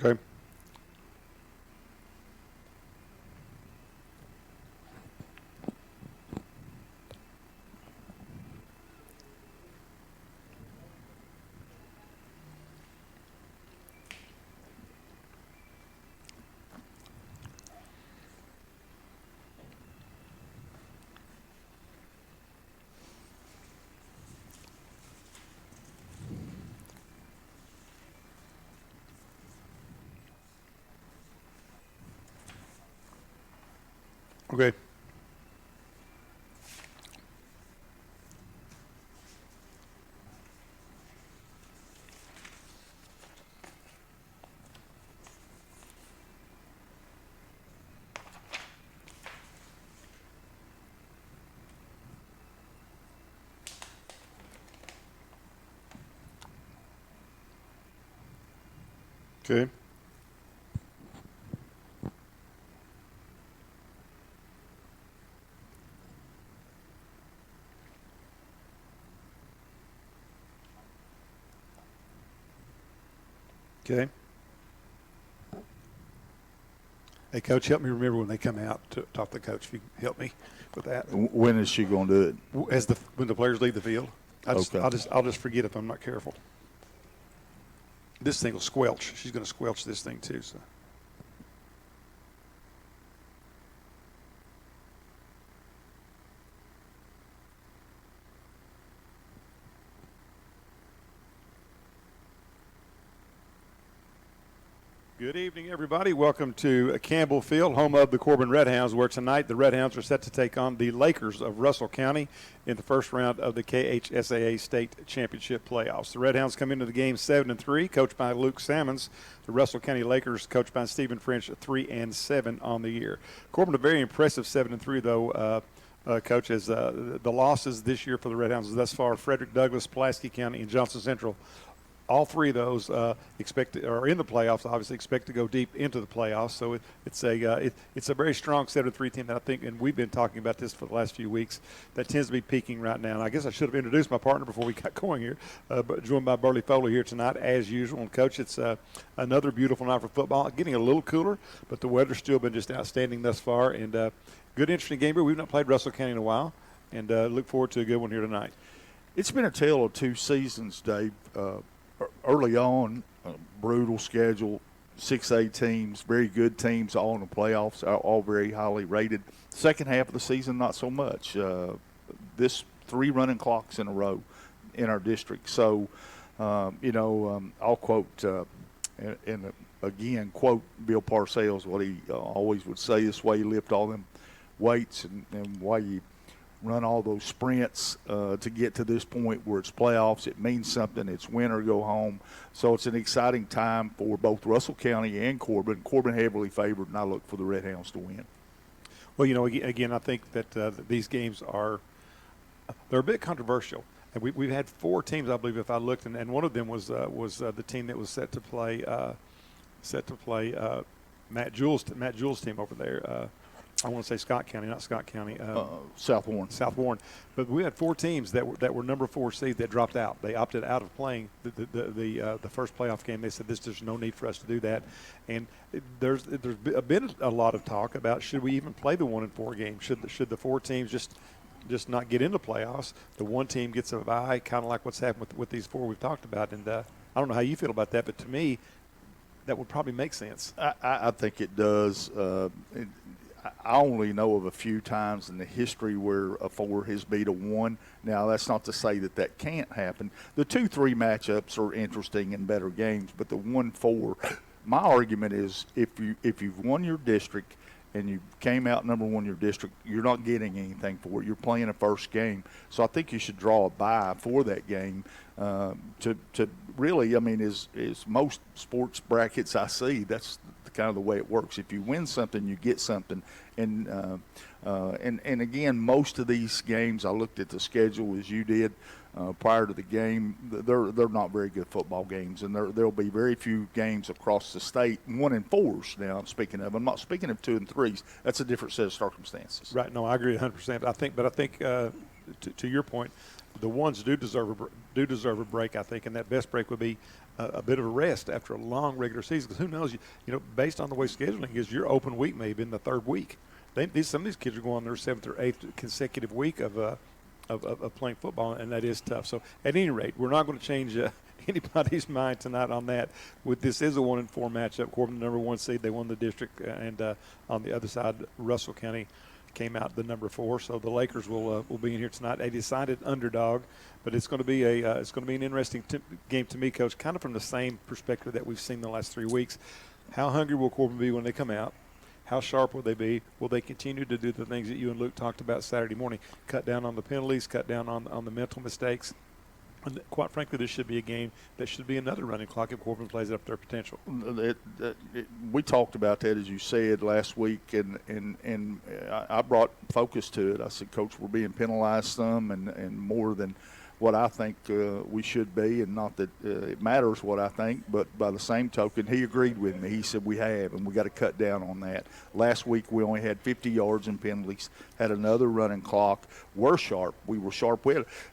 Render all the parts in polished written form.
Okay. Okay. Okay. Okay. Hey, Coach, help me remember when they come out to talk to the coach. If you can help me with that. When is she going to do it? When the players leave the field, Okay. I'll just forget if I'm not careful. This thing will squelch. She's going to squelch this thing too. So. Good evening, everybody. Welcome to Campbell Field, home of the Corbin Redhounds, where tonight the Redhounds are set to take on the Lakers of Russell County in the first round of the KHSAA State Championship playoffs. The Redhounds come into the game 7-3, coached by Luke Salmons. The Russell County Lakers, coached by Stephen French, 3-7 on the year. Corbin, a very impressive 7-3, though. Coach, as the losses this year for the Redhounds thus far: Frederick Douglass, Pulaski County, and Johnson Central. All three of those are in the playoffs. Obviously, expect to go deep into the playoffs. So it's a very strong 7-3 team that I think, and we've been talking about this for the last few weeks, that tends to be peaking right now. And I guess I should have introduced my partner before we got going here, but joined by Burley Foley here tonight as usual. And Coach, it's another beautiful night for football. Getting a little cooler, but the weather's still been just outstanding thus far. And good, interesting game here. We've not played Russell County in a while, and look forward to a good one here tonight. It's been a tale of two seasons, Dave. Early on, brutal schedule, 6A teams, very good teams, all in the playoffs, all very highly rated. Second half of the season, not so much. This 3 running clocks in a row in our district. So, I'll quote, and again, quote Bill Parcells, what he always would say: this way you lift all them weights and why you run all those sprints to get to this point where it's playoffs. It means something. It's win or go home. So it's an exciting time for both Russell County and Corbin. Corbin heavily favored, and I look for the Redhounds to win. Well, again, I think that these games they're a bit controversial. And we've had 4 teams, I believe, if I looked, and one of them was the team that was set to play Matt Jewell's team over there. I want to say Scott County, not Scott County. South Warren. South Warren. But we had 4 teams that were number 4 seed that dropped out. They opted out of playing the first playoff game. They said there's no need for us to do that. And there's been a lot of talk about, should we even play the 1-4 game? Should the 4 teams just not get into playoffs? The one team gets a bye, kind of like what's happened with these 4 we've talked about. And I don't know how you feel about that, but to me, that would probably make sense. I think it does. I only know of a few times in the history where a 4 has beat a 1. Now, that's not to say that can't happen. The 2-3 matchups are interesting and better games, but the 1-4, my argument is if you've won your district and you came out number 1 in your district, you're not getting anything for it. You're playing a first game. So I think you should draw a bye for that game to really, I mean, as most sports brackets I see, that's kind of the way it works. If you win something, you get something. And again, most of these games, I looked at the schedule as you did prior to the game. They're not very good football games, and there'll be very few games across the state 1-4s. Now I'm speaking of. I'm not speaking of 2 and 3s. That's a different set of circumstances. Right. No, I agree 100%. I think to your point, the ones do deserve a break, I think, and that best break would be a bit of a rest after a long regular season. Because who knows, you know, based on the way scheduling is, your open week may have been the third week. Some of these kids are going their seventh or eighth consecutive week of playing football, and that is tough. So at any rate, we're not going to change anybody's mind tonight on that. This is a 1-4 matchup. Corbin, the number 1 seed, they won the district, and on the other side, Russell County came out the number 4. So the Lakers will be in here tonight, a decided underdog, but it's going to be an interesting game to me, Coach. Kind of from the same perspective that we've seen the last 3 weeks. How hungry will Corbin be when they come out? How sharp will they be? Will they continue to do the things that you and Luke talked about Saturday morning? Cut down on the penalties, cut down on the mental mistakes. And quite frankly, this should be a game that should be another running clock if Corbin plays up their potential. We talked about that, as you said, last week, and I brought focus to it. I said, Coach, we're being penalized some and more than what I think we should be, and not that it matters what I think, but by the same token, he agreed with me. He said we have, and we got to cut down on that. Last week we only had 50 yards in penalties, had another running clock. We're sharp. We were sharp.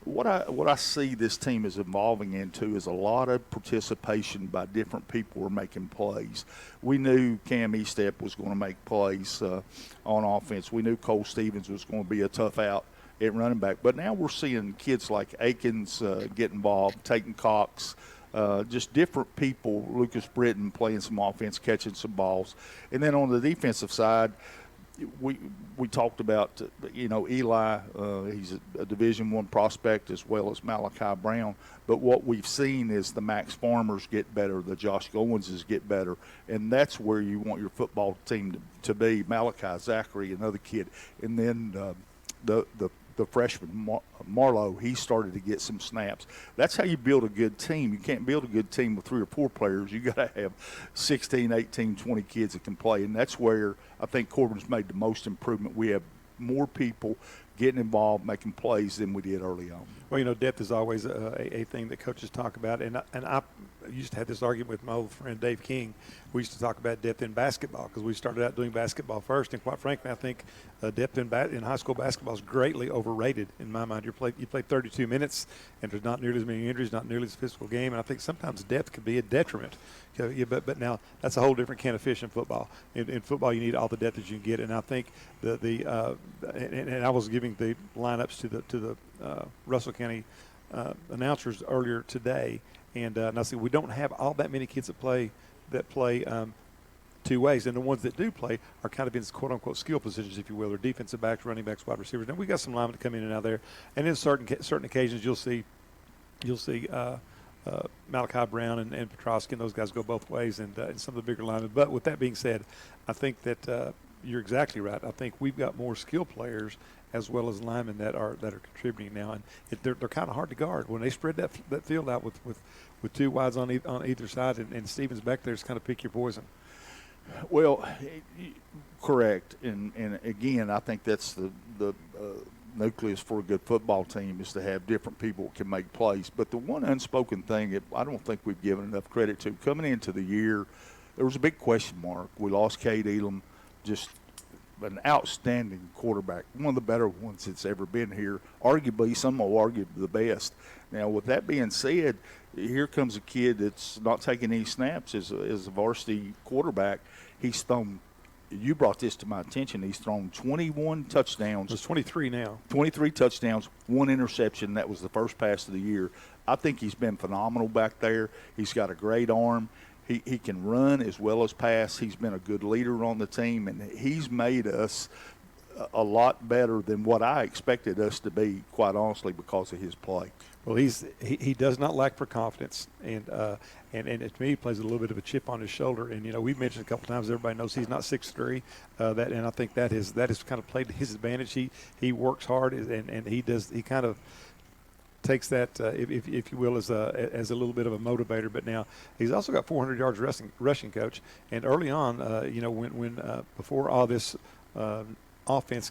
What I see this team is evolving into is a lot of participation by different people who are making plays. We knew Cam Estep was going to make plays on offense. We knew Cole Stevens was going to be a tough out at running back. But now we're seeing kids like Akins get involved, Tatum Cox, just different people, Lucas Britton playing some offense, catching some balls. And then on the defensive side, we talked about, Eli, he's a Division I prospect, as well as Malachi Brown. But what we've seen is the Max Farmers get better, the Josh Goinses get better, and that's where you want your football team to be. Malachi, Zachary, another kid. And then the freshman, Marlowe, he started to get some snaps. That's how you build a good team. You can't build a good team with 3 or 4 players. You got to have 16, 18, 20 kids that can play, and that's where I think Corbin's made the most improvement. We have more people getting involved, making plays than we did early on. Well, depth is always a thing that coaches talk about, and I used to have this argument with my old friend Dave King. We used to talk about depth in basketball because we started out doing basketball first, and quite frankly, I think depth in high school basketball is greatly overrated in my mind. You play 32 minutes, and there's not nearly as many injuries, not nearly as physical game, and I think sometimes depth can be a detriment. But now that's a whole different can of fish in football. In football, you need all the depth that you can get, and I think and I was giving the lineups to the Russell County announcers earlier today, and I said we don't have all that many kids that play 2 ways, and the ones that do play are kind of in quote unquote skill positions, if you will, or defensive backs, running backs, wide receivers. And we got some linemen to come in and out there, and in certain occasions you'll see Malachi Brown and Petrosky and those guys go both ways, and some of the bigger linemen. But with that being said, I think that you're exactly right. I think we've got more skill players as well as linemen that are contributing now, and they're kind of hard to guard when they spread that field out with 2 wides on either side, and Stevens back there is kind of pick your poison. Well, correct, and again, I think that's the nucleus for a good football team is to have different people who can make plays. But the one unspoken thing that I don't think we've given enough credit to, coming into the year, there was a big question mark. We lost Cade Elam, just an outstanding quarterback, one of the better ones that's ever been here. Arguably, some will argue the best. Now, with that being said, here comes a kid that's not taking any snaps as a varsity quarterback. He's thrown, you brought this to my attention, he's thrown 21 touchdowns. It's 23 now. 23 touchdowns, 1 interception. That was the first pass of the year. I think he's been phenomenal back there. He's got a great arm. He can run as well as pass. He's been a good leader on the team, and he's made us a lot better than what I expected us to be, quite honestly, because of his play. Well, he does not lack for confidence, and to me, he plays a little bit of a chip on his shoulder. And we've mentioned a couple times, everybody knows he's not 6'3", and I think that has kind of played to his advantage. He works hard, and he kind of takes that, if you will, as a little bit of a motivator. But now he's also got 400 yards rushing, Coach. And early on, when before all this offense,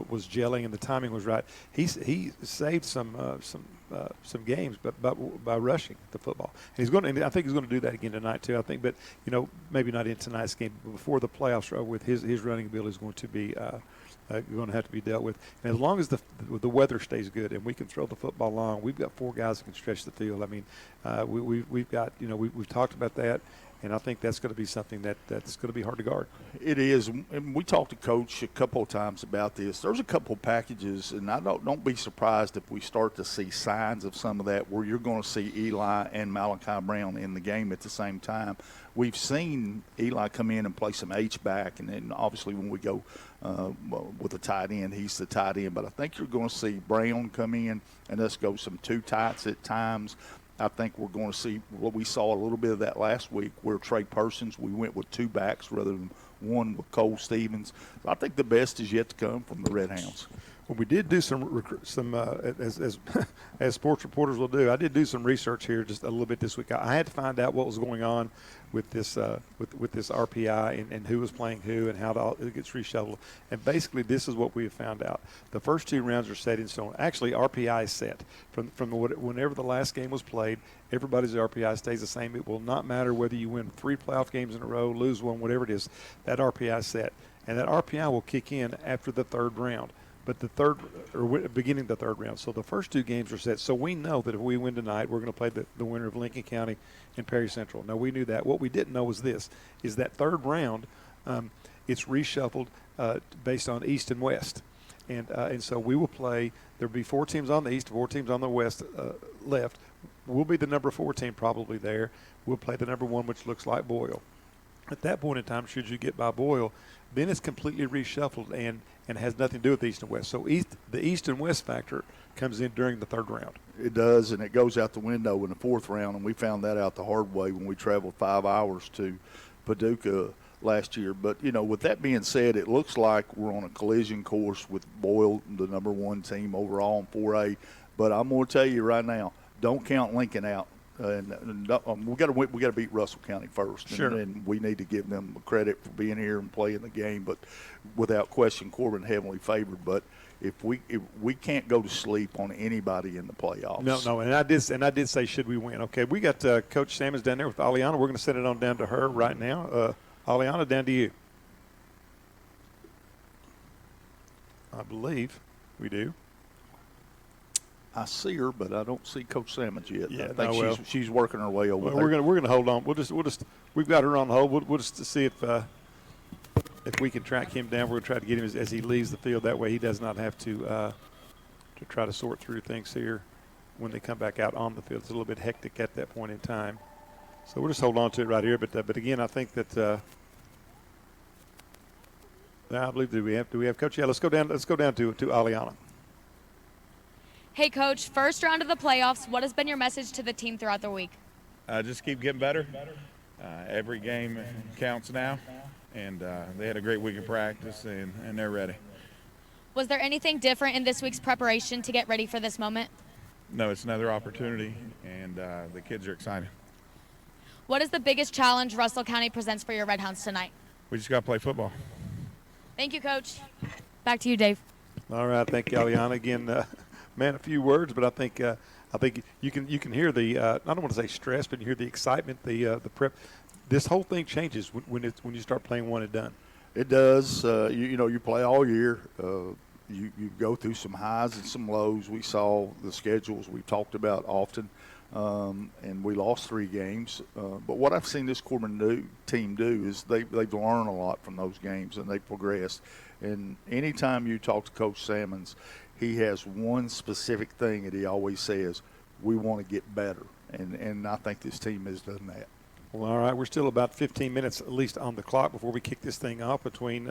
was gelling and the timing was right. He saved some games, but by rushing the football. And he's going. And I think he's going to do that again tonight too. I think, but maybe not in tonight's game, but before the playoffs are over with, his running ability is going to be going to have to be dealt with. And as long as the weather stays good and we can throw the football long, we've got 4 guys that can stretch the field. I mean, we've got we've talked about that. And I think that's going to be something that's going to be hard to guard. It is. And we talked to Coach a couple of times about this. There's a couple of packages, and I don't be surprised if we start to see signs of some of that where you're going to see Eli and Malachi Brown in the game at the same time. We've seen Eli come in and play some H-back, and then obviously when we go with a tight end, he's the tight end. But I think you're going to see Brown come in and us go some 2 tights at times. I think we're going to see what we saw a little bit of that last week where Trey Persons, we went with 2 backs rather than 1 with Cole Stevens. So I think the best is yet to come from the Red Hounds. Well, we did do some as sports reporters will do. I did do some research here just a little bit this week. I had to find out what was going on with this with this RPI and who was playing who and how it gets reshuffled. And basically, this is what we have found out. The first 2 rounds are set in stone. Actually, RPI is set from whenever the last game was played. Everybody's RPI stays the same. It will not matter whether you win 3 playoff games in a row, lose 1, whatever it is. That RPI is set, and that RPI will kick in after the 3rd round. But beginning the 3rd round. So the first 2 games are set. So we know that if we win tonight, we're going to play the winner of Lincoln County and Perry Central. Now, we knew that. What we didn't know was this, is that 3rd round, it's reshuffled based on East and West. And so we will play, there'll be 4 teams on the East, 4 teams on the West left. We'll be the number 4 team probably there. We'll play the number 1, which looks like Boyle. At that point in time, should you get by Boyle, then it's completely reshuffled and has nothing to do with East and West. So the East and West factor comes in during the 3rd round. It does, and it goes out the window in the 4th round, and we found that out the hard way when we traveled 5 hours to Paducah last year. But, with that being said, it looks like we're on a collision course with Boyle, the number 1 team overall in 4A. But I'm going to tell you right now, don't count Lincoln out. And we got to beat Russell County first. Sure. And we need to give them credit for being here and playing the game. But without question, Corbin heavily favored. But if we can't go to sleep on anybody in the playoffs. No, and I did say should we win? Okay, we got Coach Sammons down there with Aliana. We're going to send it on down to her right now. Aliana, down to you. I believe we do. I see her, but I don't see Coach Sammons yet. Yeah, I think she's working her way over there. We're gonna hold on. We've got her on hold. We'll just see if we can track him down. We're gonna try to get him as he leaves the field. That way he does not have to try to sort through things here when they come back out on the field. It's a little bit hectic at that point in time. So we'll just hold on to it right here. But again, I think that I believe do we have Coach? Yeah, let's go down to Aliana. Hey, Coach, first round of the playoffs, what has been your message to the team throughout the week? Just keep getting better. Every game counts now, and they had a great week of practice, and they're ready. Was there anything different in this week's preparation to get ready for this moment? No, it's another opportunity, and the kids are excited. What is the biggest challenge Russell County presents for your Red Hounds tonight? We just got to play football. Thank you, Coach. Back to you, Dave. All right, thank you, Aliana. Again, man, a few words, but I think you can hear the I don't want to say stress, but you hear the excitement, the prep. This whole thing changes when you start playing one and done. It does. You play all year. You go through some highs and some lows. We saw the schedules we talked about often, and we lost 3 games. But what I've seen this Corbin team do is they've learned a lot from those games, and they've progressed. And anytime you talk to Coach Sammons, he has one specific thing that he always says: we want to get better. And I think this team has done that. Well, all right, we're still about 15 minutes at least on the clock before we kick this thing off between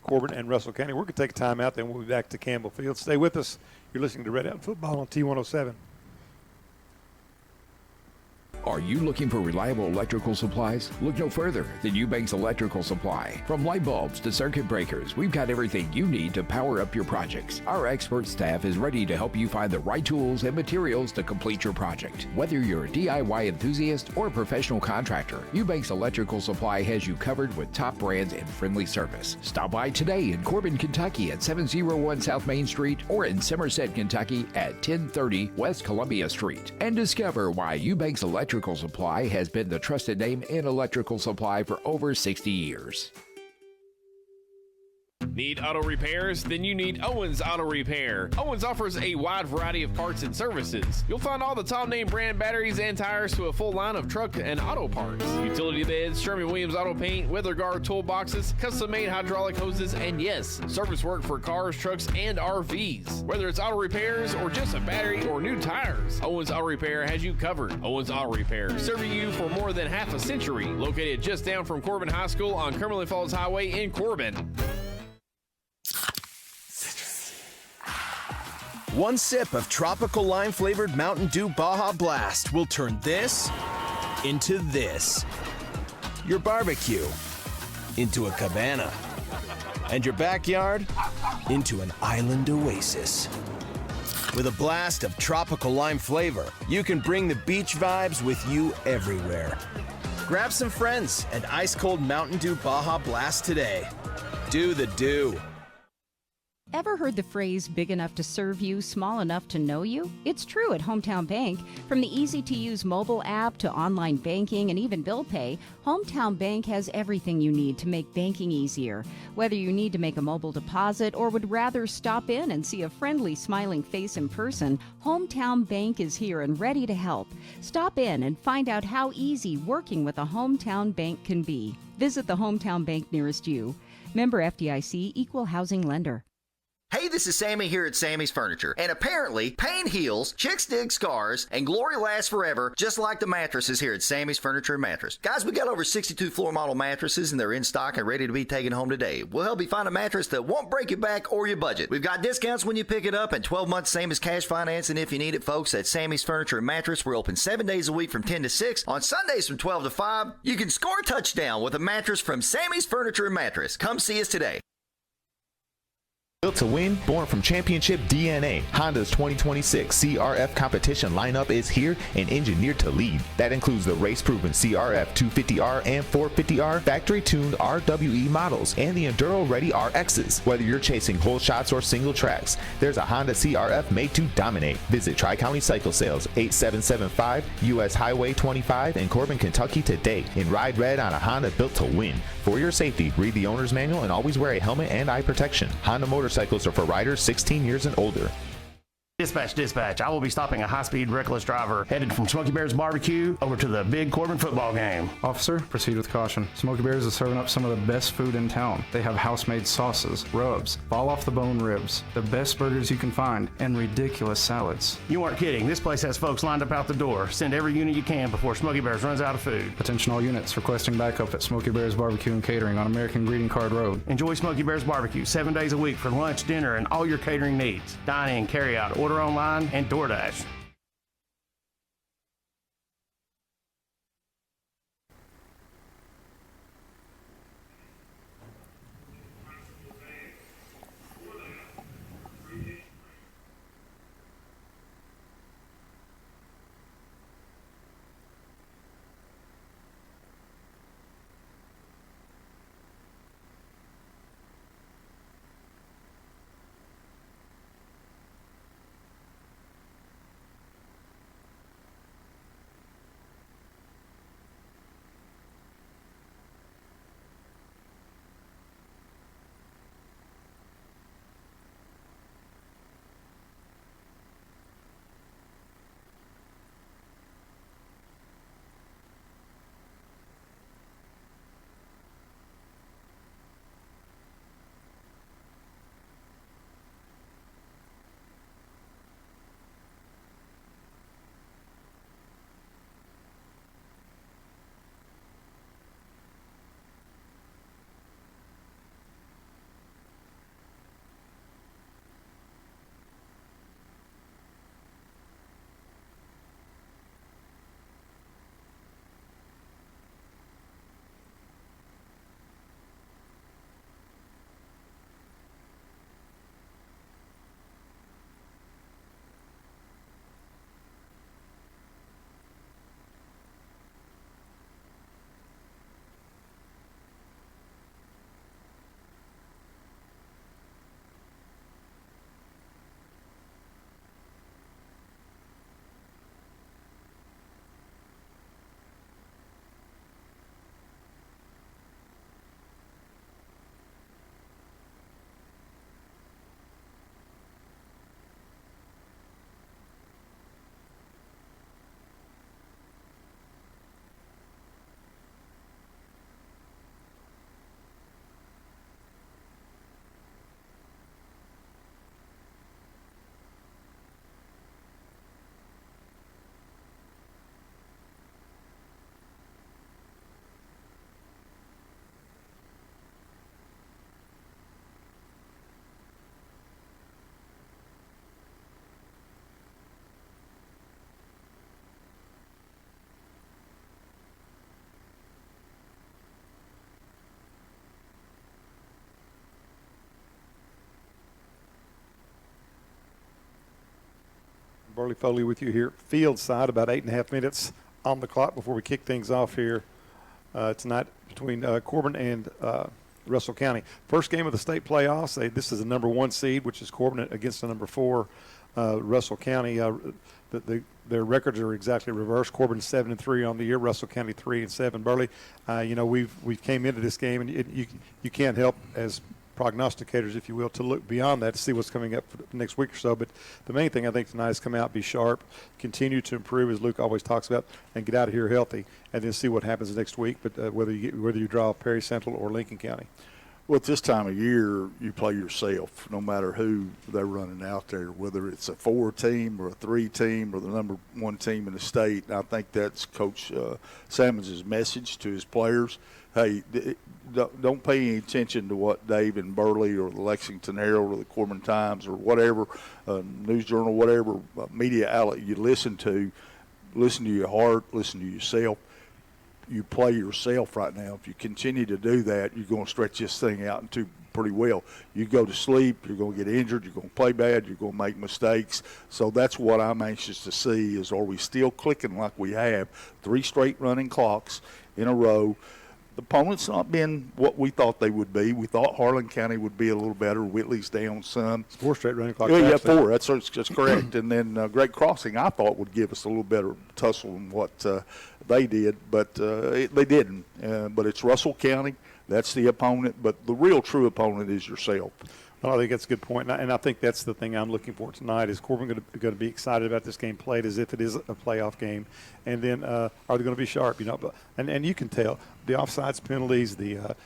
Corbin and Russell County. We're going to take a timeout, then we'll be back to Campbell Field. Stay with us. You're listening to Red Out Football on T107. Are you looking for reliable electrical supplies? Look no further than Eubanks Electrical Supply. From light bulbs to circuit breakers, we've got everything you need to power up your projects. Our expert staff is ready to help you find the right tools and materials to complete your project. Whether you're a DIY enthusiast or a professional contractor, Eubanks Electrical Supply has you covered with top brands and friendly service. Stop by today in Corbin, Kentucky at 701 South Main Street or in Somerset, Kentucky at 1030 West Columbia Street and discover why Eubanks Electrical Supply has been the trusted name in electrical supply for over 60 years. Need auto repairs? Then you need Owens Auto Repair. Owens offers a wide variety of parts and services. You'll find all the top name brand batteries and tires to a full line of truck and auto parts. Utility beds, Sherman-Williams auto paint, weather guard toolboxes, custom-made hydraulic hoses, and yes, service work for cars, trucks, and RVs. Whether it's auto repairs or just a battery or new tires, Owens Auto Repair has you covered. Owens Auto Repair, serving you for more than half a century. Located just down from Corbin High School on Cumberland Falls Highway in Corbin. One sip of tropical lime-flavored Mountain Dew Baja Blast will turn this into this. Your barbecue into a cabana. And your backyard into an island oasis. With a blast of tropical lime flavor, you can bring the beach vibes with you everywhere. Grab some friends and ice-cold Mountain Dew Baja Blast today. Do the Dew. Ever heard the phrase big enough to serve you, small enough to know you? It's true at Hometown Bank. From the easy-to-use mobile app to online banking and even bill pay, Hometown Bank has everything you need to make banking easier. Whether you need to make a mobile deposit or would rather stop in and see a friendly, smiling face in person, Hometown Bank is here and ready to help. Stop in and find out how easy working with a Hometown Bank can be. Visit the Hometown Bank nearest you. Member FDIC, Equal Housing Lender. Hey, this is Sammy here at Sammy's Furniture, and apparently pain heals, chicks dig scars, and glory lasts forever, just like the mattresses here at Sammy's Furniture and Mattress. Guys, we got over 62 floor model mattresses, and they're in stock and ready to be taken home today. We'll help you find a mattress that won't break your back or your budget. We've got discounts when you pick it up, and 12 months same as cash financing if you need it, folks. At Sammy's Furniture and Mattress, we're open 7 days a week from 10 to 6. On Sundays from 12 to 5, you can score a touchdown with a mattress from Sammy's Furniture and Mattress. Come see us today. Built to win, born from championship DNA, Honda's 2026 CRF competition lineup is here and engineered to lead. That includes the race-proven CRF 250R and 450R, factory-tuned RWE models, and the Enduro-ready RXs. Whether you're chasing whole shots or single tracks, there's a Honda CRF made to dominate. Visit Tri-County Cycle Sales, 8775 US Highway 25 in Corbin, Kentucky today, and ride red on a Honda built to win. For your safety, read the owner's manual and always wear a helmet and eye protection. Honda motorcycles are for riders 16 years and older. Dispatch. I will be stopping a high-speed, reckless driver headed from Smoky Bear's Barbecue over to the big Corbin football game. Officer, proceed with caution. Smoky Bear's is serving up some of the best food in town. They have house-made sauces, rubs, fall-off-the-bone ribs, the best burgers you can find, and ridiculous salads. You aren't kidding. This place has folks lined up out the door. Send every unit you can before Smoky Bear's runs out of food. Attention all units requesting backup at Smoky Bear's Barbecue and Catering on American Greeting Card Road. Enjoy Smoky Bear's Barbecue 7 days a week for lunch, dinner, and all your catering needs. Dine in, carry out, order online, and DoorDash. Burley Foley with you here. Field side, about 8.5 minutes on the clock before we kick things off here tonight between Corbin and Russell County. First game of the state playoffs. This is the number 1 seed, which is Corbin, against the number 4 Russell County. Their records are exactly reversed. Corbin 7-3 on the year. Russell County 3-7. Burley, we've came into this game, and you can't help as prognosticators, if you will, to look beyond that to see what's coming up for the next week or so. But the main thing I think tonight is come out, be sharp, continue to improve, as Luke always talks about, and get out of here healthy, and then see what happens next week. But whether you draw Perry Central or Lincoln County. Well, at this time of year, you play yourself, no matter who they're running out there, whether it's a 4 team or a 3 team or the number 1 team in the state. And I think that's Coach Sammons' message to his players. Hey, don't pay any attention to what Dave and Burley or the Lexington Herald or the Corbin Times or whatever, News Journal, whatever media outlet you listen to. Listen to your heart, listen to yourself. You play yourself right now. If you continue to do that, you're going to stretch this thing out into pretty well. You go to sleep, you're going to get injured, you're going to play bad, you're going to make mistakes. So that's what I'm anxious to see is, are we still clicking like we have 3 straight running clocks in a row? The opponent's not been what we thought they would be. We thought Harlan County would be a little better. Whitley's down some. 4 straight running clocks. Yeah, 4. That's correct. And then Great Crossing, I thought, would give us a little better tussle than what they did, but they didn't. But it's Russell County. That's the opponent. But the real true opponent is yourself. Well, I think that's a good point, and I think that's the thing I'm looking for tonight. Is Corbin going to be excited about this game played as if it is a playoff game, and then are they going to be sharp? And you can tell the offsides penalties, the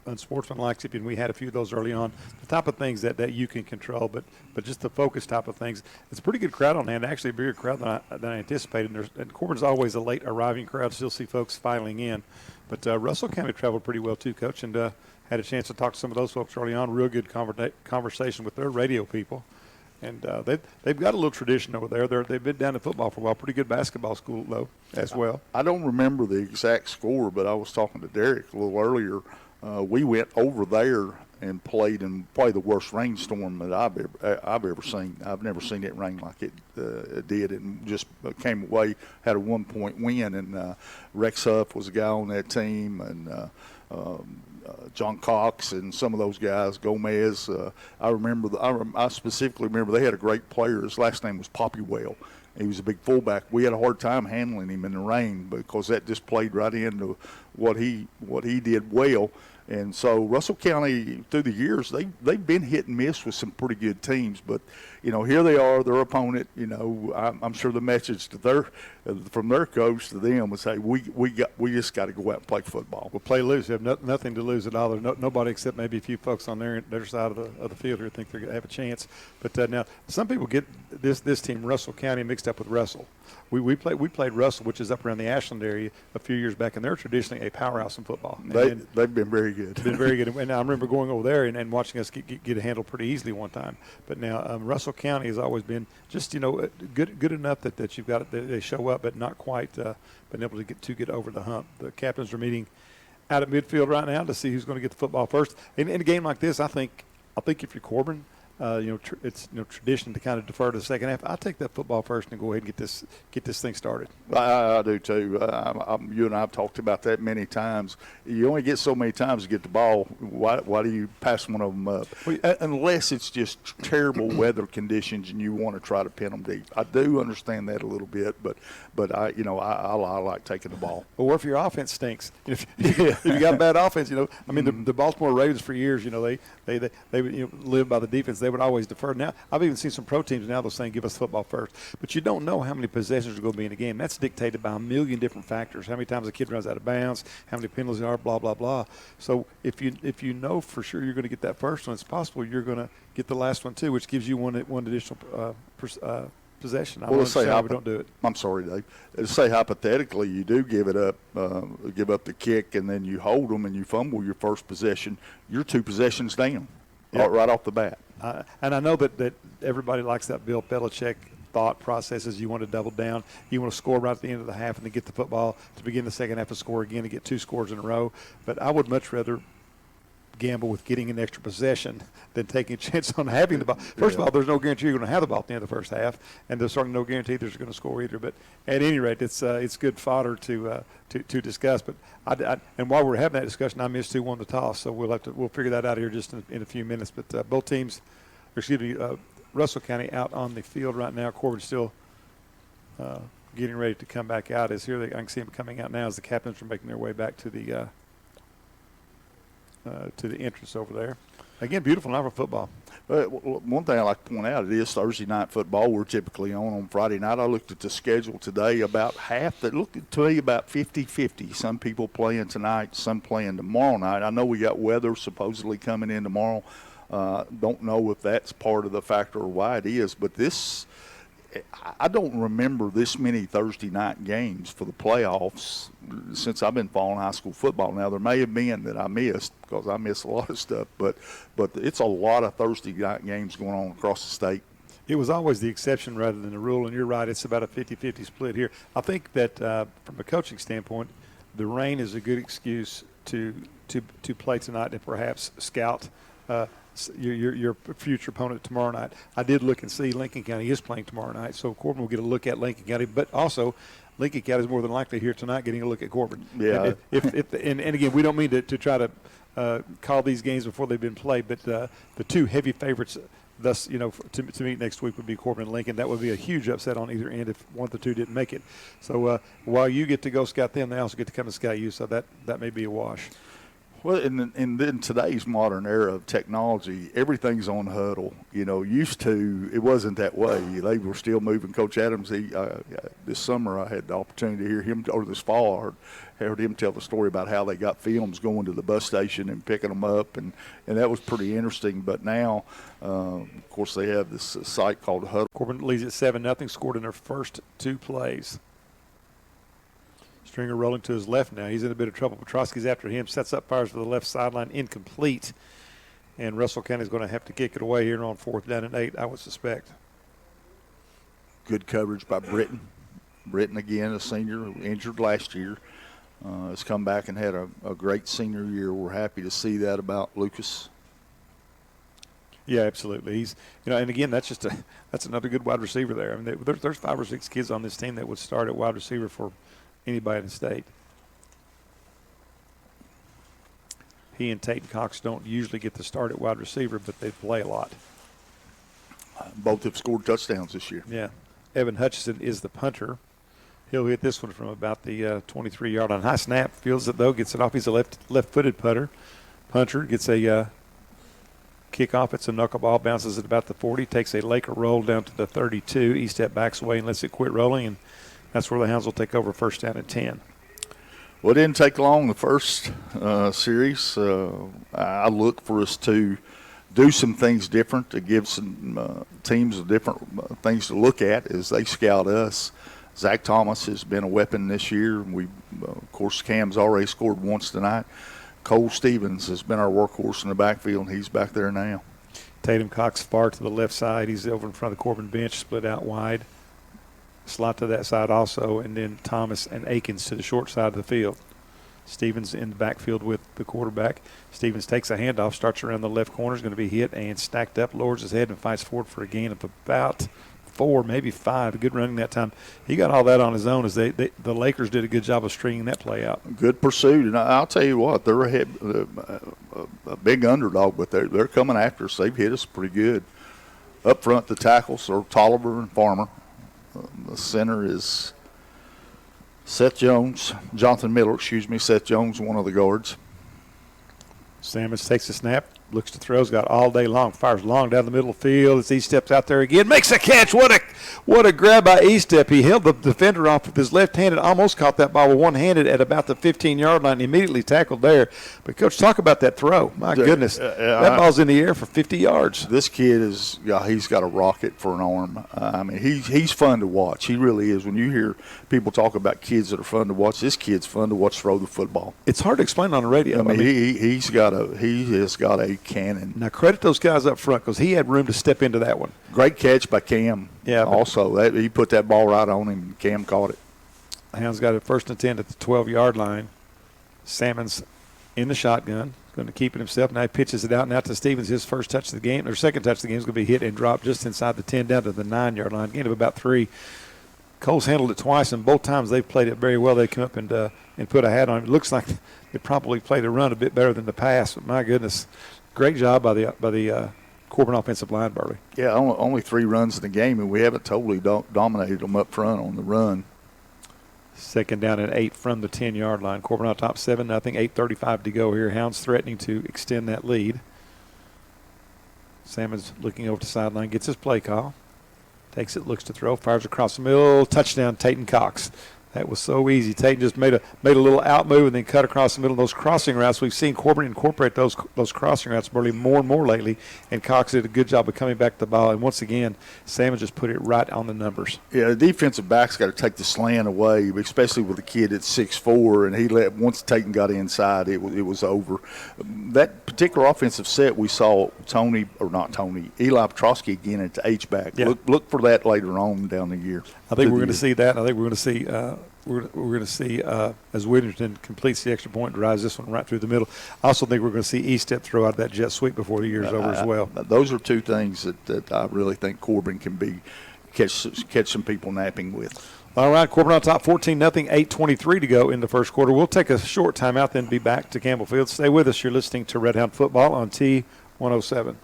unsportsmanlike, and we had a few of those early on. The type of things that you can control, but just the focus type of things. It's a pretty good crowd on hand. Actually, a bigger crowd than I anticipated. And Corbin's always a late arriving crowd. Still see folks filing in, but Russell County traveled pretty well too, Coach, and had a chance to talk to some of those folks early on. Real good conversation with their radio people. And they've got a little tradition over there. They've been down to football for a while. Pretty good basketball school, though, as well. I don't remember the exact score, but I was talking to Derek a little earlier. We went over there and played in probably the worst rainstorm that I've ever seen. I've never seen it rain like it did, and just came away, had a 1-point win. And Rex Huff was a guy on that team, and John Cox and some of those guys, Gomez. I specifically remember they had a great player. His last name was Poppywell. He was a big fullback. We had a hard time handling him in the rain because that just played right into what he did well. And so Russell County, through the years, they've been hit and miss with some pretty good teams. But, here they are, their opponent. I'm sure the message to from their coach to them was, hey, we just got to go out and play football. We'll play loose. They have nothing to lose at all. There's nobody except maybe a few folks on their side of the field who think they're going to have a chance. But now some people get this team, Russell County, mixed up with Russell. We played Russell, which is up around the Ashland area, a few years back, and they're traditionally a powerhouse in football. They've been very good. Been very good, and I remember going over there and watching us get a handle pretty easily one time. But now Russell County has always been just good enough that you've got they show up, but not quite been able to get over the hump. The captains are meeting out at midfield right now to see who's going to get the football first. In a game like this, I think if you're Corbin, it's tradition to kind of defer to the second half. I take that football first and go ahead and get this thing started. I do too. You and I have talked about that many times. You only get so many times to get the ball. Why do you pass one of them up? Unless it's just terrible weather conditions and you want to try to pin them deep. I do understand that a little bit, but I like taking the ball. Or if your offense stinks, if you got bad offense, the Baltimore Ravens for years, they live by the defense. They would always defer. Now, I've even seen some pro teams now they're saying give us football first. But you don't know how many possessions are going to be in a game. That's dictated by a million different factors. How many times a kid runs out of bounds, how many penalties there are, blah, blah, blah. So if you know for sure you're going to get that first one, it's possible you're going to get the last one too, which gives you one additional possession. I don't understand why we don't do it. I'm sorry, Dave. Say hypothetically you do give up the kick, and then you hold them and you fumble your first possession, you're 2 possessions down right off the bat. And I know that everybody likes that Bill Belichick thought process is you want to double down. You want to score right at the end of the half and then get the football to begin the second half and score again and get 2 scores in a row. But I would much rather gamble with getting an extra possession than taking a chance on having the ball. First of all, there's no guarantee you're going to have the ball at the end of the first half, and there's certainly no guarantee there's going to score either. But at any rate, it's good fodder to discuss. But and while we're having that discussion, I missed who won the toss, so we'll figure that out here just in a few minutes. But both teams, Russell County out on the field right now. Corbin's still getting ready to come back out. I can see him coming out now as the captains are making their way back to the entrance over there. Again, beautiful night for football. One thing I like to point out, it is Thursday night football. We're typically on Friday night. I looked at the schedule today, about half that looked to me about 50-50. Some people playing tonight, some playing tomorrow night. I know we got weather supposedly coming in tomorrow. Don't know if that's part of the factor or why it is, but I don't remember this many Thursday night games for the playoffs since I've been following high school football. Now, there may have been that I missed because I miss a lot of stuff, but it's a lot of Thursday night games going on across the state. It was always the exception rather than the rule, and you're right, it's about a 50-50 split here. I think that from a coaching standpoint, the rain is a good excuse to play tonight and perhaps scout your future opponent tomorrow night. I did look and see Lincoln County is playing tomorrow night, so Corbin will get a look at Lincoln County, but also Lincoln County is more than likely here tonight getting a look at Corbin. Yeah. And again, we don't mean to try to call these games before they've been played, but the two heavy favorites thus, to meet next week would be Corbin and Lincoln. That would be a huge upset on either end if one of the two didn't make it. So while you get to go scout them, they also get to come and scout you, so that may be a wash. Well, in today's modern era of technology, everything's on huddle. Used to, it wasn't that way. They were still moving. Coach Adams, this summer I had the opportunity to hear him, or this fall, I heard him tell the story about how they got films going to the bus station and picking them up, and that was pretty interesting. But now, of course, they have this site called Huddle. Corbin leads at 7-0, scored in their first two plays. Stringer rolling to his left now. He's in a bit of trouble. Petrosky's after him, sets up, fires for the left sideline, incomplete. And Russell County's going to have to kick it away here on 4th down and 8, I would suspect. Good coverage by Britton. Britton, again, a senior, injured last year. Has come back and had a great senior year. We're happy to see that about Lucas. Yeah, absolutely. He's, and again, that's another good wide receiver there. I mean, there's 5 or 6 kids on this team that would start at wide receiver for anybody in the state. He and Tate and Cox don't usually get the start at wide receiver, but they play a lot. Both have scored touchdowns this year. Yeah. Evan Hutchison is the punter. He'll hit this one from about the 23-yard line. High snap, fields it though, gets it off. He's a left-footed punter. Punter gets a kickoff. It's a knuckleball, bounces at about the 40, takes a Laker roll down to the 32. E-step backs away and lets it quit rolling, and that's where the Hounds will take over 1st down and 10. Well, it didn't take long the first series. I look for us to do some things different, to give some teams different things to look at as they scout us. Zach Thomas has been a weapon this year. Of course, Cam's already scored once tonight. Cole Stevens has been our workhorse in the backfield, and he's back there now. Tatum Cox far to the left side. He's over in front of the Corbin bench, split out wide. Slot to that side also, and then Thomas and Akins to the short side of the field. Stevens in the backfield with the quarterback. Stevens takes a handoff, starts around the left corner, is going to be hit and stacked up, lowers his head and fights forward for a gain of about 4, maybe 5. Good running that time. He got all that on his own as the Lakers did a good job of stringing that play out. Good pursuit, and I'll tell you what, they're a big underdog, but they're coming after us. They've hit us pretty good. Up front, the tackles are Tolliver and Farmer. The center is Seth Jones, Seth Jones, one of the guards. Sammons takes a snap, looks to throw, has got all day long, fires long down the middle of the field as he steps out there again, makes a catch. What a grab by E-Step. He held the defender off with his left hand and almost caught that ball with one-handed at about the 15-yard line and immediately tackled there. But, Coach, talk about that throw. My goodness. That ball's in the air for 50 yards. This kid he's got a rocket for an arm. I mean, he's fun to watch. He really is. When you hear people talk about kids that are fun to watch, this kid's fun to watch throw the football. It's hard to explain on the radio. I mean he has got a cannon. Now, credit those guys up front because he had room to step into that one. Great catch by Cam. Yeah. Also, he put that ball right on him, and Cam caught it. Hounds got it 1st and 10 at the 12-yard line. Sammons in the shotgun, going to keep it himself. Now he pitches it out and out to Stevens. His first touch of the game, or second touch of the game, is going to be hit and dropped just inside the 10 down to the 9-yard line. Gain of about 3. Cole's handled it twice, and both times they've played it very well. They come up and put a hat on it. It looks like they probably played the run a bit better than the pass. But my goodness, great job by the Corbin offensive line, Burley. Yeah, only 3 runs in the game, and we haven't totally dominated them up front on the run. Second down and 8 from the 10-yard line. Corbin on top 7-0. 8:35 to go here. Hounds threatening to extend that lead. Salmon's looking over the sideline, gets his play call. Takes it, looks to throw, fires across the middle. Touchdown, Tayton Cox. That was so easy. Tayton just made a little out move and then cut across the middle. Those crossing routes, we've seen Corbin incorporate those crossing routes really more and more lately, and Cox did a good job of coming back to the ball. And once again, Salmon just put it right on the numbers. Yeah, the defensive back's got to take the slant away, especially with a kid at 6'4", and once Tayton got inside, it was over. That particular offensive set, we saw Eli Petrosky again at the H-back. Yeah. Look for that later on down the year. I think we're going to see that. I think we're going to see we're going to see as Whittington completes the extra point, drives this one right through the middle. I also think we're going to see E-step throw out that jet sweep before the year's over as well. Those are 2 things that I really think Corbin can catch some people napping with. All right, Corbin on top 14-0, 8:23 to go in the first quarter. We'll take a short timeout, then be back to Campbell Field. Stay with us. You're listening to Red Hound Football on T107.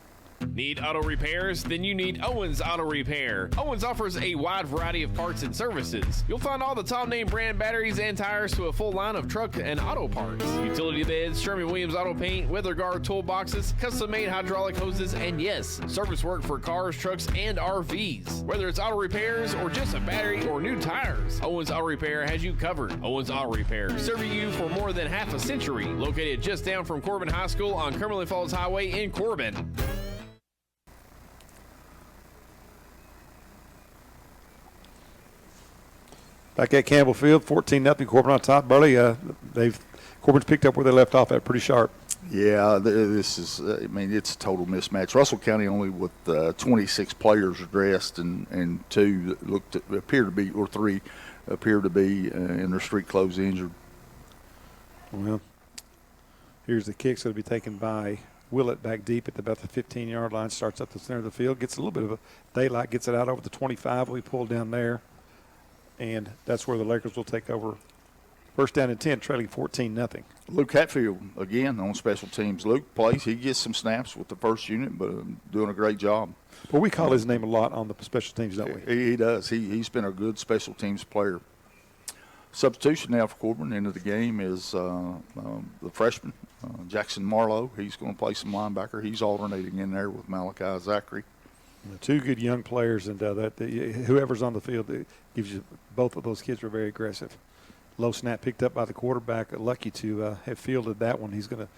Need auto repairs? Then you need Owens Auto Repair. Owens offers a wide variety of parts and services. You'll find all the top name brand batteries and tires to a full line of truck and auto parts. Utility beds, Sherman-Williams auto paint, weather guard toolboxes, custom-made hydraulic hoses, and yes, service work for cars, trucks, and RVs. Whether it's auto repairs or just a battery or new tires, Owens Auto Repair has you covered. Owens Auto Repair, serving you for more than half a century. Located just down from Corbin High School on Cumberland Falls Highway in Corbin. Back at Campbell Field, 14-0, Corbin on top. Burley, Corbin's picked up where they left off at pretty sharp. Yeah, this is, it's a total mismatch. Russell County only with 26 players dressed and 2 that appear to be in their street clothes injured. Well, here's the kick. So it'll be taken by Willett back deep at about the 15-yard line. Starts up the center of the field, gets a little bit of a daylight, gets it out over the 25. We pull down there. And that's where the Lakers will take over. First down and 10, trailing 14-0. Luke Hatfield, again, on special teams. Luke plays. He gets some snaps with the first unit, but doing a great job. Well, we call his name a lot on the special teams, don't we? He does. He's been a good special teams player. Substitution now for Corbin into the game is the freshman, Jackson Marlowe. He's going to play some linebacker. He's alternating in there with Malachi Zachary. 2 good young players, and whoever's on the field, it gives you both of those kids are very aggressive. Low snap picked up by the quarterback. Lucky to have fielded that one. He's going to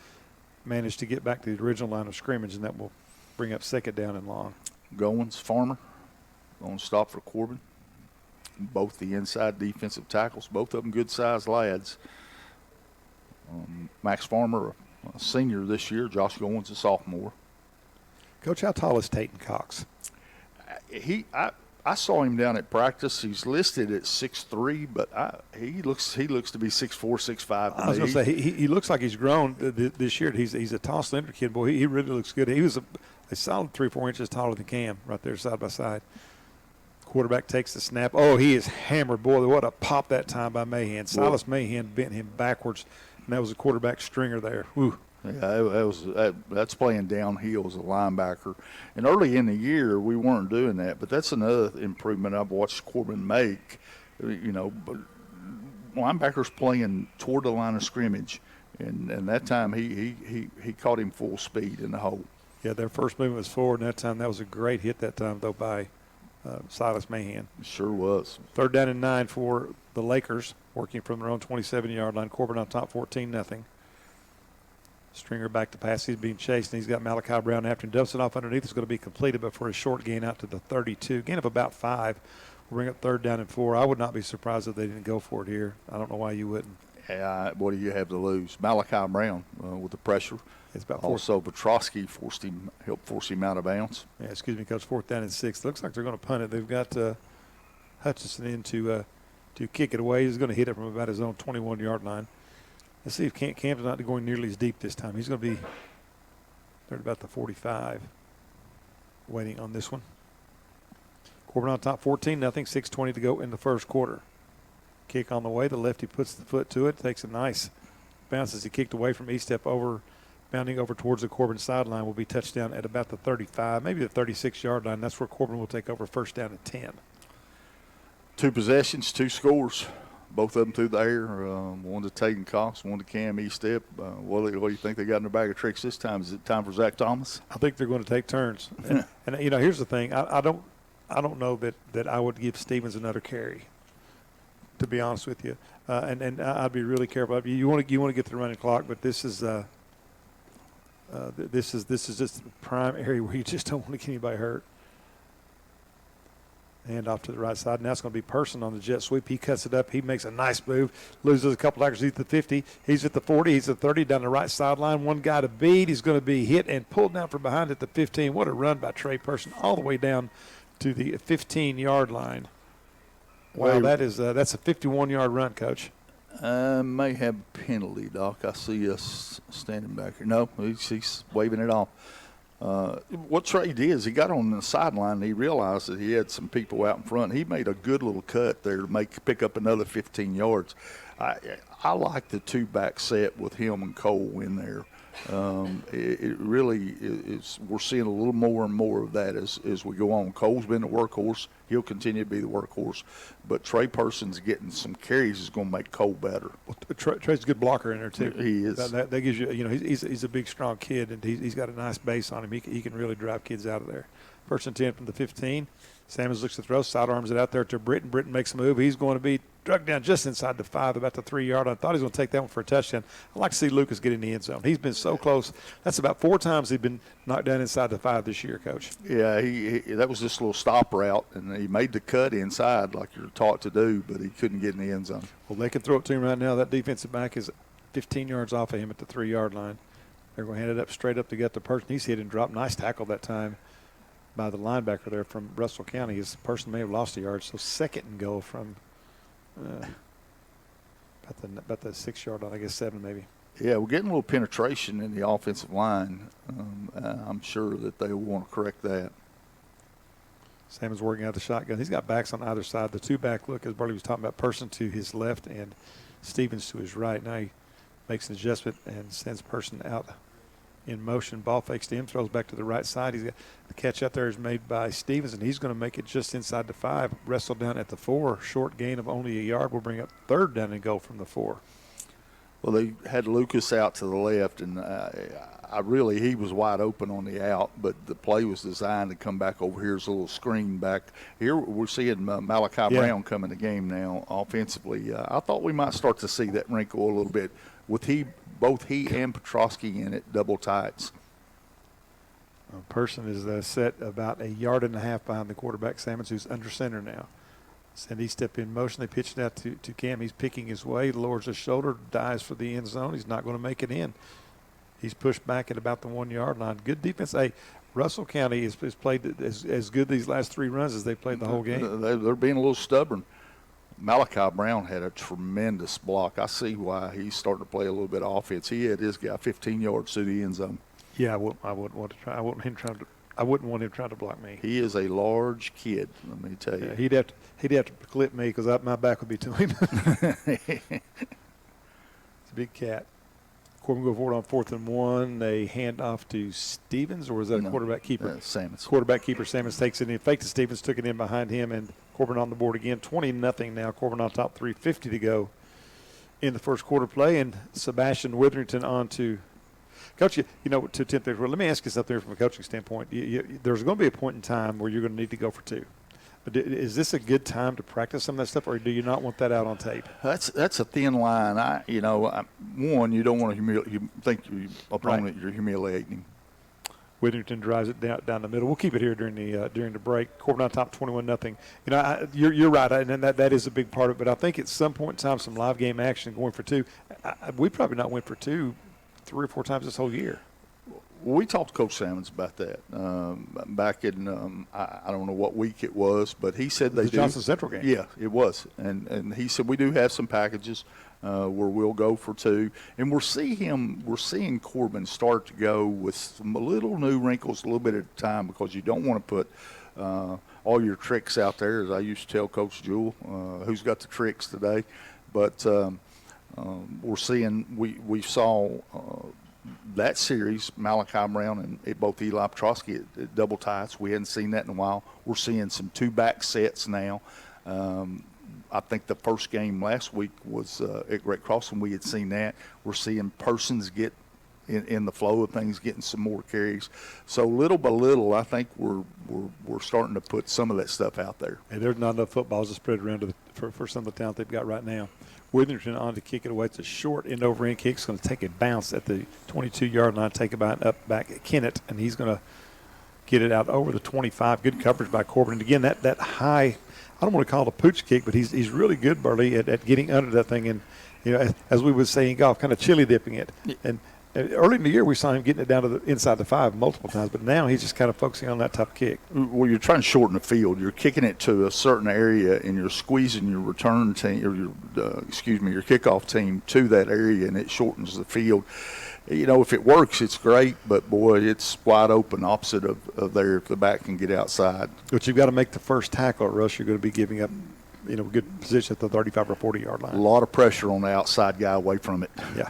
manage to get back to the original line of scrimmage, and that will bring up second down and long. Goins, Farmer, going to stop for Corbin. Both the inside defensive tackles, both of them good-sized lads. Max Farmer, a senior this year. Josh Goins, a sophomore. Coach, how tall is Tayton Cox? I saw him down at practice. He's listed at 6'3", but he looks to be 6'4", 6'5". I was going to say he looks like he's grown this year. He's a tall, slender kid. Boy, he really looks good. He was a solid 3-4 inches taller than Cam right there side by side. Quarterback takes the snap. Oh, he is hammered. Boy, what a pop that time by Mahan. Silas Mahan bent him backwards, and that was a quarterback stringer there. Whew. Yeah, that's playing downhill as a linebacker. And early in the year, we weren't doing that, but that's another improvement I've watched Corbin make. But linebackers playing toward the line of scrimmage, and that time he caught him full speed in the hole. Yeah, their first movement was forward, and that was a great hit that time, though, by Silas Mahan. It sure was. Third down and 9 for the Lakers, working from their own 27-yard line. Corbin on top, 14-0. Stringer back to pass. He's being chased, and he's got Malachi Brown after him. Dumps it off underneath. It's going to be completed, but for a short gain out to the 32. Gain of about 5. We'll bring up third down and 4. I would not be surprised if they didn't go for it here. I don't know why you wouldn't. Yeah, what do you have to lose? Malachi Brown with the pressure. It's about also, Petrosky helped force him out of bounds. Yeah, excuse me, Coach. 4th down and 6. Looks like they're going to punt it. They've got Hutchinson in to kick it away. He's going to hit it from about his own 21-yard line. Let's see if Cam's not going nearly as deep this time. He's going to be there at about the 45, waiting on this one. Corbin on top 14-0, 6:20 to go in the first quarter. Kick on the way. The lefty puts the foot to it, takes a nice bounce as he kicked away from E-step over, bounding over towards the Corbin sideline, will be touchdown at about the 35, maybe the 36-yard line. That's where Corbin will take over first down at 10. 2 possessions, 2 scores, both of them through the air. One to Taden Cox, one to Cam E-step. What do you think they got in their bag of tricks this time? Is it time for Zach Thomas? I think they're going to take turns. and here's the thing. I don't know that I would give Stevens another carry, to be honest with you. And I'd be really careful. You want to get the running clock, but this is just the prime area where you just don't want to get anybody hurt. Hand off to the right side. Now it's going to be Person on the jet sweep. He cuts it up. He makes a nice move. Loses a couple acres. He's at the 50. He's at the 40. He's at the 30 down the right sideline. One guy to beat. He's going to be hit and pulled down from behind at the 15. What a run by Trey Person all the way down to the 15-yard line. Wow, that's a 51-yard run, Coach. May have a penalty, Doc. I see us standing back here. No, he's waving it off. What Trey did is he got on the sideline and he realized that he had some people out in front. He made a good little cut there to pick up another 15 yards. I like the 2-back set with him and Cole in there. It really is. We're seeing a little more and more of that as we go on. Cole's been the workhorse. He'll continue to be the workhorse. But Trey Person's getting some carries is going to make Cole better. Well, Trey's a good blocker in there, too. He is. That gives you, he's a big, strong kid, and he's got a nice base on him. He can really drive kids out of there. First and 10 from the 15. Sammons looks to throw, sidearms it out there to Britton. Britton makes a move. He's going to be drugged down just inside the 5, about the 3-yard. I thought he was going to take that one for a touchdown. I'd like to see Lucas get in the end zone. He's been so close. That's about 4 times he's been knocked down inside the 5 this year, Coach. Yeah, that was just a little stop route, and he made the cut inside like you're taught to do, but he couldn't get in the end zone. Well, they can throw it to him right now. That defensive back is 15 yards off of him at the 3-yard line. They're going to hand it up straight up to get the Person. He's hit and dropped. Nice tackle that time by the linebacker there from Russell County. His Person may have lost a yard, so second and goal from about the 6-yard line, I guess 7 maybe. Yeah, we're getting a little penetration in the offensive line. I'm sure that they will want to correct that. Salmon's working out the shotgun. He's got backs on either side. The 2-back look, as Burley was talking about, Person to his left and Stevens to his right. Now he makes an adjustment and sends Person out in motion. Ball fakes to him, throws back to the right side. He's got the catch out there is made by Stevens, and he's going to make it just inside the 5. Wrestled down at the 4. Short gain of only a yard. Will bring up third down and go from the 4. Well, they had Lucas out to the left, and he was wide open on the out, but the play was designed to come back over here as a little screen back. Here we're seeing Malachi Brown come in the game now offensively. I thought we might start to see that wrinkle a little bit with both he and Petrosky in it, double tights. Person is set about 1.5 yards behind the quarterback, Sammons, who's under center now. Send E-step in motion. They pitch it out to Cam. He's picking his way, lowers his shoulder, dives for the end zone. He's not going to make it in. He's pushed back at about the 1-yard line. Good defense. Hey, Russell County has played as good these last 3 runs as they played the whole game. They're being a little stubborn. Malachi Brown had a tremendous block. I see why he's starting to play a little bit of offense. He had his guy 15 yards to the end zone. Yeah, I wouldn't want to try. I wouldn't want him trying to block me. He is a large kid, let me tell you. Yeah, he'd have to clip me because my back would be to him. It's a big cat. Corbin go forward on 4th and 1. They hand off to Stevens, or was that a quarterback keeper? Sammons. Quarterback keeper Sammons takes it in. Faked to Stevens, took it in behind him, and Corbin on the board again. 20-0 now. Corbin on top, 3:50 to go in the first quarter play, and Sebastian Witherington on to Coach. To 10th. Let me ask you something from a coaching standpoint. There's going to be a point in time where you're going to need to go for 2. But is this a good time to practice some of that stuff, or do you not want that out on tape? That's a thin line. One, you don't want to think your opponent you're humiliating. Witherington drives it down the middle. We'll keep it here during the break. Corbin on top, 21-0. You're right, and that is a big part of it. But I think at some point in time, some live game action going for 2. We probably not went for 2 3 or 4 times this whole year. We talked to Coach Salmons about that back in I don't know what week it was, but he said they the do. Johnson Central game. Yeah, it was, and he said we do have some packages where we'll go for 2, and we're seeing Corbin start to go with some little new wrinkles a little bit at a time, because you don't want to put all your tricks out there, as I used to tell Coach Jewell, who's got the tricks today, but we're seeing we saw. That series, Malachi Brown and both Eli Petrosky at double tights. We hadn't seen that in a while. We're seeing some 2-back sets now. I think the first game last week was at Great Crossing. We had seen that. We're seeing persons get in the flow of things, getting some more carries. So little by little, I think we're starting to put some of that stuff out there. Hey, there's not enough footballs to spread around for some of the talent they've got right now. Witherington on to kick it away. It's a short end over end kick. It's going to take a bounce at the 22-yard line, take about up back at Kennett, and he's going to get it out over the 25. Good coverage by Corbin. And again, that high, I don't want to call it a pooch kick, but he's really good, Burley, at getting under that thing and, as we would say in golf, kind of chili dipping it. And early in the year, we saw him getting it down to the inside the 5 multiple times, but now he's just kind of focusing on that tough kick. Well, you're trying to shorten the field. You're kicking it to a certain area, and you're squeezing your return team, or your kickoff team to that area, and it shortens the field. If it works, it's great, but boy, it's wide open opposite of there if the back can get outside. But you've got to make the first tackle, or else you're going to be giving up, good position at the 35 or 40-yard line. A lot of pressure on the outside guy away from it. Yeah.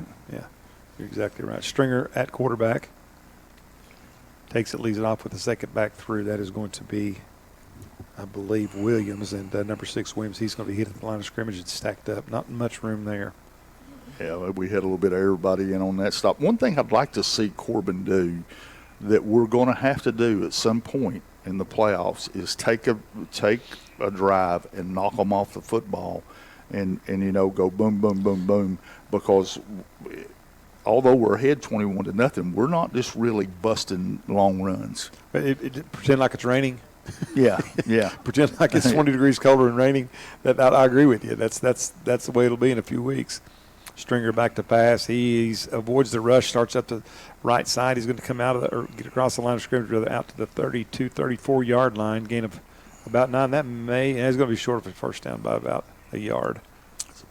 You're exactly right. Stringer at quarterback. Takes it, leads it off with the second back through. That is going to be, I believe, Williams. And number 6, Williams, he's going to be hit at the line of scrimmage. It's stacked up. Not much room there. Yeah, we had a little bit of everybody in on that stop. One thing I'd like to see Corbin do that we're going to have to do at some point in the playoffs is take a drive and knock them off the football and go boom, boom, boom, boom, because – although we're ahead 21-0, we're not just really busting long runs. Pretend like it's raining. Yeah. Pretend like it's 20 degrees colder and raining. I agree with you. That's the way it'll be in a few weeks. Stringer back to pass. He avoids the rush, starts up the right side. He's going to come out or get across the line of scrimmage, rather out to the 32, 34-yard line, gain of about 9. He's going to be short of a first down by about a yard.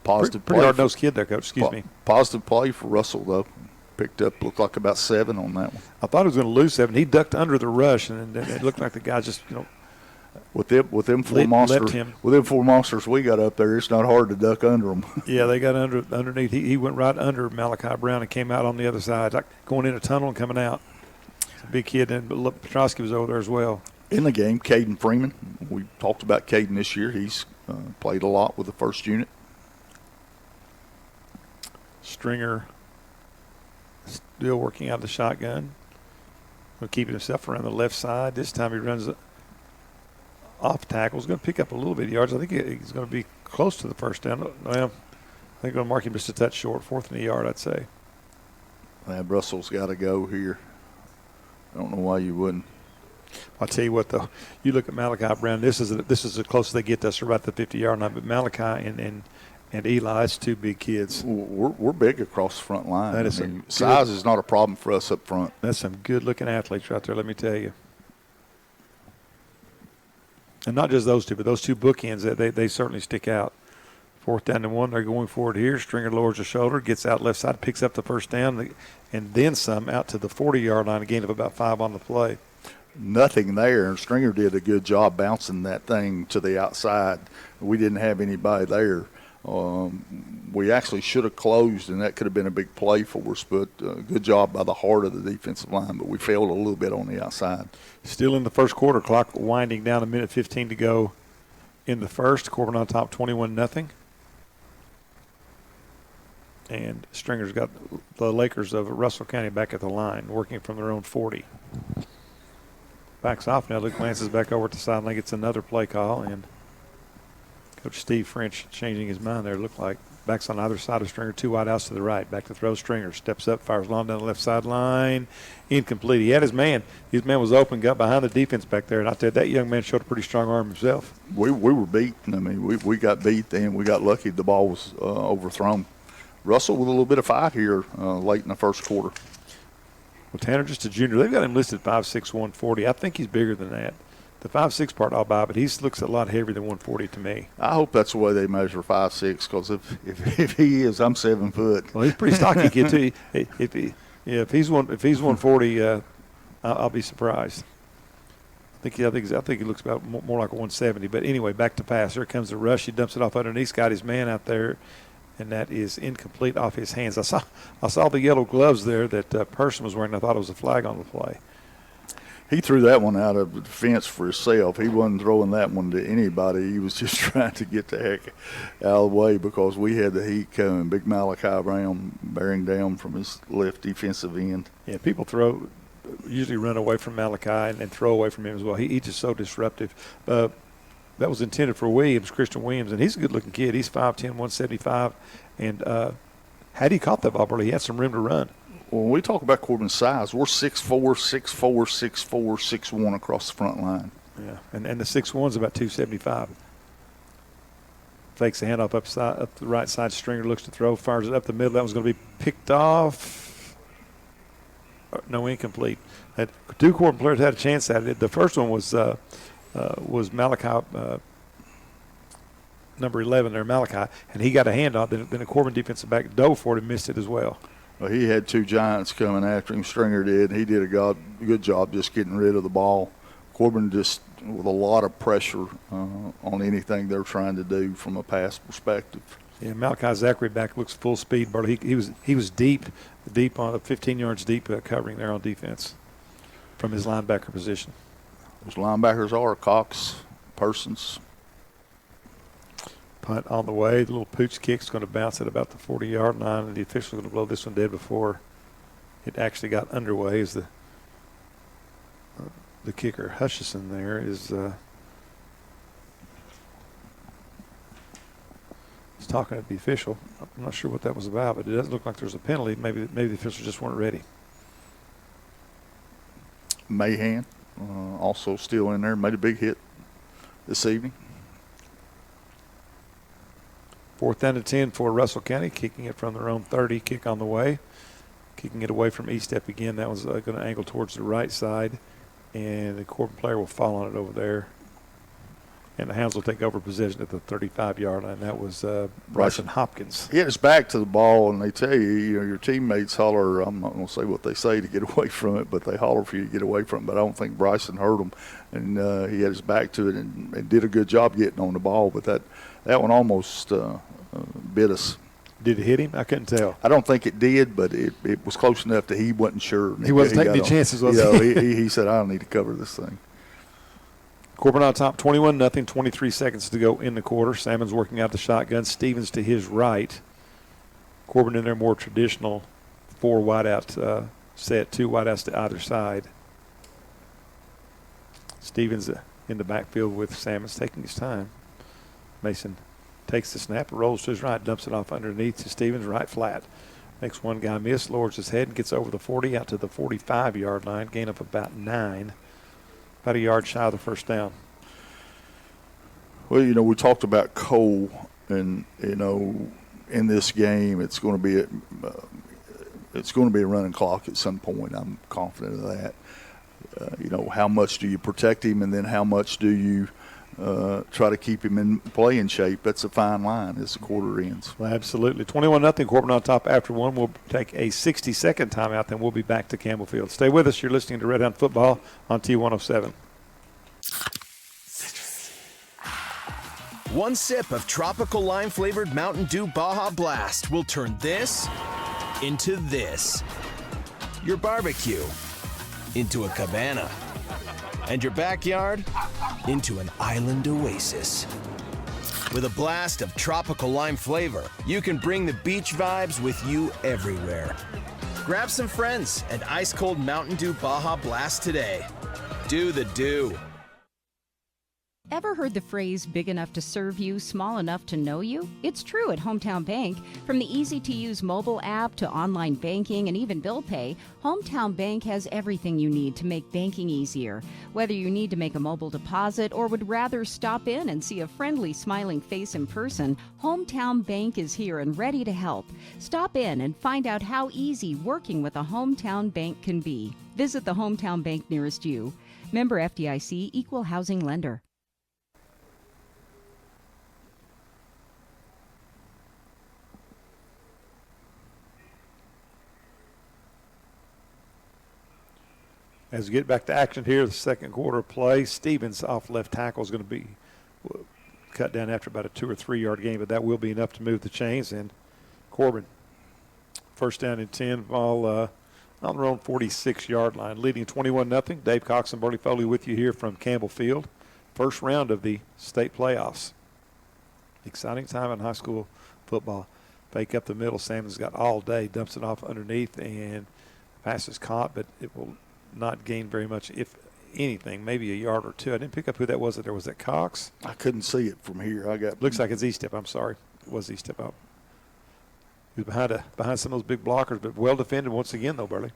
Positive pretty play. hard-nosed kid there, Coach. Excuse me. Positive play for Russell, though. Picked up, looked like about 7 on that one. I thought he was going to lose 7. He ducked under the rush, and it looked like the guy just, with them four monsters we got up there, it's not hard to duck under them. Yeah, they got underneath. He went right under Malachi Brown and came out on the other side, like going in a tunnel and coming out. It's a big kid, and Petrosky was over there as well. In the game, Caden Freeman. We talked about Caden this year. He's played a lot with the first unit. Stringer still working out the shotgun. Keeping himself around the left side. This time he runs off tackle. He's going to pick up a little bit of yards. I think he's going to be close to the first down. Well, I think I'm going to mark him just a touch short. 4th and a yard, I'd say. Russell's got to go here. I don't know why you wouldn't. I'll tell you what, though. You look at Malachi Brown. This is as close as they get to us, about the 50-yard line. But Malachi and Eli, it's 2 big kids. We're big across the front line. That is size is not a problem for us up front. That's some good-looking athletes right there, let me tell you. And not just those 2, but those 2 bookends, they certainly stick out. 4th down and 1, they're going forward here. Stringer lowers the shoulder, gets out left side, picks up the first down, and then some out to the 40-yard line, a gain of about 5 on the play. Nothing there, and Stringer did a good job bouncing that thing to the outside. We didn't have anybody there. We actually should have closed, and that could have been a big play for us, but good job by the heart of the defensive line, but we failed a little bit on the outside. Still in the first quarter, clock winding down, 1:15 to go in the first. Corbin on top 21-0. And Stringer's got the Lakers of Russell County back at the line, working from their own 40. Backs off now. Luke glances back over at the sideline, gets another play call, and Coach Steve French changing his mind there. Looked like backs on either side of Stringer, 2 wide outs to the right. Back to throw. Stringer steps up, fires long down the left sideline. Incomplete. He had his man. His man was open, got behind the defense back there. And I tell you, that young man showed a pretty strong arm himself. We were beat. I mean, we got beat then. We got lucky the ball was overthrown. Russell with a little bit of fight here late in the first quarter. Well, Tanner, just a junior. They've got him listed 5'6", 140. I think he's bigger than that. The 5'6" part I'll buy, but he looks a lot heavier than 140 to me. I hope that's the way they measure 5'6", because if he is, I'm 7 foot. Well, he's a pretty stocky kid too. If he's 140, I'll be surprised. I think he looks about more like a 170. But anyway, back to pass. Here comes the rush. He dumps it off underneath. Got his man out there, and that is incomplete off his hands. I saw the yellow gloves there that Person was wearing. I thought it was a flag on the play. He threw that one out of the defense for himself. He wasn't throwing that one to anybody. He was just trying to get the heck out of the way because we had the heat coming. Big Malachi Brown bearing down from his left defensive end. Yeah, people usually run away from Malachi and throw away from him as well. He's just so disruptive. That was intended for Christian Williams, and he's a good-looking kid. He's 5'10", 175, and had he caught that ball early, he had some room to run. Well, when we talk about Corbin's size, we're 6'4", 6'4", 6'4", 6'1" across the front line. Yeah, and the 6'1's about 275. Fakes the handoff up the right side. Stringer looks to throw, fires it up the middle. That was going to be picked off. No, incomplete. Two Corbin players had a chance at it. The first one was Malachi, number 11 there, Malachi, and he got a handoff. Then the Corbin defensive back dove for it and missed it as well. Well, he had two giants coming after him. Stringer did. He did a good job just getting rid of the ball. Corbin just with a lot of pressure on anything they're trying to do from a pass perspective. Yeah, Malachi Zachary back looks full speed, but he was deep on 15 yards deep covering there on defense from his linebacker position. Those linebackers are Cox, Persons. Punt on the way. The little pooch kick's going to bounce at about the 40-yard line, and the official's going to blow this one dead before it actually got underway. As the kicker Hutchison there is talking to the official. I'm not sure what that was about, but it doesn't look like there's a penalty. Maybe the officials just weren't ready. Mahan also still in there. Made a big hit this evening. 4th down and 10 for Russell County, kicking it from their own 30. Kick on the way. Kicking it away from E-step again. That was going to angle towards the right side. And the Corbin player will fall on it over there. And the Hounds will take over possession at the 35-yard line. That was Bryson Hopkins. He had his back to the ball, and they tell you, your teammates holler. I'm not going to say what they say to get away from it, but they holler for you to get away from it. But I don't think Bryson heard him, and he had his back to it and did a good job getting on the ball. But that one almost bit us. Did it hit him? I couldn't tell. I don't think it did, but it was close enough that he wasn't sure. He wasn't taking any chances, was he? He said, I don't need to cover this thing. Corbin on top, 21-0, 23 seconds to go in the quarter. Salmon's working out the shotgun. Stevens to his right. Corbin in their more traditional 4 wideout set, 2 wideouts to either side. Stevens in the backfield with Salmon's taking his time. Mason takes the snap, rolls to his right, dumps it off underneath to Stevens, right flat. Makes one guy miss, lowers his head, and gets over the 40 out to the 45-yard line, gain of about 9. About a yard shy of the first down. Well, we talked about Cole, and in this game, it's going to be a running clock at some point. I'm confident of that. How much do you protect him, and then how much do you try to keep him in playing shape? That's a fine line as the quarter ends. Well, absolutely. 21-0, Corbin on top after one. We'll take a 60-second timeout, then we'll be back to Campbell Field. Stay with us. You're listening to Red Hound Football on T107. One sip of tropical lime-flavored Mountain Dew Baja Blast will turn this into this. Your barbecue into a cabana. And your backyard into an island oasis. With a blast of tropical lime flavor, you can bring the beach vibes with you everywhere. Grab some friends and ice-cold Mountain Dew Baja Blast today. Do the Dew. Ever heard the phrase big enough to serve you, small enough to know you? It's true at Hometown Bank. From the easy-to-use mobile app to online banking and even bill pay, Hometown Bank has everything you need to make banking easier. Whether you need to make a mobile deposit or would rather stop in and see a friendly, smiling face in person, Hometown Bank is here and ready to help. Stop in and find out how easy working with a Hometown Bank can be. Visit the Hometown Bank nearest you. Member FDIC, Equal Housing Lender. As we get back to action here, the second quarter of play, Stevens off left tackle is going to be cut down after about a 2 or 3 yard gain, but that will be enough to move the chains. And Corbin, first down and 10, ball on their own 46-yard line, leading 21-0. Dave Cox and Burley Foley with you here from Campbell Field. First round of the state playoffs. Exciting time in high school football. Fake up the middle. Salmon's got all day, dumps it off underneath, and pass is caught, but it will not gain very much, if anything, maybe a yard or two. I didn't pick up who that was. There was that Cox. I couldn't see it from here. Looks like it's E-Step. I'm sorry. It was E-Step out. He was behind some of those big blockers, but well defended once again, though, Burley.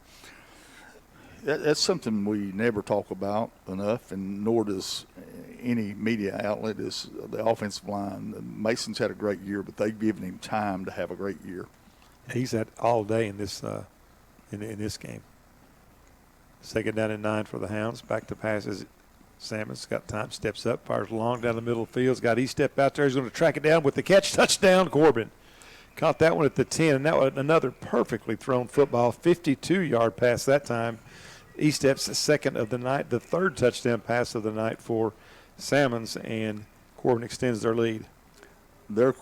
That's something we never talk about enough, and nor does any media outlet, is the offensive line. Mason's had a great year, but they've given him time to have a great year. He's had all day in this in this game. Second down and 9 for the Hounds. Back to passes. Salmon's got time, steps up, fires long down the middle of the field. Got E-Step out there. He's going to track it down with the catch. Touchdown, Corbin. Caught that one at the 10, and that was another perfectly thrown football. 52-yard pass that time. E-Step's second of the night, the third touchdown pass of the night for Salmons, and Corbin extends their lead. They have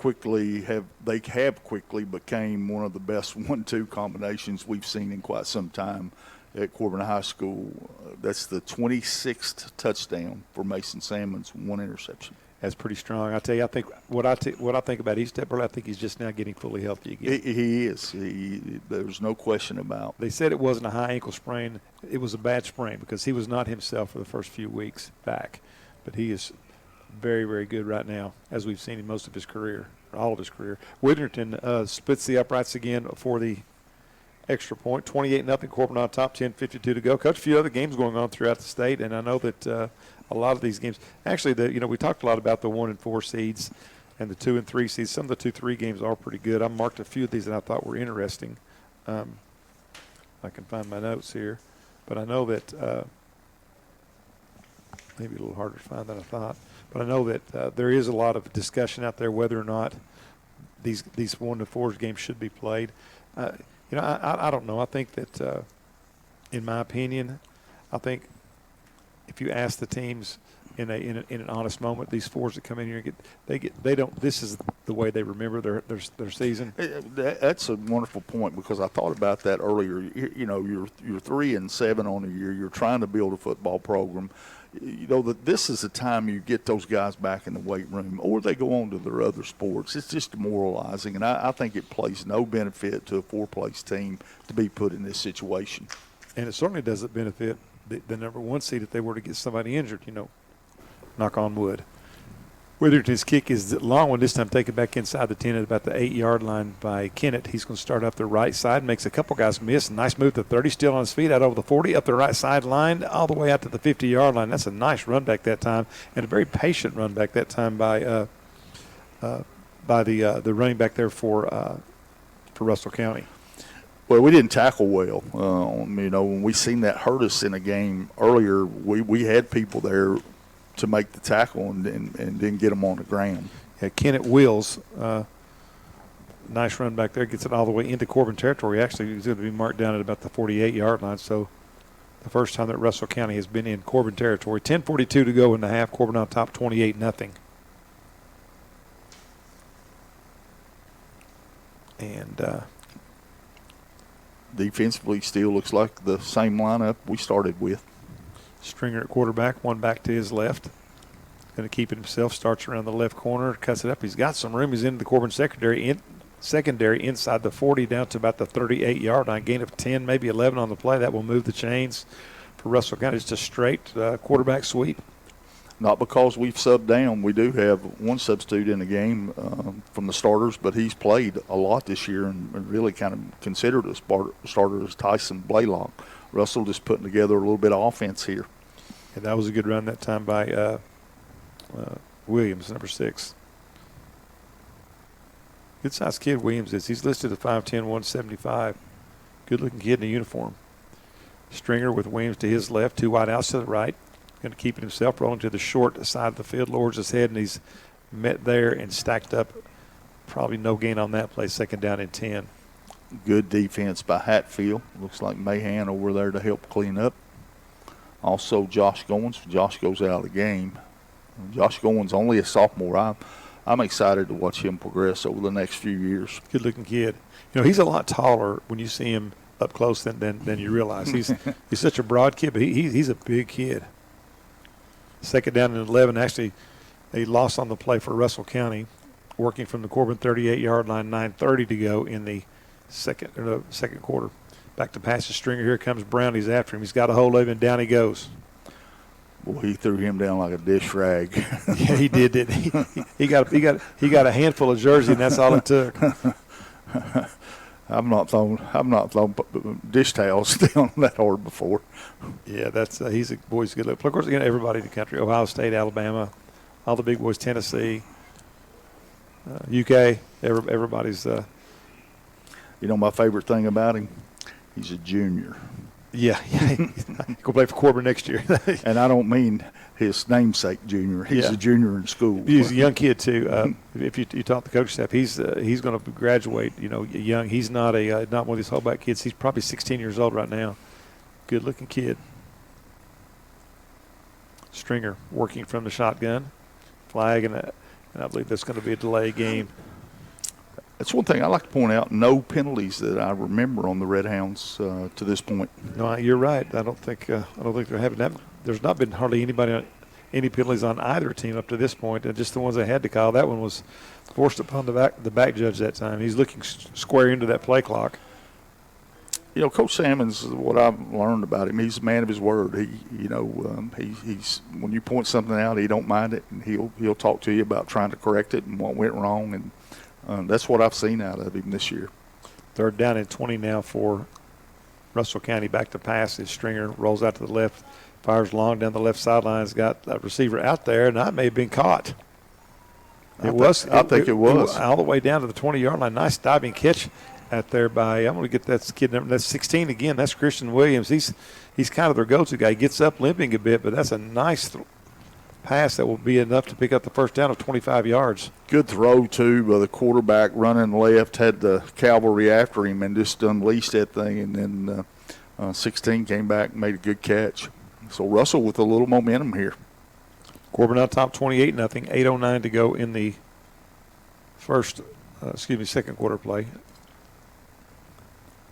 quickly became one of the best 1-2 combinations we've seen in quite some time at Corbin High School. That's the 26th touchdown for Mason Salmons, 1 interception. That's pretty strong. I tell you, I think what I think about E-Step, I think he's just now getting fully healthy again. He is. There's no question about. They said it wasn't a high ankle sprain. It was a bad sprain because he was not himself for the first few weeks back. But he is very, very good right now, as we've seen in most of his career, all of his career. Witherington splits the uprights again for the extra point. 28-0, Corbin on top, 10:52 to go. Coach, a few other games going on throughout the state, and I know that a lot of these games, actually, we talked a lot about the 1 and 4 seeds and the 2 and 3 seeds. Some of the 2-3 games are pretty good. I marked a few of these that I thought were interesting. I can find my notes here, but I know that maybe a little harder to find than I thought. But I know that there is a lot of discussion out there whether or not these 1 to 4 games should be played. I don't know. I think that, in my opinion, I think if you ask the teams in an honest moment, these 4s that come in here they don't. This is the way they remember their season. That's a wonderful point, because I thought about that earlier. You're 3-7 on the year. You're trying to build a football program. That this is the time you get those guys back in the weight room, or they go on to their other sports. It's just demoralizing, and I think it plays no benefit to a 4-place team to be put in this situation. And it certainly doesn't benefit the number 1 seed if they were to get somebody injured, knock on wood. Witherington's kick is the long one, this time taken back inside the 10 at about the 8-yard line by Kennett. He's going to start up the right side, makes a couple guys miss. Nice move to 30, still on his feet, out over the 40, up the right sideline, all the way out to the 50-yard line. That's a nice run back that time, and a very patient run back that time by the running back there for Russell County. Well, we didn't tackle well. When we seen that hurt us in a game earlier, we had people there to make the tackle and didn't get them on the ground. Yeah, Kennett Wills, nice run back there, gets it all the way into Corbin territory. Actually, he's going to be marked down at about the 48-yard line. So the first time that Russell County has been in Corbin territory. 10:42 to go in the half. Corbin on top, 28-0. And defensively, still looks like the same lineup we started with. Stringer at quarterback, one back to his left. Going to keep it himself. Starts around the left corner, cuts it up. He's got some room. He's into the Corbin secondary inside the 40 down to about the 38-yard line. Gain of 10, maybe 11 on the play. That will move the chains for Russell County. Just a straight quarterback sweep. Not because we've subbed down. We do have one substitute in the game from the starters, but he's played a lot this year and really kind of considered a starter as Tyson Blaylock. Russell just putting together a little bit of offense here. And that was a good run that time by Williams, number 6. Good-sized kid Williams is. He's listed at 5'10", 175. Good-looking kid in a uniform. Stringer with Williams to his left, 2 wide outs to the right. Going to keep it himself, rolling to the short side of the field, lowers his head, and he's met there and stacked up. Probably no gain on that play, 2nd down and 10. Good defense by Hatfield. Looks like Mahan over there to help clean up. Also Josh Goins. Josh goes out of the game. Josh Goins only a sophomore. I'm excited to watch him progress over the next few years. Good-looking kid. You know, he's a lot taller when you see him up close than you realize. He's such a broad kid, but he's a big kid. 2nd down and 11. Actually, a loss on the play for Russell County, working from the Corbin 38-yard line, 9:30 to go in the second quarter. Back to pass to Stringer. Here comes Brown. He's after him. He's got a hold of him, and down he goes. Boy, he threw him down like a dish rag. Yeah, he did, didn't he? He got a handful of jersey, and that's all it took. I've not thrown dish towels down that hard before. Yeah, he's a good look. Of course, again, everybody in the country: Ohio State, Alabama, all the big boys, Tennessee, UK. Everybody's. You know, my favorite thing about him, he's a junior. Yeah, he'll play for Corbin next year. And I don't mean his namesake junior. He's a junior in school. He's a young kid too. If you talk to the coaching staff, he's going to graduate. You know, young. He's not not one of these holdback kids. He's probably 16 years old right now. Good looking kid. Stringer working from the shotgun, flag, and I believe that's going to be a delay game. That's one thing I like to point out. No penalties that I remember on the Red Hounds to this point. No, you're right. I don't think they're having that. There's not been hardly any penalties on either team up to this point, and just the ones they had to call. That one was forced upon the back judge that time. He's looking square into that play clock. You know, Coach Salmons, what I've learned about him, he's a man of his word. He's when you point something out, he don't mind it, and he'll talk to you about trying to correct it and what went wrong, and that's what I've seen out of him this year. 3rd down and 20 now for Russell County. Back to pass. His Stringer rolls out to the left, fires long down the left sideline. Has got a receiver out there, and that may have been caught. I think it was all the way down to the 20-yard line. Nice diving catch out there by, I'm going to get that kid number. That's 16 again. That's Christian Williams. He's kind of their go-to guy. He gets up limping a bit, but that's a nice pass that will be enough to pick up the first down of 25 yards. Good throw, too, by the quarterback running left, had the cavalry after him and just unleashed that thing, and then 16 came back and made a good catch. So Russell with a little momentum here. Corbin on top 28-0, 8:09 to go in the second quarter play.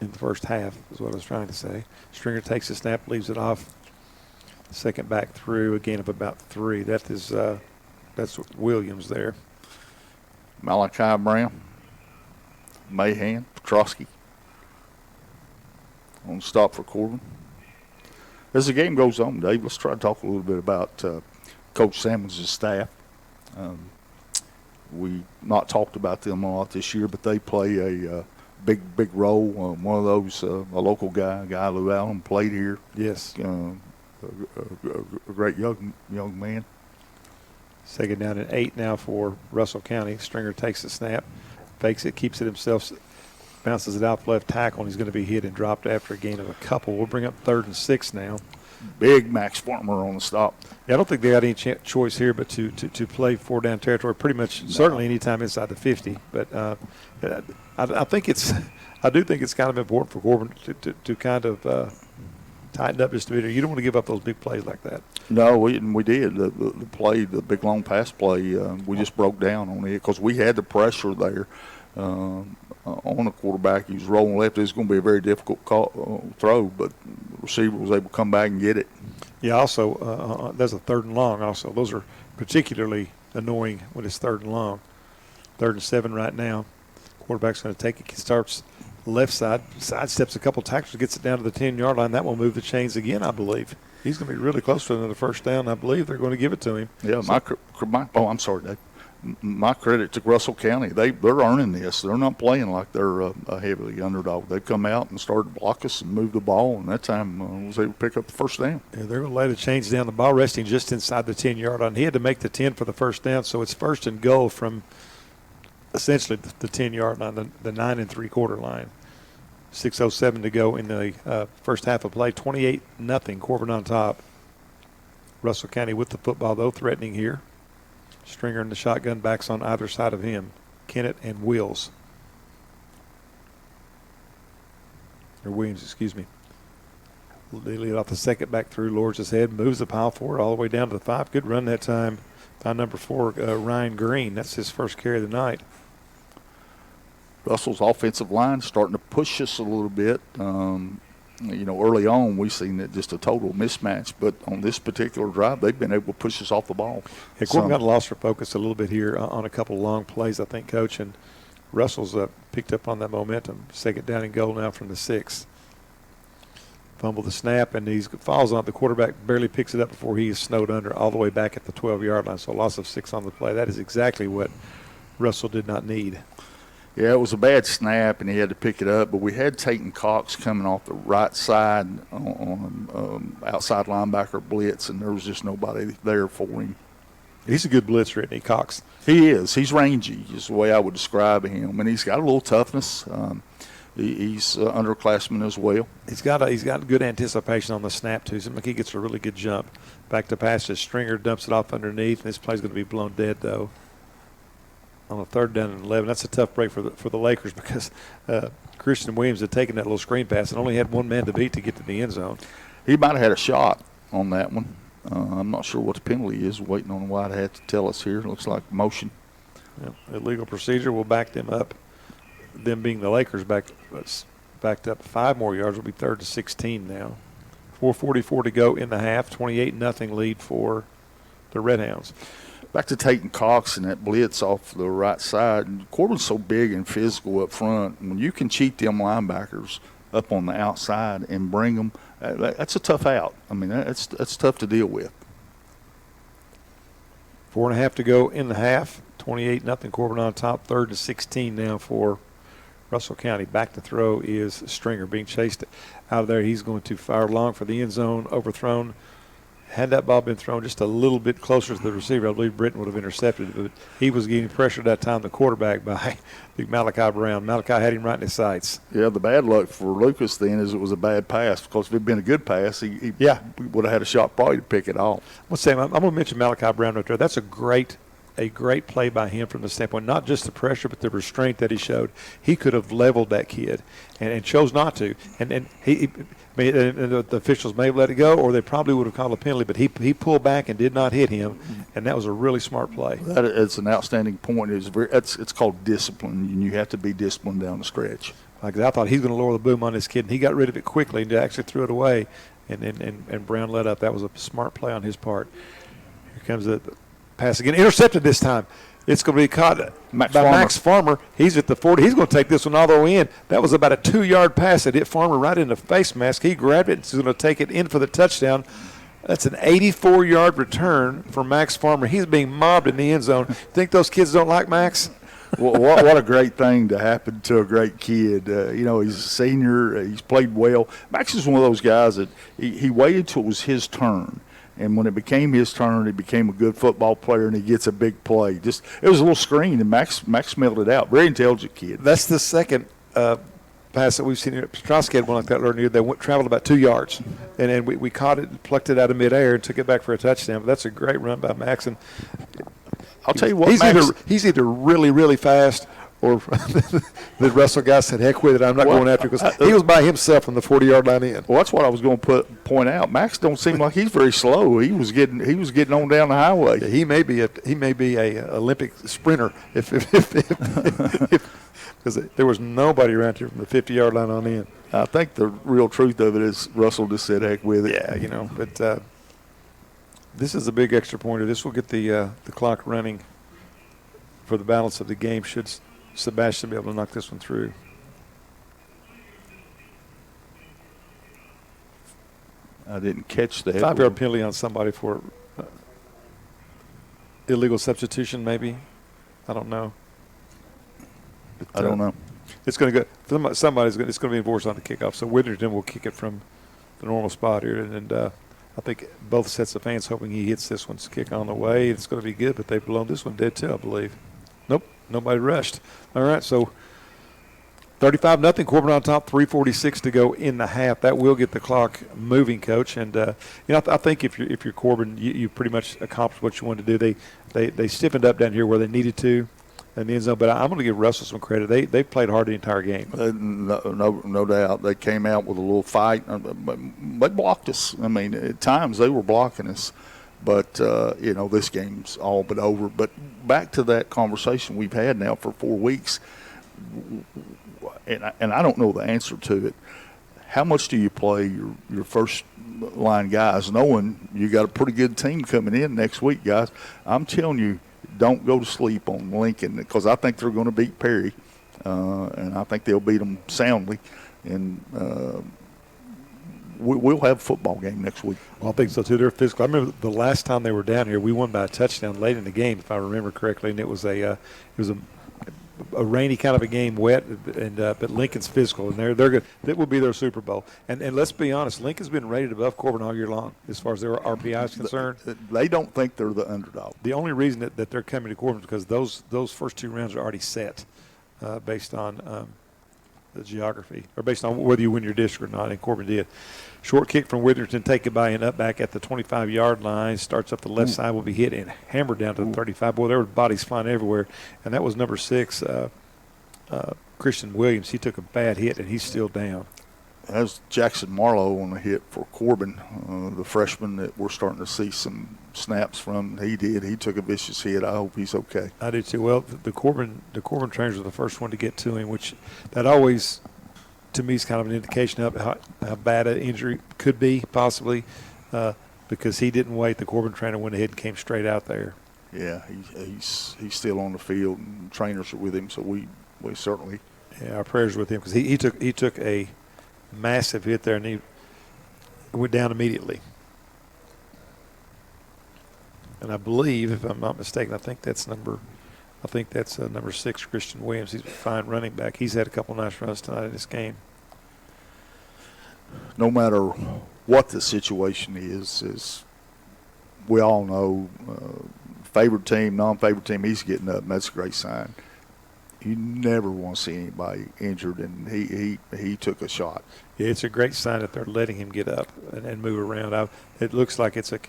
In the first half is what I was trying to say. Stringer takes the snap, leaves it off. Second back through, a gain of about 3. That's Williams there. Malachi Brown, Mahan, Petrosky on stop for Corbin. As the game goes on, Dave, let's try to talk a little bit about Coach Salmons' staff. We not talked about them a lot this year, but they play a big role. One of those, a local guy Lou Allen, played here. Yes. A great young man. 2nd down and 8 now for Russell County. Stringer takes the snap, fakes it, keeps it himself, bounces it out left tackle, and he's going to be hit and dropped after a gain of a couple. We'll bring up 3rd and 6 now. Big Max Farmer on the stop. Yeah, I don't think they got any choice here but to play 4-down territory pretty much, certainly any time inside the 50. But I do think it's kind of important for Corbin to kind of tighten up just a bit. You don't want to give up those big plays like that. No, we did. The big long pass play, we just broke down on it because we had the pressure there on the quarterback. He was rolling left. It was going to be a very difficult throw, but the receiver was able to come back and get it. Yeah, also, there's a 3rd and long also. Those are particularly annoying when it's 3rd and long. 3rd and 7 right now. Quarterback's going to take it. He starts left side, sidesteps a couple tackles, gets it down to the 10-yard line. That will move the chains again, I believe. He's going to be really close to another first down. I believe they're going to give it to him. Yeah, I'm sorry, Dave. My credit to Russell County. They're earning this. They're not playing like they're a heavily underdog. They've come out and started to block us and move the ball, and that time was able to pick up the first down. Yeah, they're going to lay the chains down. The ball resting just inside the 10-yard line. He had to make the 10 for the first down, so it's first and goal from essentially the 10-yard line, the 9 3/4 line. 6:07 to go in the first half of play. 28-0. Corbin on top. Russell County with the football, though, threatening here. Stringer and the shotgun backs on either side of him. Kennett and Williams, excuse me. They lead off the second back through, lowers his head, moves the pile forward all the way down to the 5. Good run that time by number 4, Ryan Green. That's his first carry of the night. Russell's offensive line starting to push us a little bit. Early on we've seen it just a total mismatch, but on this particular drive they've been able to push us off the ball. Yeah, Corbin got lost their focus a little bit here on a couple of long plays, I think, Coach, and Russell's picked up on that momentum. Second down and goal now from the 6. Fumble the snap, and he falls on it. The quarterback barely picks it up before he is snowed under all the way back at the 12-yard line. So a loss of 6 on the play. That is exactly what Russell did not need. Yeah, it was a bad snap, and he had to pick it up. But we had Tayton Cox coming off the right side on outside linebacker blitz, and there was just nobody there for him. He's a good blitzer, isn't he, Cox? He is. He's rangy is the way I would describe him, and he's got a little toughness. He's underclassman as well. He's got good anticipation on the snap, too. Seems like he gets a really good jump. Back to pass to Stringer, dumps it off underneath, and this play's going to be blown dead, though. On a 3rd down and 11, that's a tough break for the Lakers because Christian Williams had taken that little screen pass and only had one man to beat to get to the end zone. He might have had a shot on that one. I'm not sure what the penalty is. Waiting on White hat to tell us here. Looks like motion. Yeah, illegal procedure will back them up. Them being the Lakers backed up 5 more yards. Will be 3rd to 16 now. 4:44 to go in the half. 28-0 lead for the Red Hounds. Back to Tayton Cox and that blitz off the right side. Corbin's so big and physical up front. When you can cheat them linebackers up on the outside and bring them, that's a tough out. I mean, that's tough to deal with. 4.5 to go in the half. 28-0. Corbin on top. 3rd to 16 now for Russell County. Back to throw is Stringer being chased out of there. He's going to fire long for the end zone. Overthrown. Had that ball been thrown just a little bit closer to the receiver, I believe Britton would have intercepted it. But he was getting pressured that time, the quarterback, by big Malachi Brown. Malachi had him right in his sights. Yeah, the bad luck for Lucas then is it was a bad pass, because if it had been a good pass, he would have had a shot probably to pick it off. Well, Sam, I'm going to mention Malachi Brown right there. That's a great play by him from the standpoint, not just the pressure, but the restraint that he showed. He could have leveled that kid and chose not to. And the officials may have let it go, or they probably would have called a penalty, but he pulled back and did not hit him, and that was a really smart play. It's an outstanding point. It's called discipline, and you have to be disciplined down the stretch. Like I thought he was going to lower the boom on this kid, and he got rid of it quickly and actually threw it away, and Brown let up. That was a smart play on his part. Here comes the pass again, intercepted this time. It's going to be caught by Max Farmer. He's at the 40. He's going to take this one all the way in. That was about a 2-yard pass that hit Farmer right in the face mask. He grabbed it and he's going to take it in for the touchdown. That's an 84-yard return for Max Farmer. He's being mobbed in the end zone. Think those kids don't like Max? Well, what a great thing to happen to a great kid. He's a senior. He's played well. Max is one of those guys that he waited till it was his turn. And when it became his turn, he became a good football player, and he gets a big play. It was a little screen, and Max smelled it out. Very intelligent kid. That's the second pass that we've seen. Petrosky had one like that earlier. They traveled about 2 yards, and we caught it, plucked it out of midair, and took it back for a touchdown. But that's a great run by Max. And I'll tell you what, he's either really, really fast, or the Russell guy said, heck with it, I'm not going after, because he was by himself from the 40-yard line in. Well, that's what I was going to point out. Max don't seem like he's very slow. He was getting on down the highway. Yeah, he may be a Olympic sprinter if because there was nobody around here from the 50-yard line on in. I think the real truth of it is Russell just said, heck with it. Yeah, but this is a big extra pointer. This will get the clock running for the balance of the game. Should Sebastian be able to knock this one through? I didn't catch that. 5-yard penalty on somebody for illegal substitution, maybe. I don't know. But, I don't know. It's going to go. It's going to be enforced on the kickoff. So Witherington will kick it from the normal spot here, and I think both sets of fans hoping he hits this one's kick on the way. It's going to be good, but they've blown this one dead too, I believe. Nope, nobody rushed. All right, so 35-0. Corbin on top. 3:46 to go in the half. That will get the clock moving, Coach. And I think if you're Corbin, you pretty much accomplished what you wanted to do. They stiffened up down here where they needed to in the end zone. But I'm going to give Russell some credit. They played hard the entire game. No doubt. They came out with a little fight. They blocked us. I mean, at times they were blocking us. But, this game's all but over. But back to that conversation we've had now for 4 weeks, and I don't know the answer to it. How much do you play your first line guys, knowing you got a pretty good team coming in next week, guys? I'm telling you, don't go to sleep on Lincoln, because I think they're going to beat Perry, and I think they'll beat them soundly. And we'll have a football game next week. Well, I think so, too. They're physical. I remember the last time they were down here, we won by a touchdown late in the game, if I remember correctly, and it was a rainy kind of a game, wet, and but Lincoln's physical, and they're good. That will be their Super Bowl. And let's be honest, Lincoln's been rated above Corbin all year long as far as their RPI is concerned. They don't think they're the underdog. The only reason that they're coming to Corbin is because those first 2 rounds are already set based on the geography, or based on whether you win your district or not, and Corbin did. Short kick from Witherington, taken by an up back at the 25-yard line. Starts up the left side, will be hit and hammered down to the 35. Boy, there were bodies flying everywhere. And that was number 6, Christian Williams. He took a bad hit, and he's still down. That was Jackson Marlowe on a hit for Corbin, the freshman that we're starting to see some snaps from. He took a vicious hit. I hope he's okay. I do too. Well, the Corbin trainers were the first one to get to him, which that always – to me is kind of an indication of how bad an injury could be, possibly, because he didn't wait. The Corbin trainer went ahead and came straight out there. Yeah, he's still on the field, and trainers are with him, so we certainly. Yeah, our prayers with him, because he took a massive hit there, and he went down immediately. And I believe, if I'm not mistaken, I think that's number 6, Christian Williams. He's a fine running back. He's had a couple nice runs tonight in this game. No matter what the situation is we all know, favored team, non-favored team, he's getting up, and that's a great sign. You never want to see anybody injured, and he took a shot. Yeah, it's a great sign that they're letting him get up and move around. It looks like it's a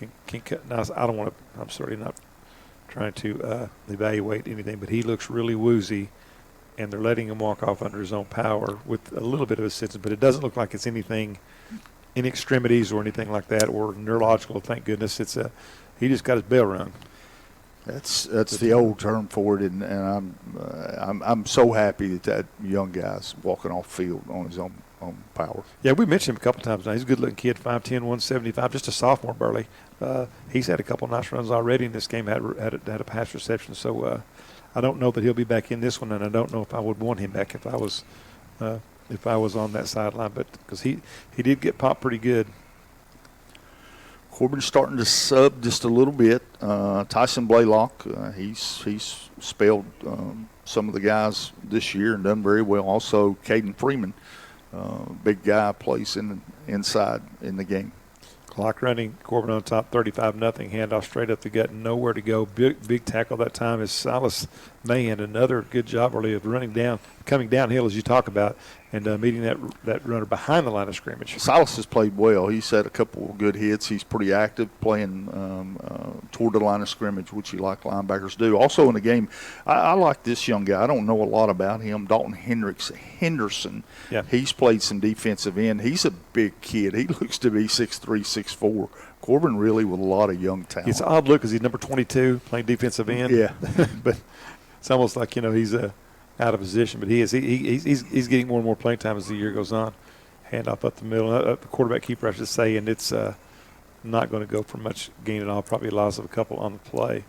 now, I don't want to – I'm certainly not trying to evaluate anything, but he looks really woozy, and they're letting him walk off under his own power with a little bit of assistance, but it doesn't look like it's anything in extremities or anything like that, or neurological. Thank goodness. He just got his bell rung. That's the old term for it, and I'm so happy that young guy's walking off field on his own power. Yeah, we mentioned him a couple times now. He's a good-looking kid, 5'10", 175, just a sophomore, Burley. He's had a couple nice runs already in this game, had a pass reception. So I don't know that he'll be back in this one, and I don't know if I would want him back if I was on that sideline, but because he did get popped pretty good. Corbin's starting to sub just a little bit. Tyson Blaylock, he's spelled some of the guys this year and done very well. Also, Caden Freeman, big guy, plays inside in the game. Clock running, Corbin on top, 35-0. Handoff straight up the gut, nowhere to go. Big tackle that time is Silas Mahan. Another good job early of coming downhill as you talk about, and meeting that runner behind the line of scrimmage. Silas has played well. He's had a couple of good hits. He's pretty active playing toward the line of scrimmage, which you like linebackers do. Also in the game, I like this young guy. I don't know a lot about him. Dalton Henderson. Yeah. He's played some defensive end. He's a big kid. He looks to be 6'3", 6'4". Corbin really with a lot of young talent. It's an odd look because he's number 22 playing defensive end. Yeah. But it's almost like, he's out of position, but he is. He's getting more and more playing time as the year goes on. Handoff up the middle, the quarterback keeper, I should say, and it's not going to go for much gain at all. Probably a loss of a couple on the play.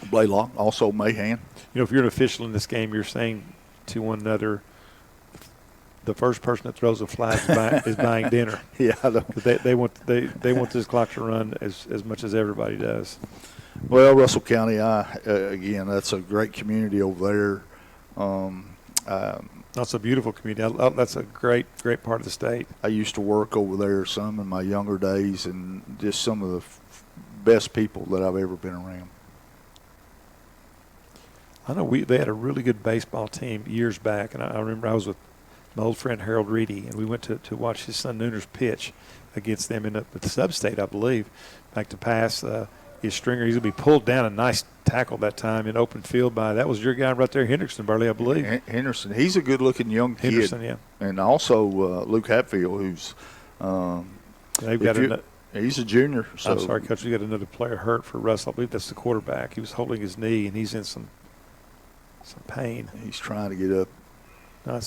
Blaylock, also Mahan. If you're an official in this game, you're saying to one another, the first person that throws a flag is buying dinner. Yeah, I know. They want this clock to run as much as everybody does. Well, Russell County, again, that's a great community over there. That's a beautiful community. That's a great part of the state. I used to work over there some in my younger days, and just some of the best people that I've ever been around. I know they had a really good baseball team years back, and I remember I was with my old friend Harold Reedy, and we went to watch his son Nooners pitch against them in the sub-state, I believe, back to pass his stringer. He's going to be pulled down, a nice tackle that time in open field by, that was your guy right there, Henderson, Burley, I believe. Henderson, he's a good-looking young kid. Henderson, yeah. And also Luke Hatfield, who's he's a junior. So. I'm sorry, Coach, we got another player hurt for Russell. I believe that's the quarterback. He was holding his knee, and he's in some pain. He's trying to get up. No,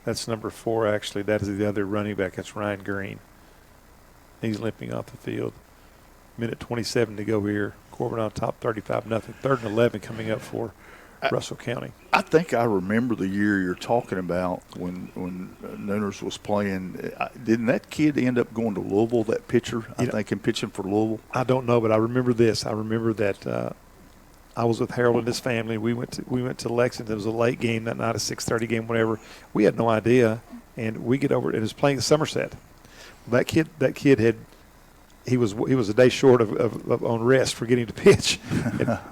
that's number 4, actually. That is the other running back. That's Ryan Green. He's limping off the field. Minute 27 to go here. Corbin on top, 35-0. 3rd and 11 coming up for Russell County. I think I remember the year you're talking about when Nooners was playing. Didn't that kid end up going to Louisville, that pitcher, I think, and pitching for Louisville? I don't know, but I remember this. I remember that I was with Harold and his family. We went to Lexington. It was a late game that night, a 6:30 game, whatever. We had no idea, and we get over it. It was playing at Somerset. That kid had. He was a day short of on rest for getting to pitch,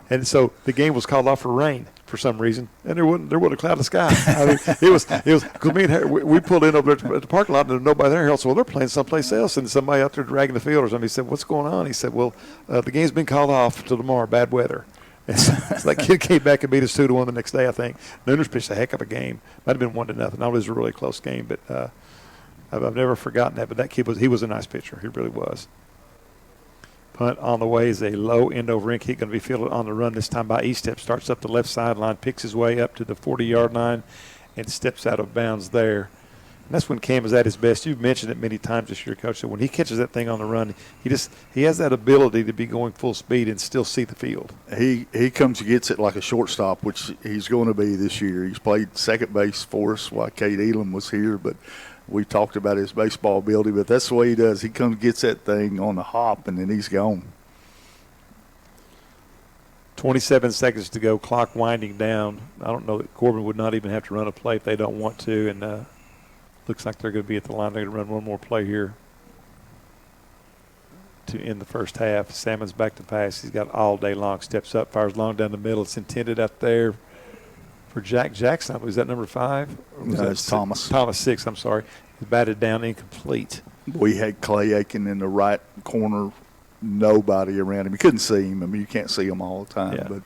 and so the game was called off for rain for some reason, and there wasn't a cloud in the sky. I mean, it was because me and Harold, we pulled in over at the parking lot and there was nobody there. Harold said, "Well, they're playing someplace else," and somebody out there dragging the field or something. He said, "What's going on?" He said, "Well, the game's been called off till tomorrow, bad weather." And so that kid came back and beat us 2-1 the next day, I think. Nooners pitched a heck of a game. Might have been 1-0. It was a really close game, but I've never forgotten that. But that kid was a nice pitcher. He really was. Punt on the way is a low end over end kick, going to be fielded on the run this time by Estep. Starts up the left sideline, picks his way up to the 40-yard line, and steps out of bounds there. And that's when Cam is at his best. You've mentioned it many times this year, Coach, that when he catches that thing on the run, he has that ability to be going full speed and still see the field. He comes and gets it like a shortstop, which he's going to be this year. He's played second base for us while Cade Elam was here, but we talked about his baseball ability, but that's the way he does. He comes, gets that thing on the hop, and then he's gone. 27 seconds to go, clock winding down. I don't know that Corbin would not even have to run a play if they don't want to, and looks like they're going to be at the line. They're going to run one more play here to end the first half. Salmon's back to pass. He's got all day long. Steps up, fires long down the middle. It's intended out there for Jack Jackson. Was that number 5? No, it's Thomas. Thomas 6, I'm sorry. He batted down incomplete. We had Clay Aiken in the right corner, nobody around him. You couldn't see him. I mean, you can't see him all the time, but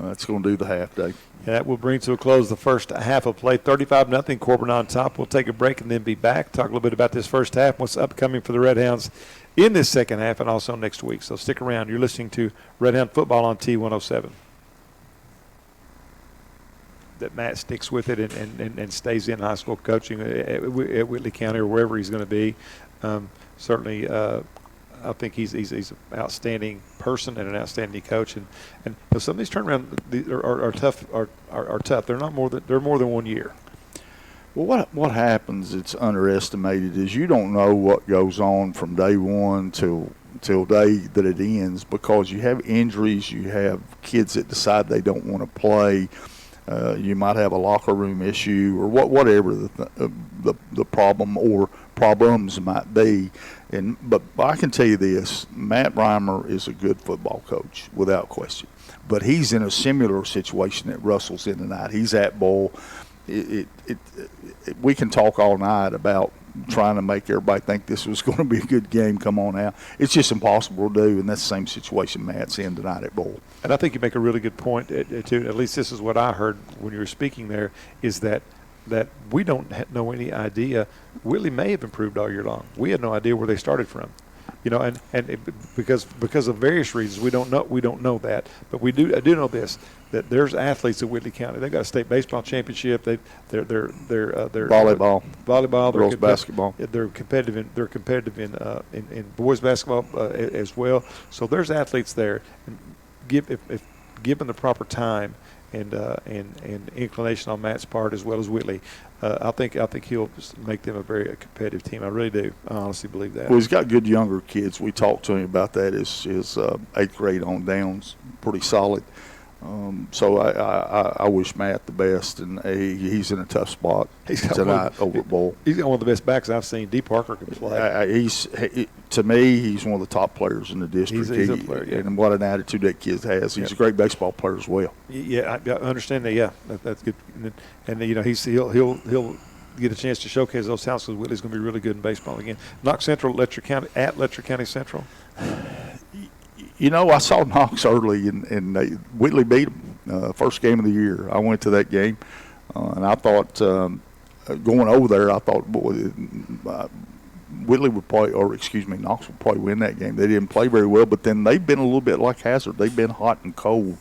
that's going to do the half day. Yeah, that will bring to a close the first half of play. 35-0, Corbin on top. We'll take a break and then be back. Talk a little bit about this first half, what's upcoming for the Red Hounds in this second half and also next week. So stick around. You're listening to Red Hound Football on T107. That Matt sticks with it and stays in high school coaching at Whitley County or wherever he's going to be. Certainly, I think he's an outstanding person and an outstanding coach. And some of these turnarounds are tough. Are tough. They're more than 1 year. Well, what happens? It's underestimated. Is you don't know what goes on from day one till day that it ends, because you have injuries. You have kids that decide they don't want to play. You might have a locker room issue or whatever the problem or problems might be. But I can tell you this, Matt Reimer is a good football coach without question. But he's in a similar situation that Russell's in tonight. He's at Bull. We can talk all night about trying to make everybody think this was going to be a good game. Come on now. It's just impossible to do, and that's the same situation Matt's in tonight at Bull. And I think you make a really good point, too. At least this is what I heard when you were speaking there, is that we don't know any idea. Whitley may have improved all year long. We had no idea where they started from. Because of various reasons, we don't know that. But I do know this, that there's athletes at Whitley County. They got a state baseball championship. They're volleyball, girls basketball. They're competitive in boys basketball as well. So there's athletes there. If given the proper time and inclination on Matt's part as well as Whitley. I think he'll make them a very competitive team. I really do. I honestly believe that. Well, he's got good younger kids. We talked to him about that. His 8th grade on down's pretty solid. So I wish Matt the best, and he's in a tough spot tonight over at Bull. He's got one of the best backs I've seen. D. Parker can play. To me, he's one of the top players in the district. He's a player, yeah. And what an attitude that kid has. He's a great baseball player as well. Yeah, I understand that. Yeah, that's good. And you know, he'll get a chance to showcase those talents because Whitley's going to be really good in baseball again. Knox Central at Letcher County Central. You know, I saw Knox early, and Whitley beat them first game of the year. I went to that game, and I thought going over there, I thought Whitley would Knox would probably win that game. They didn't play very well, but then they've been a little bit like Hazard. They've been hot and cold.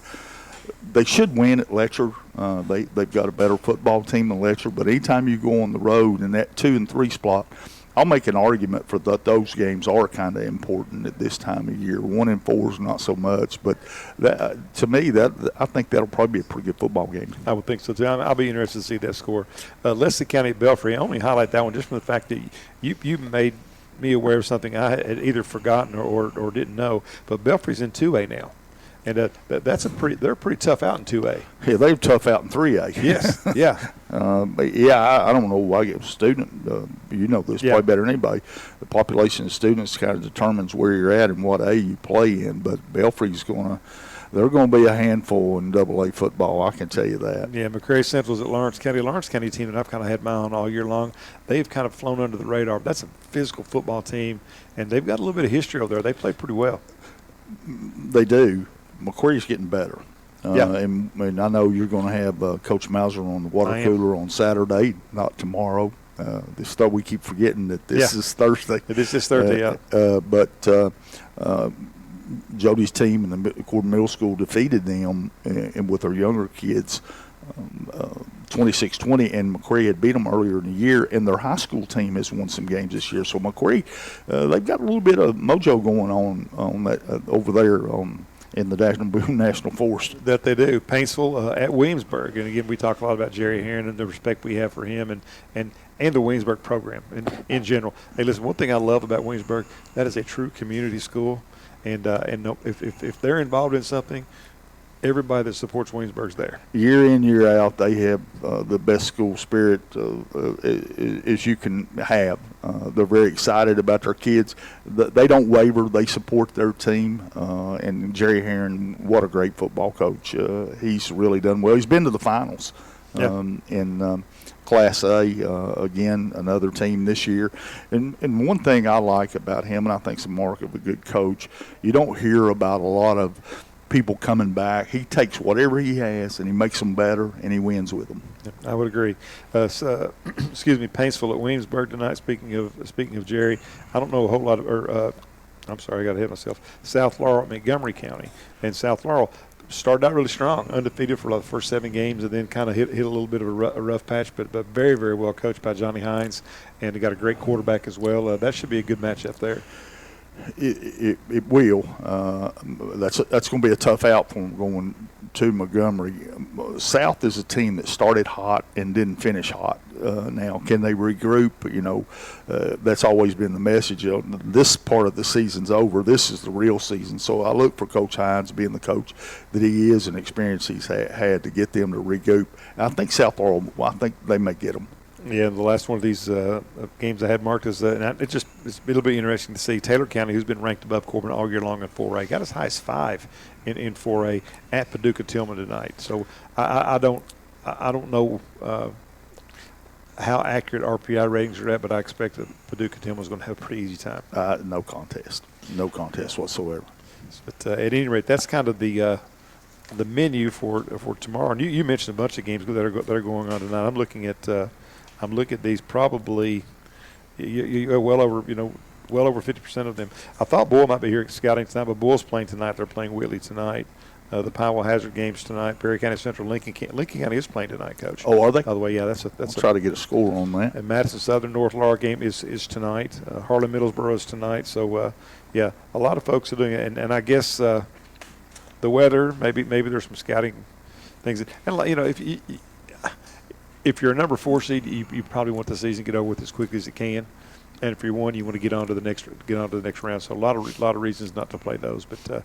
They should win at Letcher. They've got a better football team than Letcher, but anytime you go on the road in that 2 and 3 spot, I'll make an argument for that those games are kind of important at this time of year. 1 and 4 is not so much, but to me, I think that'll probably be a pretty good football game. I would think so too. I'll be interested to see that score. Leslie County at Belfry. I only highlight that one just from the fact that you made me aware of something I had either forgotten or didn't know. But Belfry's in 2A now. And they're pretty tough out in 2A. Yeah, they're tough out in 3A. Yes, yeah. But yeah, I don't know why a student, you know this probably better than anybody. The population of students kind of determines where you're at and what A you play in. But Belfry's they're going to be a handful in AA football. I can tell you that. Yeah, McCrary Central's at Lawrence County. Lawrence County team that I've kind of had my eye on all year long. They've kind of flown under the radar. That's a physical football team, and they've got a little bit of history over there. They play pretty well. They do. McCreary's getting better. Yeah. And I know you're going to have Coach Mauser on the water cooler on Saturday, not tomorrow. We keep forgetting that this is Thursday. It is this Thursday, yeah. But Jody's team in the Corbin Middle School defeated them and with their younger kids 26-20, and McCreary had beat them earlier in the year, and their high school team has won some games this year. So McCreary, they've got a little bit of mojo going on that over there in the National Forest. That they do. Paintsville at Williamsburg. And, again, we talk a lot about Jerry Heron and the respect we have for him and the Williamsburg program in general. Hey, listen, one thing I love about Williamsburg, that is a true community school. And if they're involved in something, everybody that supports Williamsburg's there. Year in, year out, they have the best school spirit as you can have. They're very excited about their kids. They don't waver. They support their team. And Jerry Heron, what a great football coach. He's really done well. He's been to the finals in Class A, again, another team this year. And one thing I like about him, and I think it's a mark of a good coach, you don't hear about a lot of people coming back. He takes whatever he has and he makes them better, and he wins with them. I would agree. Excuse me, Paintsville at Williamsburg tonight. Speaking of Jerry, I don't know a whole lot of. I'm sorry, I got to hit myself. South Laurel at Montgomery County, and South Laurel started out really strong, undefeated for like the first 7 games, and then kind of hit a little bit of a rough patch, but very, very well coached by Johnny Hines, and they got a great quarterback as well. That should be a good matchup there. It will. That's going to be a tough out for them going to Montgomery. South is a team that started hot and didn't finish hot. Now, can they regroup? That's always been the message. This part of the season's over. This is the real season. So I look for Coach Hines, being the coach that he is, and experience he's had to get them to regroup. I think South Laurel, I think they may get them. Yeah, the last one of these games I had marked as it'll be interesting to see Taylor County, who's been ranked above Corbin all year long in 4A, got as high as 5 in 4A at Paducah Tillman tonight. So I don't know how accurate RPI ratings are at, but I expect that Paducah Tillman's going to have a pretty easy time. No contest whatsoever. But at any rate, that's kind of the menu for tomorrow. And you mentioned a bunch of games that are going on tonight. I'm looking at these probably well over 50% of them. I thought Bull might be here scouting tonight, but Bull's playing tonight. They're playing Whitley tonight. The Pineville Hazard games tonight. Perry County Central, Lincoln County is playing tonight, Coach. Oh, are they? By the way, yeah, that's I'll try to get a score on that. And Madison Southern North Laura game is tonight. Harlan Middlesboro is tonight. So yeah, a lot of folks are doing it, and I guess the weather maybe there's some scouting things. And if you're a number 4 seed, you probably want the season to get over with as quickly as it can. And if you're 1, you want to get on to the next round. So a lot of reasons not to play those. But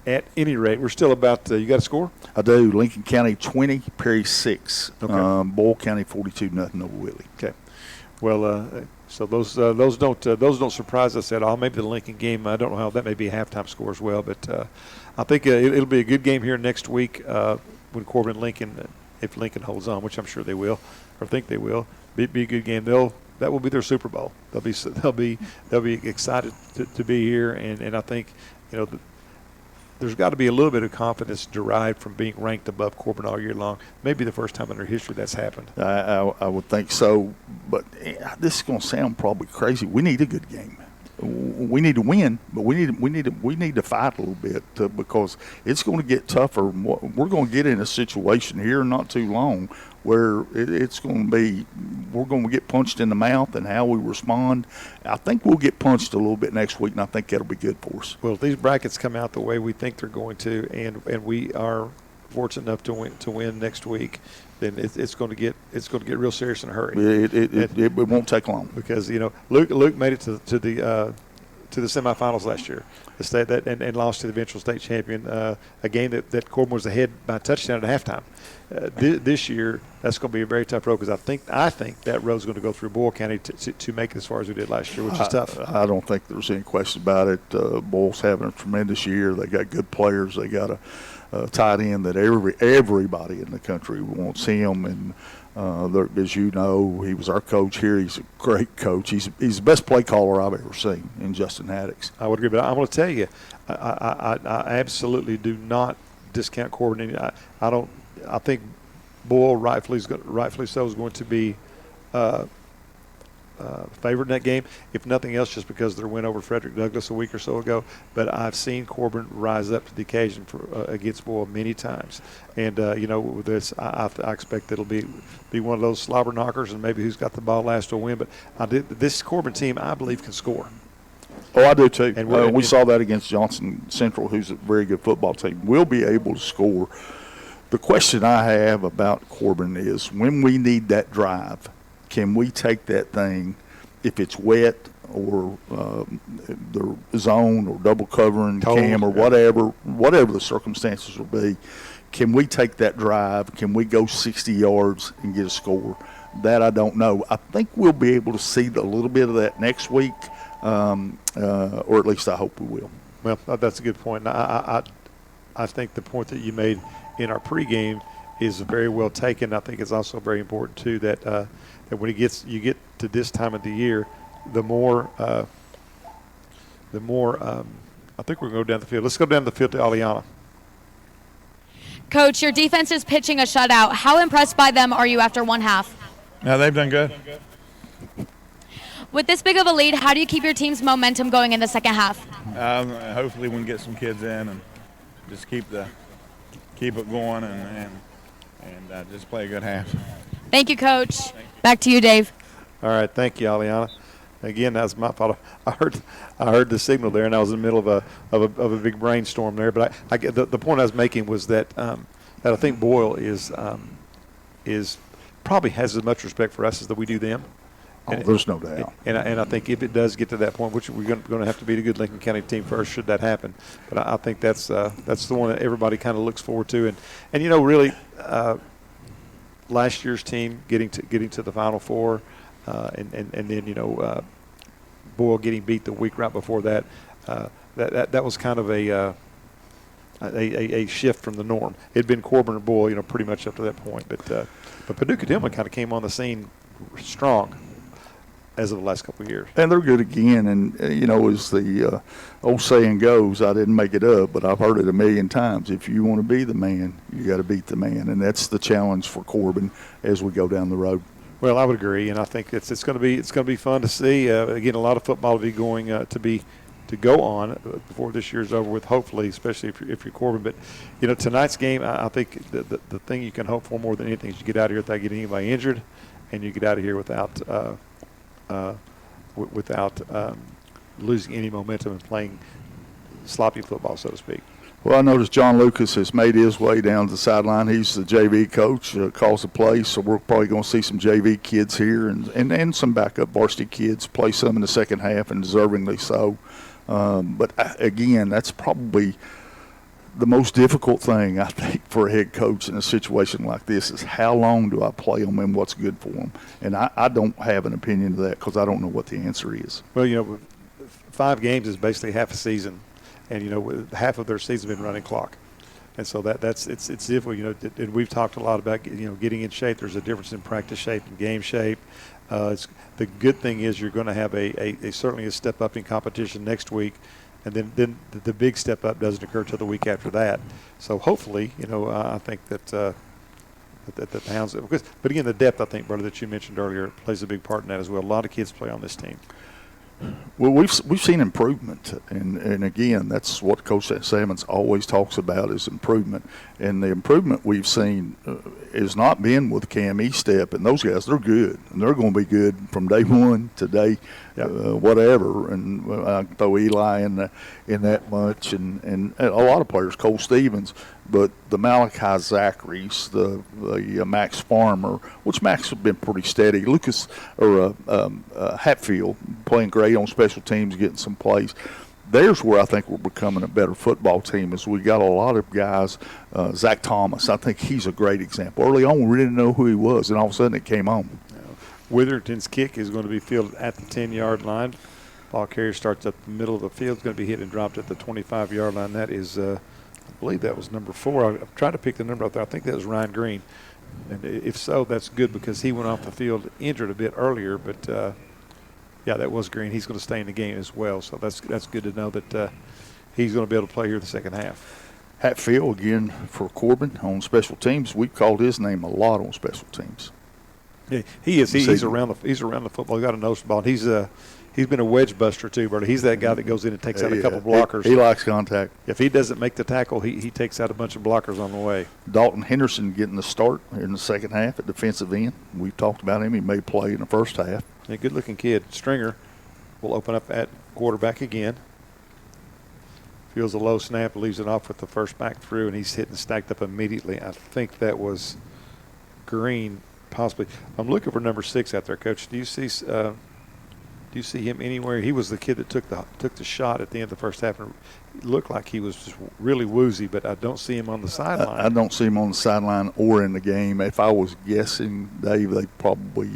at any rate, we're still about. You got a score? I do. Lincoln County 20, Perry 6. Okay. Boyle County 42-0 over Whitley. Okay. Well, so those don't surprise us at all. Maybe the Lincoln game. I don't know how that may be a halftime score as well. But I think it'll be a good game here next week when Corbin and Lincoln, if Lincoln holds on, which I'm sure they will, or think they will, be a good game. That will be their Super Bowl. They'll be excited to be here, and I think there's got to be a little bit of confidence derived from being ranked above Corbin all year long. Maybe the first time in their history that's happened. I would think so, but this is going to sound probably crazy. We need a good game. We need to win, but we need to fight a little bit because it's going to get tougher. We're going to get in a situation here not too long where it's going to be, we're going to get punched in the mouth, and how we respond. I think we'll get punched a little bit next week, and I think that'll be good for us. Well, if these brackets come out the way we think they're going to, and we are fortunate enough to win next week, then it's going to get real serious in a hurry. It won't take long because Luke made it to the semifinals last year, and lost to the eventual state champion. A game that Corbin was ahead by a touchdown at halftime. This year, that's going to be a very tough road because I think that road's going to go through Boyle County to make it as far as we did last year, which is tough. I don't think there's any question about it. Boyle's having a tremendous year. They got good players. They got a tight end that everybody in the country wants him, and as you know, he was our coach here. He's a great coach. He's the best play caller I've ever seen in Justin Haddix. I would agree, but I'm going to tell you, I absolutely do not discount Corbin. I think Boyle rightfully so is going to be favored in that game, if nothing else, just because of their win over Frederick Douglass a week or so ago. But I've seen Corbin rise up to the occasion against Boyle many times, and with this, I expect it'll be one of those slobber knockers, and maybe who's got the ball last will win. But this Corbin team, I believe, can score. Oh, I do too. And we saw that against Johnson Central, who's a very good football team. We'll be able to score. The question I have about Corbin is, when we need that drive, can we take that thing, if it's wet or the zone or double covering cam or whatever the circumstances will be, can we take that drive? Can we go 60 yards and get a score? That I don't know. I think we'll be able to see a little bit of that next week, or at least I hope we will. Well, that's a good point. I think the point that you made in our pregame is very well taken. I think it's also very important too that when you get to this time of the year, the more I think we're going to go down the field. Let's go down the field to Aliana. Coach, your defense is pitching a shutout. How impressed by them are you after one half? No, they've done good. With this big of a lead, how do you keep your team's momentum going in the second half? Hopefully we can get some kids in and just keep it going and just play a good half. Thank you, Coach. Back to you, Dave. All right, thank you, Aliana. Again, that's my fault. I heard the signal there, and I was in the middle of a big brainstorm there. But the point I was making was that I think Boyle is probably has as much respect for us as that we do them. There's no doubt. And I think if it does get to that point, which we're going to have to beat a good Lincoln County team first, should that happen. But I think that's the one that everybody kind of looks forward to. And really, last year's team getting to the Final Four, and then Boyle getting beat the week right before that. That was kind of a shift from the norm. It had been Corbin or Boyle, pretty much up to that point. But Paducah Tillman kind of came on the scene strong as of the last couple of years. And they're good again. And, as the old saying goes, I didn't make it up, but I've heard it a million times. If you want to be the man, you got to beat the man. And that's the challenge for Corbin as we go down the road. Well, I would agree, and I think it's going to be fun to see. Again, a lot of football to be going to go on before this year's over with. Hopefully, especially if you're Corbin. But tonight's game, I think the thing you can hope for more than anything is you get out of here without getting anybody injured, and you get out of here without losing any momentum and playing sloppy football, so to speak. Well, I noticed John Lucas has made his way down to the sideline. He's the JV coach, calls the play, so we're probably going to see some JV kids here and some backup varsity kids play some in the second half, and deservingly so. But again, that's probably the most difficult thing, I think, for a head coach in a situation like this is how long do I play them and what's good for them? And I don't have an opinion of that because I don't know what the answer is. Well, 5 games is basically half a season. And, half of their season has been running clock. And so it's difficult, and we've talked a lot about, getting in shape. There's a difference in practice shape and game shape. The good thing is you're going to have certainly a step up in competition next week. And then the big step up doesn't occur until the week after that. So hopefully, I think that the Hounds, but again, the depth, I think, brother, that you mentioned earlier plays a big part in that as well. A lot of kids play on this team. Well, we've seen improvement, and again, that's what Coach Salmons always talks about is improvement. And the improvement we've seen has not been with Cam Estep, and those guys, they're good, and they're going to be good from day one to day whatever. And I can throw Eli in that much, and a lot of players, Cole Stevens, but the Malachi Zachary's, the Max Farmer, which Max has been pretty steady. Lucas Hatfield playing great on special teams, getting some plays. There's where I think we're becoming a better football team is we got a lot of guys. Zach Thomas, I think he's a great example. Early on, we didn't know who he was, and all of a sudden it came on. Witherington's kick is going to be fielded at the 10-yard line. Ball carrier starts up the middle of the field. It's going to be hit and dropped at the 25-yard line. That is, I believe that was number 4. I'm trying to pick the number up there. I think that was Ryan Green. And if so, that's good because he went off the field injured a bit earlier. But, yeah, that was Green. He's going to stay in the game as well. So that's good to know that he's going to be able to play here the second half. Hatfield, again, for Corbin on special teams. We've called his name a lot on special teams. Yeah, he is. He's around the football. He got a nose ball. He's been a wedge buster too, brother. He's that guy that goes in and takes out a couple blockers. He likes contact. If he doesn't make the tackle, he takes out a bunch of blockers on the way. Dalton Henderson getting the start in the second half at defensive end. We've talked about him. He may play in the first half. A good-looking kid. Stringer will open up at quarterback again. Feels a low snap, leaves it off with the first back through, and he's hitting stacked up immediately. I think that was Green. Possibly. I'm looking for number 6 out there, Coach. Do you see him anywhere? He was the kid that took the shot at the end of the first half, and it looked like he was just really woozy, but I don't see him on the sideline. I don't see him on the sideline or in the game. If I was guessing, Dave, they probably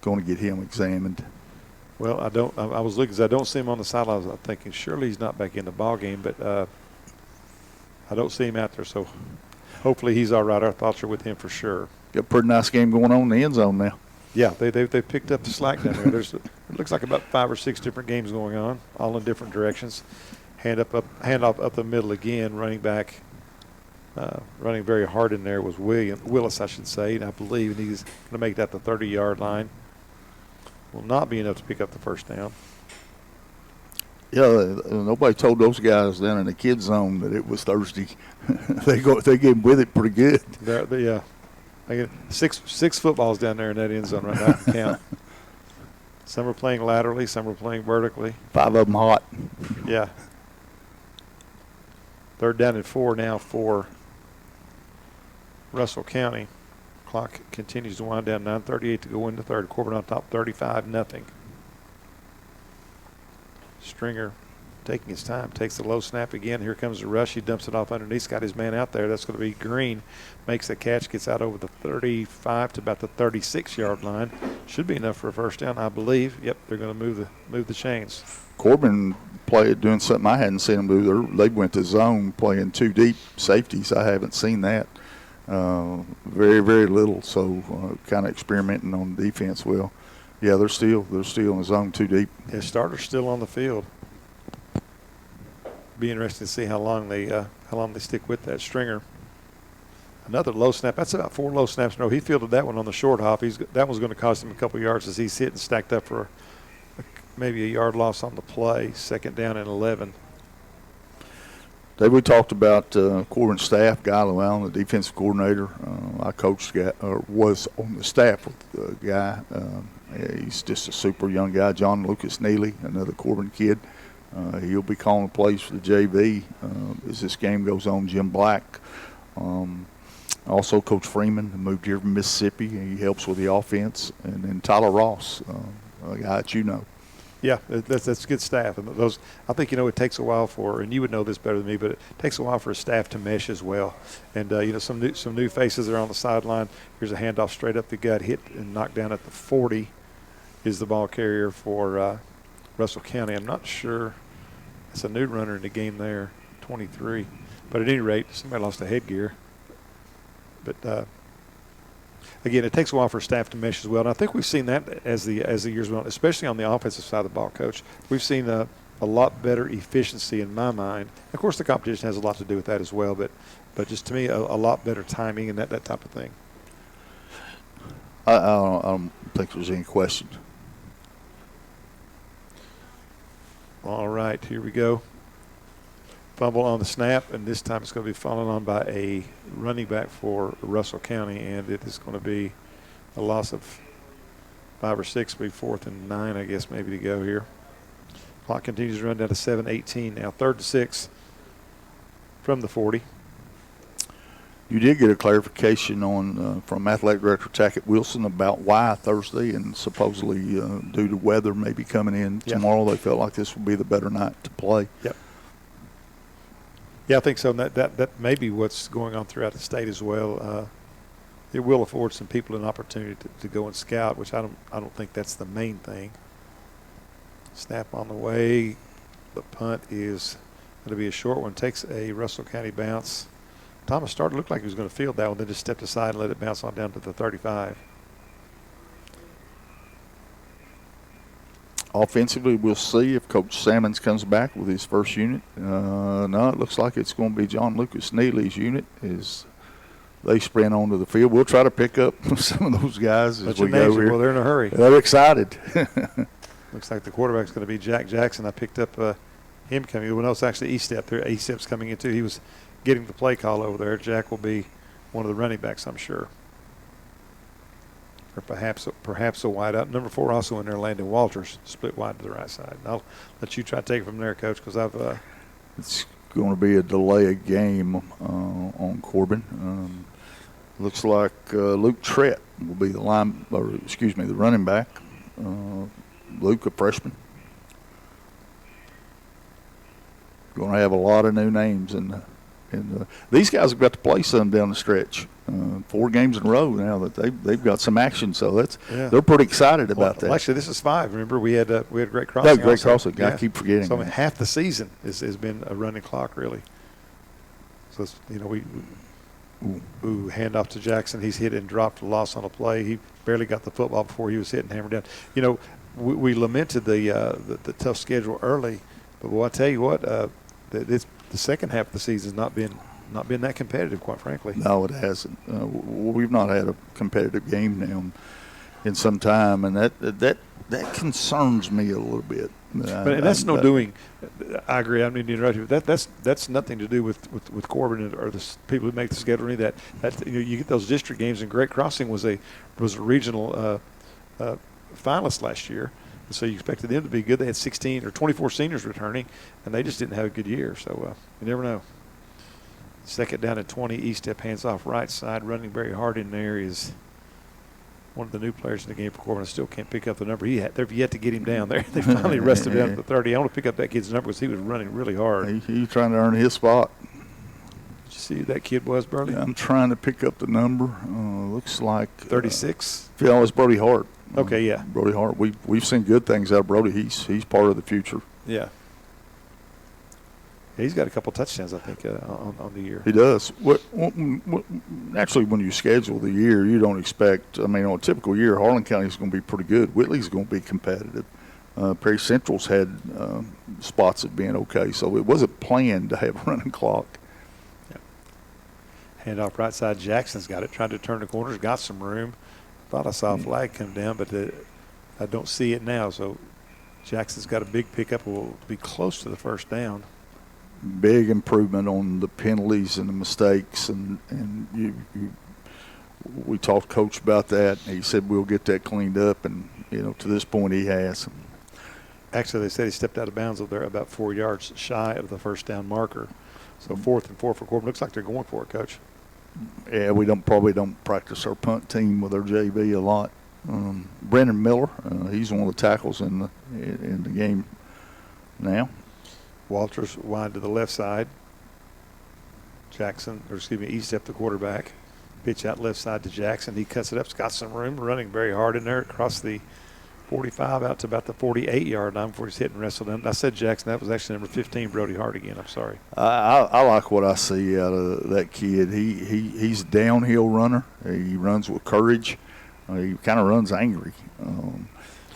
going to get him examined. Well, I was looking because I don't see him on the sideline. I was thinking surely he's not back in the ball game, but I don't see him out there. So hopefully he's all right. Our thoughts are with him for sure. Got a pretty nice game going on in the end zone now. Yeah, they picked up the slack down there. It looks like about 5 or 6 different games going on, all in different directions. Hand off up the middle again. Running back, running very hard in there was Willis, I should say, and I believe he's going to make that the 30-yard line. Will not be enough to pick up the first down. Yeah, nobody told those guys down in the kids zone that it was Thursday. They get with it pretty good. Yeah. I get six footballs down there in that end zone right now. I can count. Some are playing laterally, some are playing vertically. 5 of them hot. Yeah. 3rd down and 4 now for Russell County. Clock continues to wind down. 9:38 to go into third. Corbin on top, 35-0. Stringer taking his time, takes the low snap again. Here comes the rush. He dumps it off underneath. He's got his man out there. That's going to be Green. Makes the catch, gets out over the 35 to about the 36-yard line. Should be enough for a first down, I believe. Yep, they're going to move the chains. Corbin played doing something I hadn't seen them do. They went to zone playing 2 deep safeties. I haven't seen that. Very, very little. So kind of experimenting on defense. Well, yeah, they're still in the zone 2 deep. His starter's still on the field. Be interesting to see how long they stick with that. Stringer. Another low snap. That's about 4 low snaps in a row. He fielded that one on the short hop. That one's going to cost him a couple yards as he's hitting stacked up for maybe a yard loss on the play. 2nd down and 11. Dave, we talked about Corbin staff, Guy Llewellyn, the defensive coordinator. I was on the staff with Guy. He's just a super young guy. John Lucas Neely, another Corbin kid. He'll be calling the plays for the JV as this game goes on. Jim Black, also Coach Freeman, who moved here from Mississippi. He helps with the offense. And then Tyler Ross, a guy that you know. Yeah, that's good staff. And those, I think, it takes a while for, and you would know this better than me, but it takes a while for a staff to mesh as well. And, some new faces are on the sideline. Here's a handoff straight up the gut, hit and knocked down at the 40 is the ball carrier for Russell County. I'm not sure. It's a new runner in the game there, 23. But at any rate, somebody lost a headgear. But, again, it takes a while for staff to mesh as well, and I think we've seen that as the years went on, especially on the offensive side of the ball, Coach. We've seen a lot better efficiency in my mind. Of course, the competition has a lot to do with that as well, but just to me, a lot better timing and that type of thing. I don't think there's any question. All right, here we go. Fumble on the snap, and this time it's going to be followed on by a running back for Russell County, and it is going to be a loss of 5 or 6, be 4th and 9, I guess, maybe to go here. Clock continues to run down to 7:18 now. 3rd and 6 from the 40. You did get a clarification on from Athletic Director Tackett Wilson about why Thursday, and supposedly due to weather maybe coming in tomorrow, they felt like this would be the better night to play. Yep. Yeah, I think so. And that may be what's going on throughout the state as well. It will afford some people an opportunity to go and scout, which I don't think that's the main thing. Snap on the way. The punt is going to be a short one. Takes a Russell County bounce. Thomas started looked like he was going to field that one, then just stepped aside and let it bounce on down to the 35. Offensively, we'll see if Coach Sammons comes back with his first unit. No, it looks like it's going to be John Lucas Neely's unit as they sprint onto the field. We'll try to pick up some of those guys as we go here. Well, they're in a hurry. They're excited. Looks like the quarterback's going to be Jack Jackson. I picked up him coming. Well, no, it's actually E-Step there. E-Step's coming in too. He was getting the play call over there. Jack will be one of the running backs, I'm sure. Or perhaps a wide out. Number 4 also in there, Landon Walters, split wide to the right side. And I'll let you try to take it from there, Coach, because it's going to be a delay of game on Corbin. Looks like Luke Trett will be the running back. Luke, a freshman. Going to have a lot of new names, and these guys have got to play some down the stretch. 4 games in a row now that they've got some action, so they're pretty excited about that. Well, actually, this is 5. Remember, we had Great Crossing. Yeah, Great Crossing. I keep forgetting. So half the season has been a running clock, really. So it's, handoff to Jackson. He's hit and dropped a loss on a play. He barely got the football before he was hit and hammered down. We lamented the tough schedule early, but I tell you what, the second half of the season has not been that competitive, quite frankly. No, it hasn't. We've not had a competitive game now in some time, and that concerns me a little bit. But that's no doing. I agree. I mean, to interrupt you. That's nothing to do with Corbin or the people who make the schedule. Or any of that. You get those district games, and Great Crossing was a regional finalist last year. So you expected them to be good. They had 16 or 24 seniors returning, and they just didn't have a good year. So you never know. Second down at 20. E-Step hands off right side. Running very hard in there is one of the new players in the game for Corbin. I still can't pick up the number. They've yet to get him down there. They finally rested him down at the 30. I want to pick up that kid's number because he was running really hard. He's trying to earn his spot. Did you see who that kid was, Burley? Yeah, I'm trying to pick up the number. Looks like 36. Yeah, it's Brody Hart. Okay, yeah. Brody Hart. We've seen good things out of Brody. He's part of the future. Yeah. He's got a couple touchdowns, I think, on the year. He does. Naturally, when you schedule the year, you don't expect. I mean, on a typical year, Harlan County is going to be pretty good. Whitley's going to be competitive. Perry Central's had spots of being okay, so it wasn't planned to have a running clock. Yeah. Hand off right side. Jackson's got it. Tried to turn the corners. Got some room. Thought I saw a flag come down, but I don't see it now. So Jackson's got a big pickup. Will be close to the first down. Big improvement on the penalties and the mistakes, and we talked to Coach about that. And he said we'll get that cleaned up, and to this point he has. Actually, they said he stepped out of bounds over there about 4 yards shy of the first down marker. So 4th and 4 for Corbin. Looks like they're going for it, Coach. Yeah, we probably don't practice our punt team with our JV a lot. Brendan Miller, he's one of the tackles in the game now. Walters wide to the left side. Estep, the quarterback. Pitch out left side to Jackson. He cuts it up. He's got some room, running very hard in there across the 45 out to about the 48-yard line before he's hit and wrestled him. I said Jackson. That was actually number 15, Brody Hart again. I'm sorry. I like what I see out of that kid. He's a downhill runner. He runs with courage. He kind of runs angry. And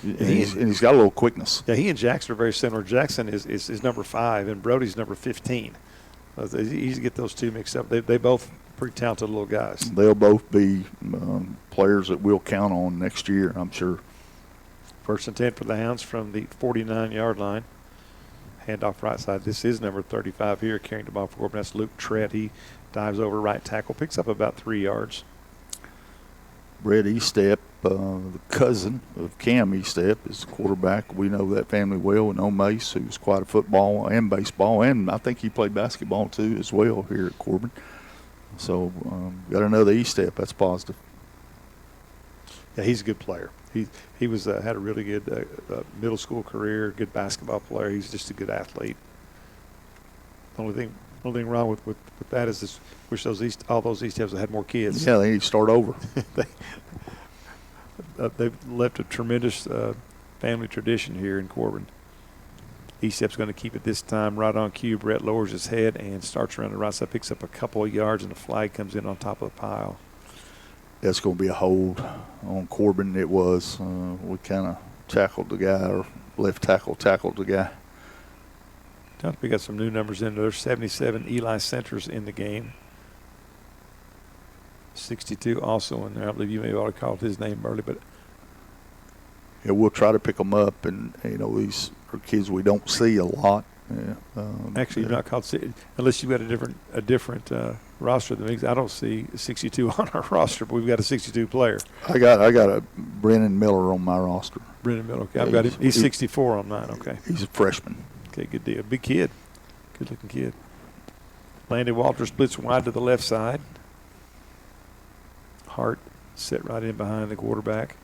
he's got a little quickness. Yeah, he and Jackson are very similar. Jackson is number 5, and Brody's number 15. It's easy to get those two mixed up. They both pretty talented little guys. They'll both be players that we'll count on next year, I'm sure. 1st and 10 for the Hounds from the 49-yard line. Handoff right side. This is number 35 here, carrying the ball for Corbin. That's Luke Trett. He dives over right tackle, picks up about 3 yards. Brett Estep, the cousin of Cam Estep, is the quarterback. We know that family well. We know Mace, who's quite a football and baseball, and I think he played basketball too as well here at Corbin. So got another Estep. That's positive. Yeah, he's a good player. He was had a really good middle school career, good basketball player. He's just a good athlete. The only thing wrong with that is this, wish all those Esteps had more kids. Yeah, they need to start over. They've left a tremendous family tradition here in Corbin. Estep's going to keep it this time right on cue. Brett lowers his head and starts around the right side, picks up a couple of yards, and the flag comes in on top of the pile. That's going to be a hold on Corbin. It was. We kind of tackled the guy, or left tackle tackled the guy. We got some new numbers in there. There's 77 Eli Centers in the game. 62 also in there. I believe you may have already called his name early, but yeah, we'll try to pick them up, and these are kids we don't see a lot. Yeah, actually, you're not called unless you've got a different roster than me. I don't see 62 on our roster, but we've got a 62 player. I got a Brennan Miller on my roster. Brennan Miller. Okay, I've got him. He's 64 on mine. Okay. He's a freshman. Okay, good deal. Big kid. Good-looking kid. Landy Walters splits wide to the left side. Hart set right in behind the quarterback.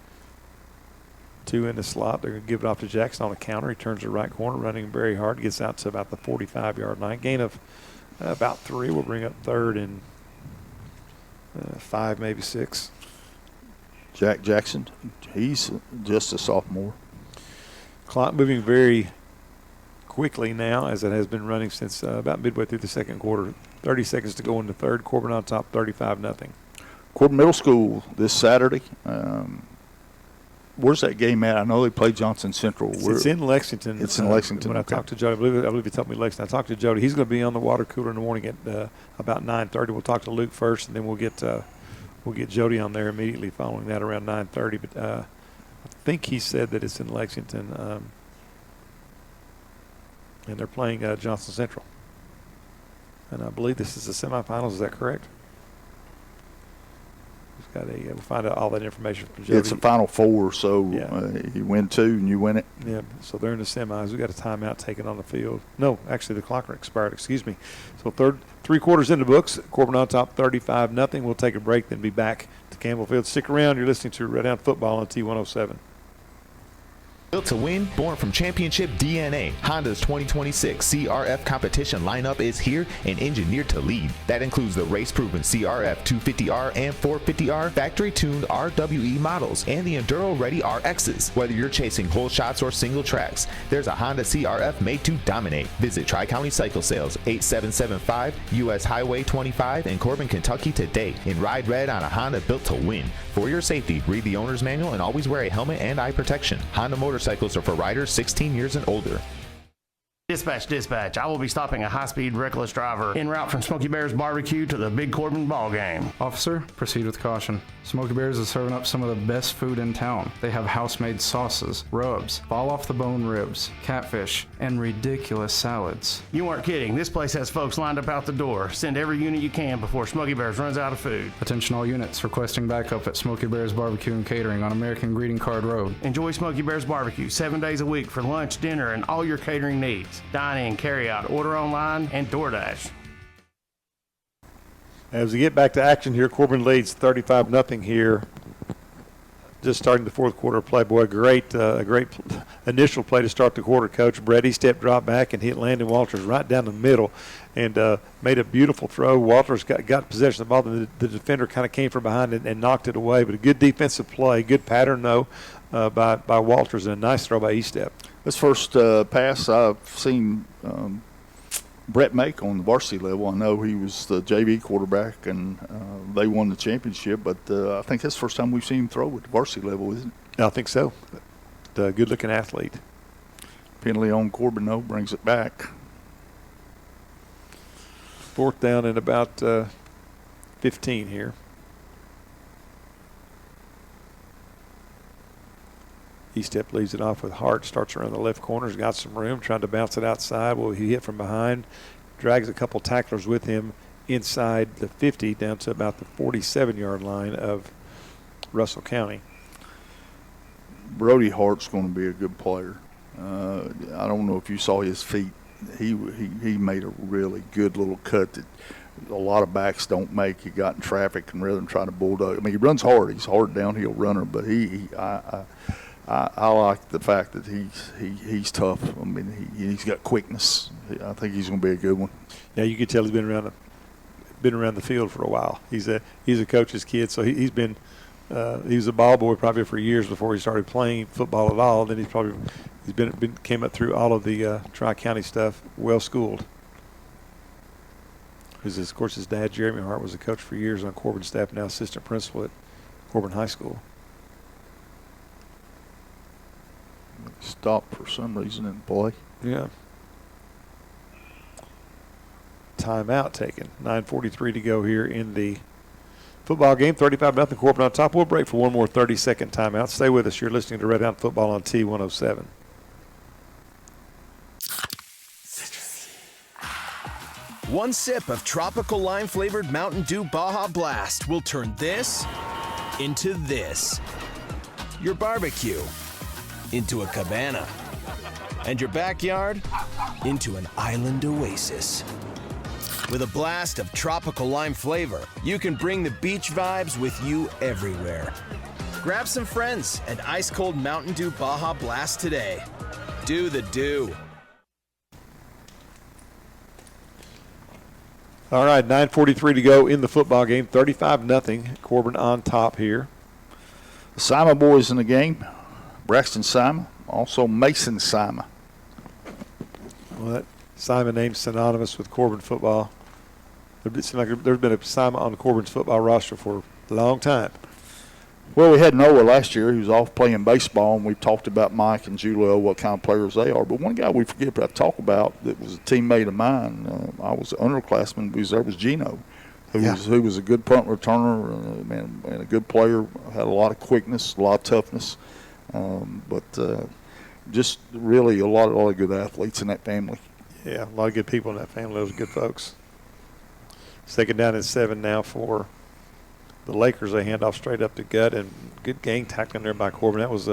2 in the slot. They're going to give it off to Jackson on a counter. He turns the right corner, running very hard. Gets out to about the 45-yard line. Gain of about 3. We'll bring up 3rd and 5, maybe 6. Jack Jackson, he's just a sophomore. Clock moving very quickly now, as it has been running since about midway through the second quarter. 30 seconds to go in the third. Corbin on top, 35-0. Corbin Middle School this Saturday. Where's that game at? I know they play Johnson Central. It's in Lexington. It's in Lexington. When I talked to Jody, I believe he told me Lexington. I talked to Jody. He's going to be on the water cooler in the morning at about 9:30. We'll talk to Luke first, and then we'll get Jody on there immediately following that around 9:30. But I think he said that it's in Lexington, and they're playing Johnson Central. And I believe this is the semifinals. Is that correct? We'll find out all that information from Jody. It's a Final Four, so you win 2 and you win it. Yeah, so they're in the semis. We got a timeout taken on the field. No, actually the clock expired. Excuse me. So 3 quarters in the books. Corbin on top, 35-0. We'll take a break, then be back to Campbell Field. Stick around. You're listening to Red Hound Football on T107. Built to win, born from championship DNA, Honda's 2026 CRF competition lineup is here and engineered to lead. That includes the race-proven CRF 250R and 450R, factory-tuned RWE models, and the Enduro-ready RXs. Whether you're chasing whole shots or single tracks, there's a Honda CRF made to dominate. Visit Tri-County Cycle Sales, 8775 U.S. Highway 25 in Corbin, Kentucky today, and ride red on a Honda built to win. For your safety, read the owner's manual and always wear a helmet and eye protection. Honda motorcycles are for riders 16 years and older. Dispatch, dispatch. I will be stopping a high-speed reckless driver en route from Smoky Bears Barbecue to the big Corbin ball game. Officer, proceed with caution. Smoky Bears is serving up some of the best food in town. They have house-made sauces, rubs, fall-off-the-bone ribs, catfish, and ridiculous salads. You weren't kidding. This place has folks lined up out the door. Send every unit you can before Smoky Bears runs out of food. Attention all units requesting backup at Smoky Bears Barbecue and Catering on American Greeting Card Road. Enjoy Smoky Bears Barbecue 7 days a week for lunch, dinner, and all your catering needs. Dine in, carry out, order online, and DoorDash. As we get back to action here, Corbin leads 35-0 here. Just starting the fourth quarter play. Boy, a great initial play to start the quarter, Coach. Brady step drop back and hit Landon Walters right down the middle and made a beautiful throw. Walters got possession of the ball. The defender kind of came from behind and knocked it away. But a good defensive play, good pattern, though, by Walters, and a nice throw by Estep. This first pass I've seen Brett make on the varsity level. I know he was the JV quarterback, and they won the championship, but I think that's the first time we've seen him throw at the varsity level, isn't it? I think so. The good-looking athlete. Penalty on Corbin, though, brings it back. Fourth down and about 15 here. Estep leaves it off with Hart, starts around the left corner, has got some room, trying to bounce it outside. Well, he hit from behind, drags a couple tacklers with him inside the 50 down to about the 47-yard line of Russell County. Brody Hart's going to be a good player. I don't know if you saw his feet. He made a really good little cut that a lot of backs don't make. He got in traffic, and rather than trying to bulldog, I mean, he runs hard. He's a hard downhill runner, but I like the fact that he's tough. I mean, he's got quickness. I think he's going to be a good one. Yeah, you could tell he's been around the field for a while. He's a coach's kid, so he was a ball boy probably for years before he started playing football at all. Then he's came up through all of the Tri-County stuff, well schooled. Because of course his dad Jeremy Hart was a coach for years on Corbin's staff, now assistant principal at Corbin High School. Stopped for some reason in play. Yeah. Timeout taken. 9:43 to go here in the football game. 35-0 Corbin on top. We'll break for one more 30-second timeout. Stay with us. You're listening to Red Hound Football on T107. One sip of tropical lime-flavored Mountain Dew Baja Blast will turn this into this. Your barbecue into a cabana, and your backyard into an island oasis. With a blast of tropical lime flavor, you can bring the beach vibes with you everywhere. Grab some friends and ice-cold Mountain Dew Baja Blast today. Do the Dew. All right, 9:43 to go in the football game. 35-0. Corbin on top here. The Sima boys in the game. Braxton Sima, also Mason Sima. Well, that Sima name's synonymous with Corbin football. There's been a Sima on the Corbin's football roster for a long time. Well, we had Noah last year. He was off playing baseball, and we talked about Mike and Julio, what kind of players they are. But one guy we forget to talk about that was a teammate of mine, I was an underclassman, was Gino, who was a good punt returner and a good player, had a lot of quickness, a lot of toughness. But just really a lot of good athletes in that family. Yeah, a lot of good people in that family. Those are good folks. Second down and 7 now for the Lakers. They hand off straight up the gut, and good gang tackling there by Corbin. That was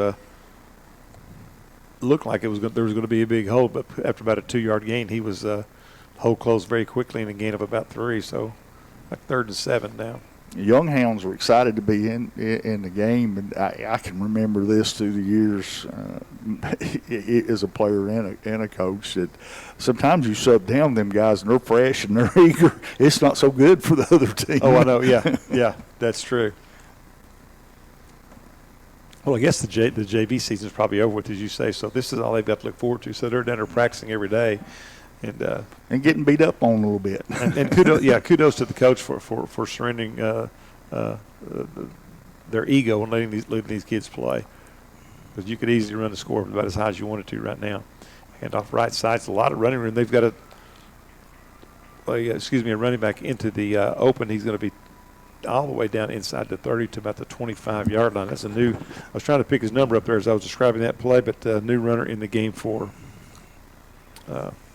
looked like there was going to be a big hole, but after about a 2-yard gain, he was hole closed very quickly in a gain of about 3. So like 3rd and 7 now. Young Hounds were excited to be in the game, and I can remember this through the years as a player and a coach that sometimes you sub down them guys and they're fresh and they're eager. It's not so good for the other team. Oh, I know. Yeah, that's true. Well, I guess the JV season is probably over with, as you say. So this is all they've got to look forward to. So they're down there practicing every day. And getting beat up on a little bit. and kudos to the coach for surrendering their ego and letting these kids play. Because you could easily run the score about as high as you wanted to right now. Hand off right side. It's a lot of running room. They've got a running back into the open. He's going to be all the way down inside the 30 to about the 25-yard line. That's a new – I was trying to pick his number up there as I was describing that play, but a new runner in the game for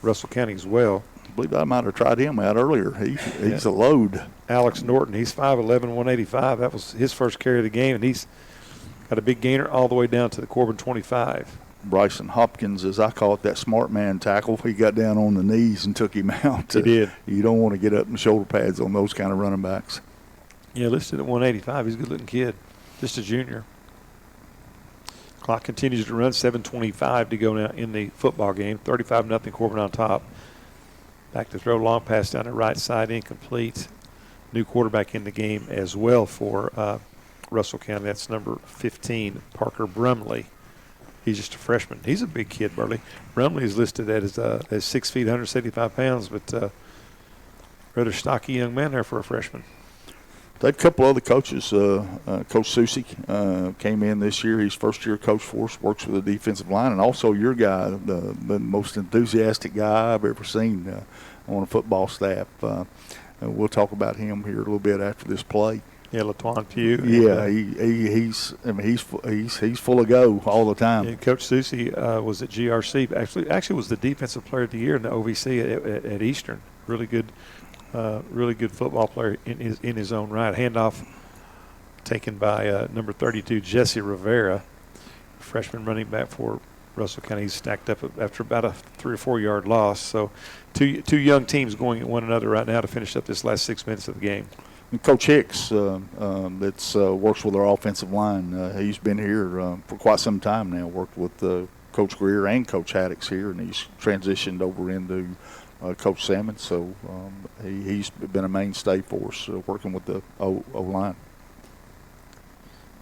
Russell County as well. I believe I might have tried him out earlier. He's a load. Alex Norton, he's 5'11", 185. That was his first carry of the game, and he's got a big gainer all the way down to the Corbin 25. Bryson Hopkins, as I call it, that smart man tackle. He got down on the knees and took him out. He did. You don't want to get up in the shoulder pads on those kind of running backs. Yeah, listed at 185. He's a good-looking kid, just a junior. Clock continues to run, 7:25 to go now in the football game. 35-0 Corbin on top. Back to throw, long pass down the right side, incomplete. New quarterback in the game as well for Russell County. That's number 15, Parker Brumley. He's just a freshman. He's a big kid, Burley. Brumley is listed as 6 feet, 175 pounds, but rather stocky young man there for a freshman. They've a couple other coaches. Coach Susie came in this year. He's first-year coach for us, works with the defensive line, and also your guy, the most enthusiastic guy I've ever seen on a football staff. We'll talk about him here a little bit after this play. Yeah, LaTuan Pugh. Yeah, he's full of go all the time. Yeah, Coach Susie was at GRC. Actually was the defensive player of the year in the OVC at Eastern. Really good football player in his own right. Handoff taken by number 32, Jesse Rivera, freshman running back for Russell County. He's stacked up after about a 3 or 4 yard loss. So two young teams going at one another right now to finish up this last 6 minutes of the game. And Coach Hicks, that works with our offensive line. He's been here for quite some time now. Worked with Coach Greer and Coach Haddix here, and he's transitioned over into Coach Salmon. So he's been a mainstay for us working with the O-line.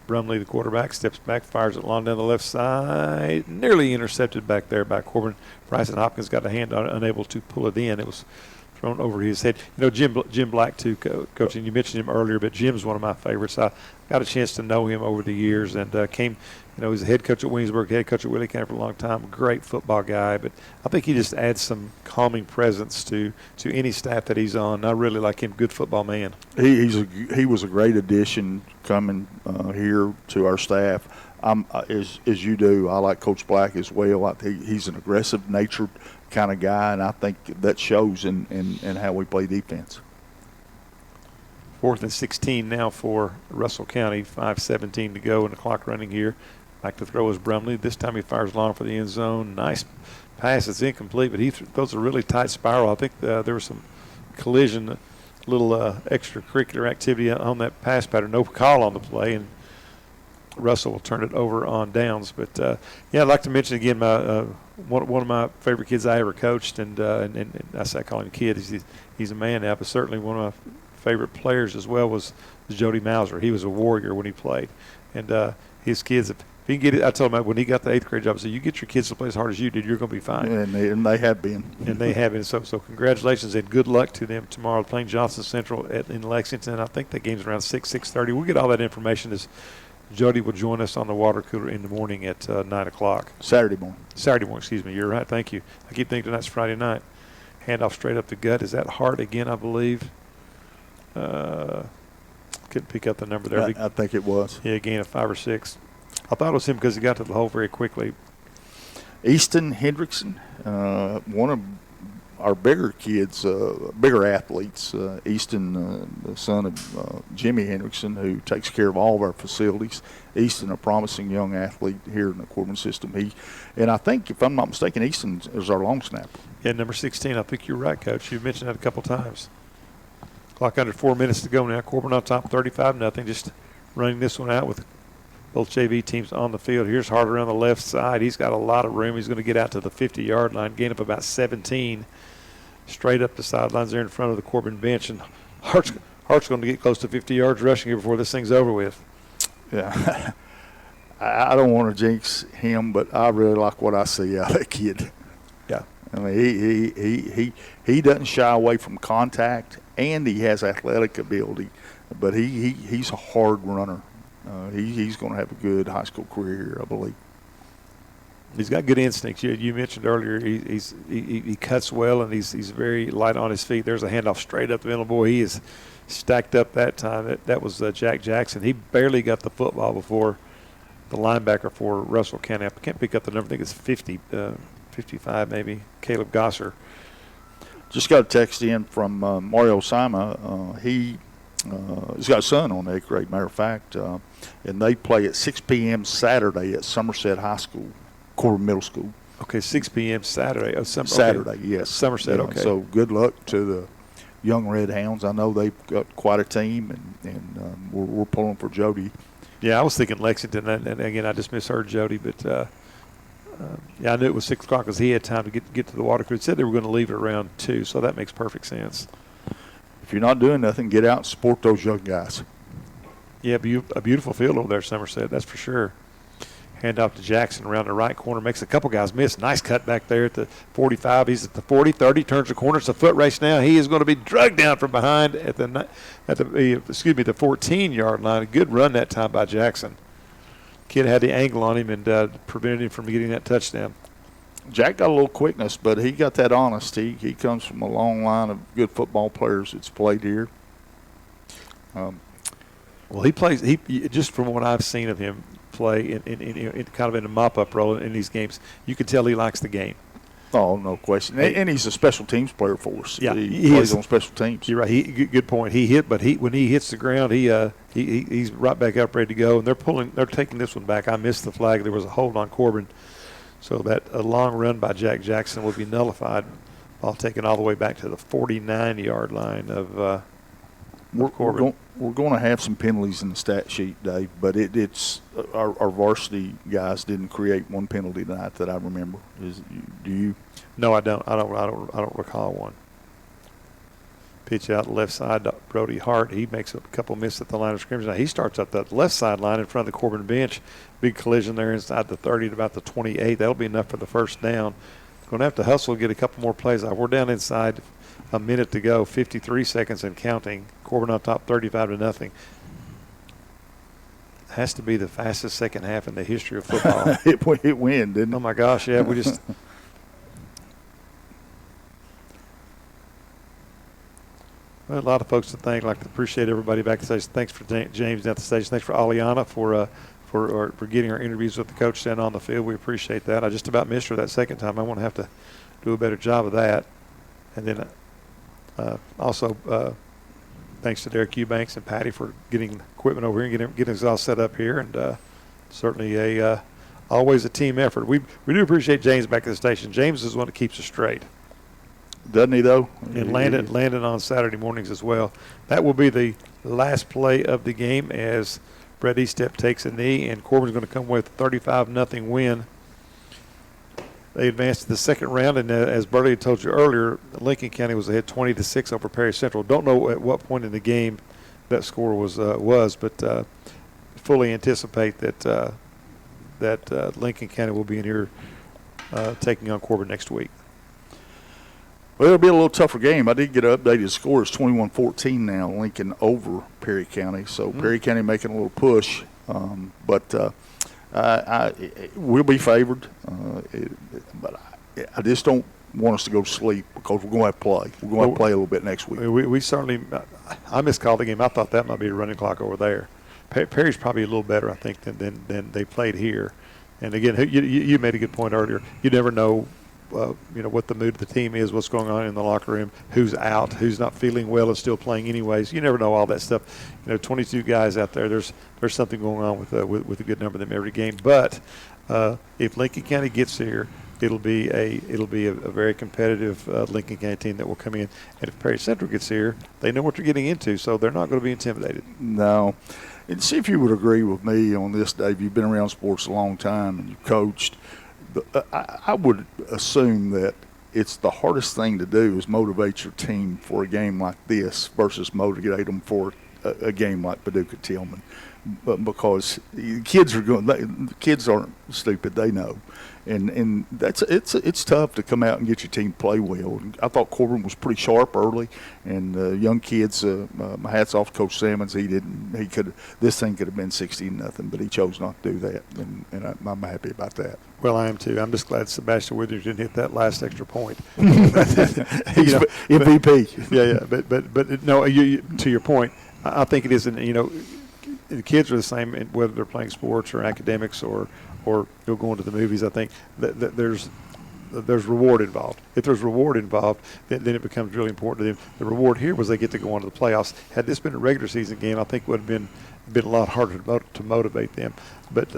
Brumley, the quarterback, steps back, fires it long down the left side. Nearly intercepted back there by Corbin. Bryson Hopkins got a hand on it, unable to pull it in. It was thrown over his head. You know, Jim Black, too, Coach, and you mentioned him earlier, but Jim's one of my favorites. I got a chance to know him over the years and came, you know, he's the head coach at Williamsburg, head coach at Willie County for a long time. Great football guy, but I think he just adds some calming presence to any staff that he's on. I really like him. Good football man. He was a great addition coming here to our staff. As you do, I like Coach Black as well. He's an aggressive-natured kind of guy, and I think that shows in how we play defense. 4th and 16 now for Russell County. 5:17 to go, and the clock running here. Back to throw is Brumley. This time he fires long for the end zone. Nice pass. It's incomplete, but he throws a really tight spiral. I think there was some collision, a little extracurricular activity on that pass pattern. No call on the play, and Russell will turn it over on downs. But, yeah, I'd like to mention again one of my favorite kids I ever coached, and I say I call him a kid. He's a man now, but certainly one of my favorite players as well was Jody Mauser. He was a warrior when he played. And his kids, if he can get it, I told him when he got the 8th grade job, I said, you get your kids to play as hard as you did, you're going to be fine. And they have been. And they have been. So congratulations and good luck to them tomorrow playing Johnson Central in Lexington. I think that game's around 6:30. We'll get all that information as Jody will join us on the water cooler in the morning at 9 o'clock. Saturday morning, excuse me. You're right. Thank you. I keep thinking tonight's Friday night. Handoff straight up the gut. Is that Hart again, I believe? Couldn't pick up the number there. I think it was. Yeah, gain of 5 or 6. I thought it was him because he got to the hole very quickly. Easton Hendrickson, one of our bigger kids, bigger athletes. Easton, the son of Jimmy Hendrickson, who takes care of all of our facilities. Easton, a promising young athlete here in the Corbin system. And I think, if I'm not mistaken, Easton is our long snapper. Yeah, number 16. I think you're right, Coach. You've mentioned that a couple times. Clock under 4 minutes to go now. Corbin on top, 35-0. Just running this one out with both JV teams on the field. Here's Hart around the left side. He's got a lot of room. He's going to get out to the 50-yard line, gain up about 17, straight up the sidelines there in front of the Corbin bench. And Hart's going to get close to 50 yards rushing here before this thing's over with. Yeah. I don't want to jinx him, but I really like what I see out of that kid. Yeah. I mean, he doesn't shy away from contact, and he has athletic ability, but he's a hard runner. He's going to have a good high school career here, I believe. He's got good instincts. You mentioned earlier he cuts well, and he's very light on his feet. There's a handoff straight up the middle. Boy, he is stacked up that time. That was Jack Jackson. He barely got the football before the linebacker for Russell County. I can't pick up the number. I think it's 50, 55 maybe. Caleb Gosser. Just got a text in from Mario Sama. He's got a son on the 8th grade, matter of fact, and they play at 6 p.m. Saturday at Somerset High School, Corbin Middle School. Okay, 6 p.m. Saturday. Oh, Saturday, okay. yes. Somerset, yeah, okay. So good luck to the young Red Hounds. I know they've got quite a team, and we're pulling for Jody. Yeah, I was thinking Lexington, and again, I just misheard Jody, but yeah, I knew it was 6 o'clock because he had time to get to the water crew. It said they were going to leave it around 2, so that makes perfect sense. If you're not doing nothing, get out and support those young guys. Yeah, a beautiful field over there, Somerset, that's for sure. Hand off to Jackson around the right corner, makes a couple guys miss. Nice cut back there at the 45. He's at the 40, 30, turns the corner. It's a foot race now. He is going to be drugged down from behind at the 14-yard line. A good run that time by Jackson. Kid had the angle on him and prevented him from getting that touchdown. Jack got a little quickness, but he got that honesty. He comes from a long line of good football players that's played here. Well, he plays. He just from what I've seen of him play in kind of in a mop-up role in these games, you can tell he likes the game. Oh, no question. And he's a special teams player for us. Yeah, he plays on special teams. You're right. Good point. He hit, but when he hits the ground, he's right back up, ready to go. And they're taking this one back. I missed the flag. There was a hold on Corbin, so that a long run by Jack Jackson will be nullified. Ball taken all the way back to the 49-yard line of Corbin. We're going to have some penalties in the stat sheet, Dave, but it's our varsity guys didn't create one penalty tonight that I remember. Do you? No, I don't. I don't recall one. Pitch out the left side to Brody Hart. He makes a couple misses at the line of scrimmage. Now he starts up that left side line in front of the Corbin bench. Big collision there inside the 30 at about the 28. That'll be enough for the first down. Going to have to hustle, get a couple more plays out. We're down inside. A minute to go, 53 seconds and counting. Corbin on top 35-0. Has to be the fastest second half in the history of football. it went, didn't it? Oh, my gosh, yeah. We just – well, a lot of folks to thank. I'd like to appreciate everybody back at the station. Thanks for James at the station. Thanks for Aliana for getting our interviews with the coach down on the field. We appreciate that. I just about missed her that second time. I want to have to do a better job of that. And then also, thanks to Derek Eubanks and Patty for getting equipment over here and getting us all set up here. And certainly always a team effort. We do appreciate James back at the station. James is the one that keeps us straight. Doesn't he, though? And landed on Saturday mornings as well. That will be the last play of the game as Brett Eastep takes a knee, and Corbin's going to come with a 35-0 win. They advanced to the second round, and as Burley had told you earlier, Lincoln County was ahead 20-6 over Perry Central. Don't know at what point in the game that score was, but fully anticipate that Lincoln County will be in here taking on Corbin next week. Well, it'll be a little tougher game. I did get an updated score. It's 21-14 now, Lincoln over Perry County. So Perry County making a little push, but we'll be favored. But I just don't want us to go to sleep because we're going to have to play. We're going to have to play a little bit next week. We certainly – I miscalled the game. I thought that might be a running clock over there. Perry's probably a little better, I think, than they played here. And, again, you made a good point earlier. You never know. What the mood of the team is, what's going on in the locker room, who's out, who's not feeling well and still playing anyways. You never know all that stuff. 22 guys out there. There's something going on with a good number of them every game. But if Lincoln County gets here, it'll be a very competitive Lincoln County team that will come in. And if Perry Central gets here, they know what they're getting into, so they're not going to be intimidated. No. And see if you would agree with me on this, Dave. You've been around sports a long time and you've coached. I would assume that it's the hardest thing to do is motivate your team for a game like this versus motivate them for a game like Paducah Tillman, but because kids aren't stupid, they know. And it's tough to come out and get your team to play well. And I thought Corbin was pretty sharp early, and young kids. My hats off to Coach Sammons. This thing could have been 16-0, but he chose not to do that, and I'm happy about that. Well, I am too. I'm just glad Sebastian Withers didn't hit that last extra point. He's MVP. Yeah. But no. To your point, I think it is. The kids are the same, whether they're playing sports or academics or going to the movies. I think that there's reward involved. If there's reward involved, then it becomes really important to them. The reward here was they get to go on to the playoffs. Had this been a regular season game, I think it would have been a lot harder to motivate them. But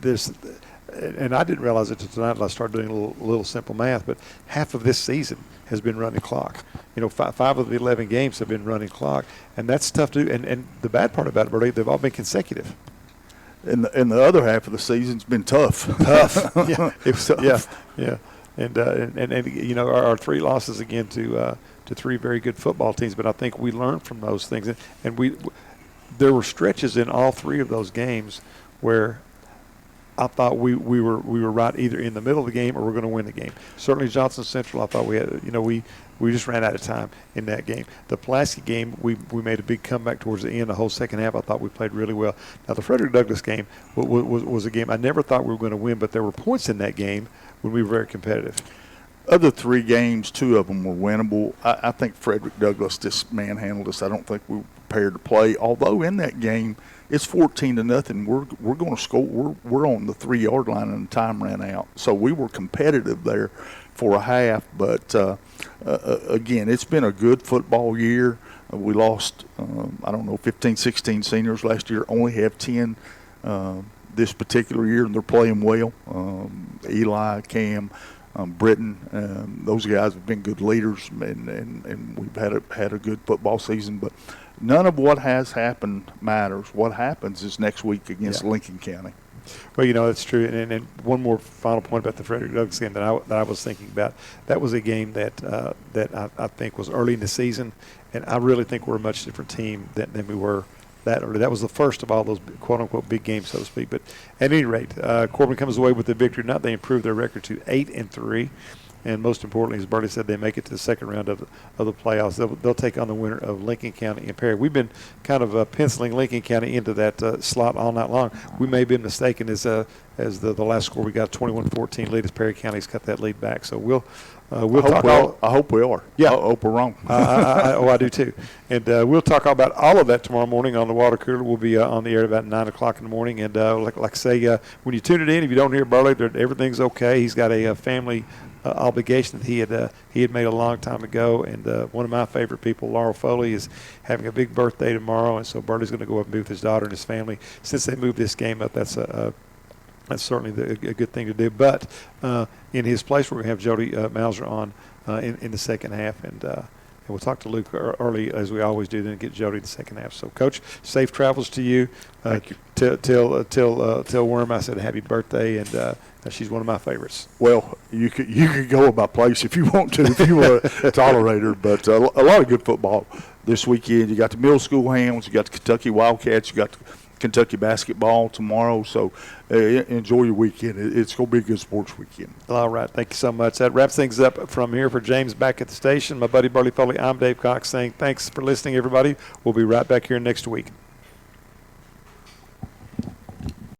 this, and I didn't realize it until tonight. I started doing a little simple math. But half of this season has been running clock. 5 of the 11 games have been running clock, and that's tough to do. And the bad part about it, Bertie, they've all been consecutive. And the other half of the season's been tough. Yeah, it was tough. Yeah. And our 3 losses again to 3 very good football teams, but I think we learned from those things, and there were stretches in all 3 of those games where I thought we were right either in the middle of the game or we're going to win the game. Certainly Johnson Central, I thought we had we just ran out of time in that game. The Pulaski game, we made a big comeback towards the end. The whole second half, I thought we played really well. Now, the Frederick Douglass game was a game I never thought we were going to win, but there were points in that game when we were very competitive. Other 3 games, 2 of them were winnable. I think Frederick Douglass just manhandled us. I don't think we were prepared to play. Although in that game, it's 14-0. We're going to score. We're on the 3-yard line and the time ran out. So we were competitive there for a half. But again, it's been a good football year. We lost, 15, 16 seniors last year. Only have 10 this particular year, and they're playing well. Eli, Cam, Britton, those guys have been good leaders, and we've had a good football season. But none of what has happened matters. What happens is next week against Lincoln County. Well, that's true. And one more final point about the Frederick Douglass game that I was thinking about. That was a game that I think was early in the season, and I really think we're a much different team than we were that early. That was the first of all those quote-unquote big games, so to speak. But at any rate, Corbin comes away with the victory. Now they improve their record to 8-3. And most importantly, as Bertie said, they make it to the second round of the playoffs. They'll take on the winner of Lincoln County and Perry. We've been kind of penciling Lincoln County into that slot all night long. We may have been mistaken as the last score we got 21-14 lead as Perry County's cut that lead back. So we'll talk. I hope we are. Yeah, I hope we're wrong. I do too. And we'll talk about all of that tomorrow morning on the water cooler. We'll be on the air at about 9 o'clock in the morning. And like I say, when you tune it in, if you don't hear Burley, everything's okay. He's got a family obligation that he had made a long time ago, and one of my favorite people, Laurel Foley, is having a big birthday tomorrow, and so Bertie's going to go up and be with his daughter and his family. Since they moved this game up, that's certainly a good thing to do. But in his place, we're going to have Jody Mauser on in the second half, and we'll talk to Luke early as we always do, then get Jody in the second half. So, Coach, safe travels to you. Thank you. Tell Worm I said happy birthday, and she's one of my favorites. Well, you could go at my place if you want to, if you want to tolerate her. But a lot of good football this weekend. You got the middle school Hounds, you got the Kentucky Wildcats, you got the Kentucky basketball tomorrow. So enjoy your weekend. It's going to be a good sports weekend. All right. Thank you so much. That wraps things up from here. For James back at the station, my buddy Burley Foley, I'm Dave Cox saying thanks for listening, everybody. We'll be right back here next week.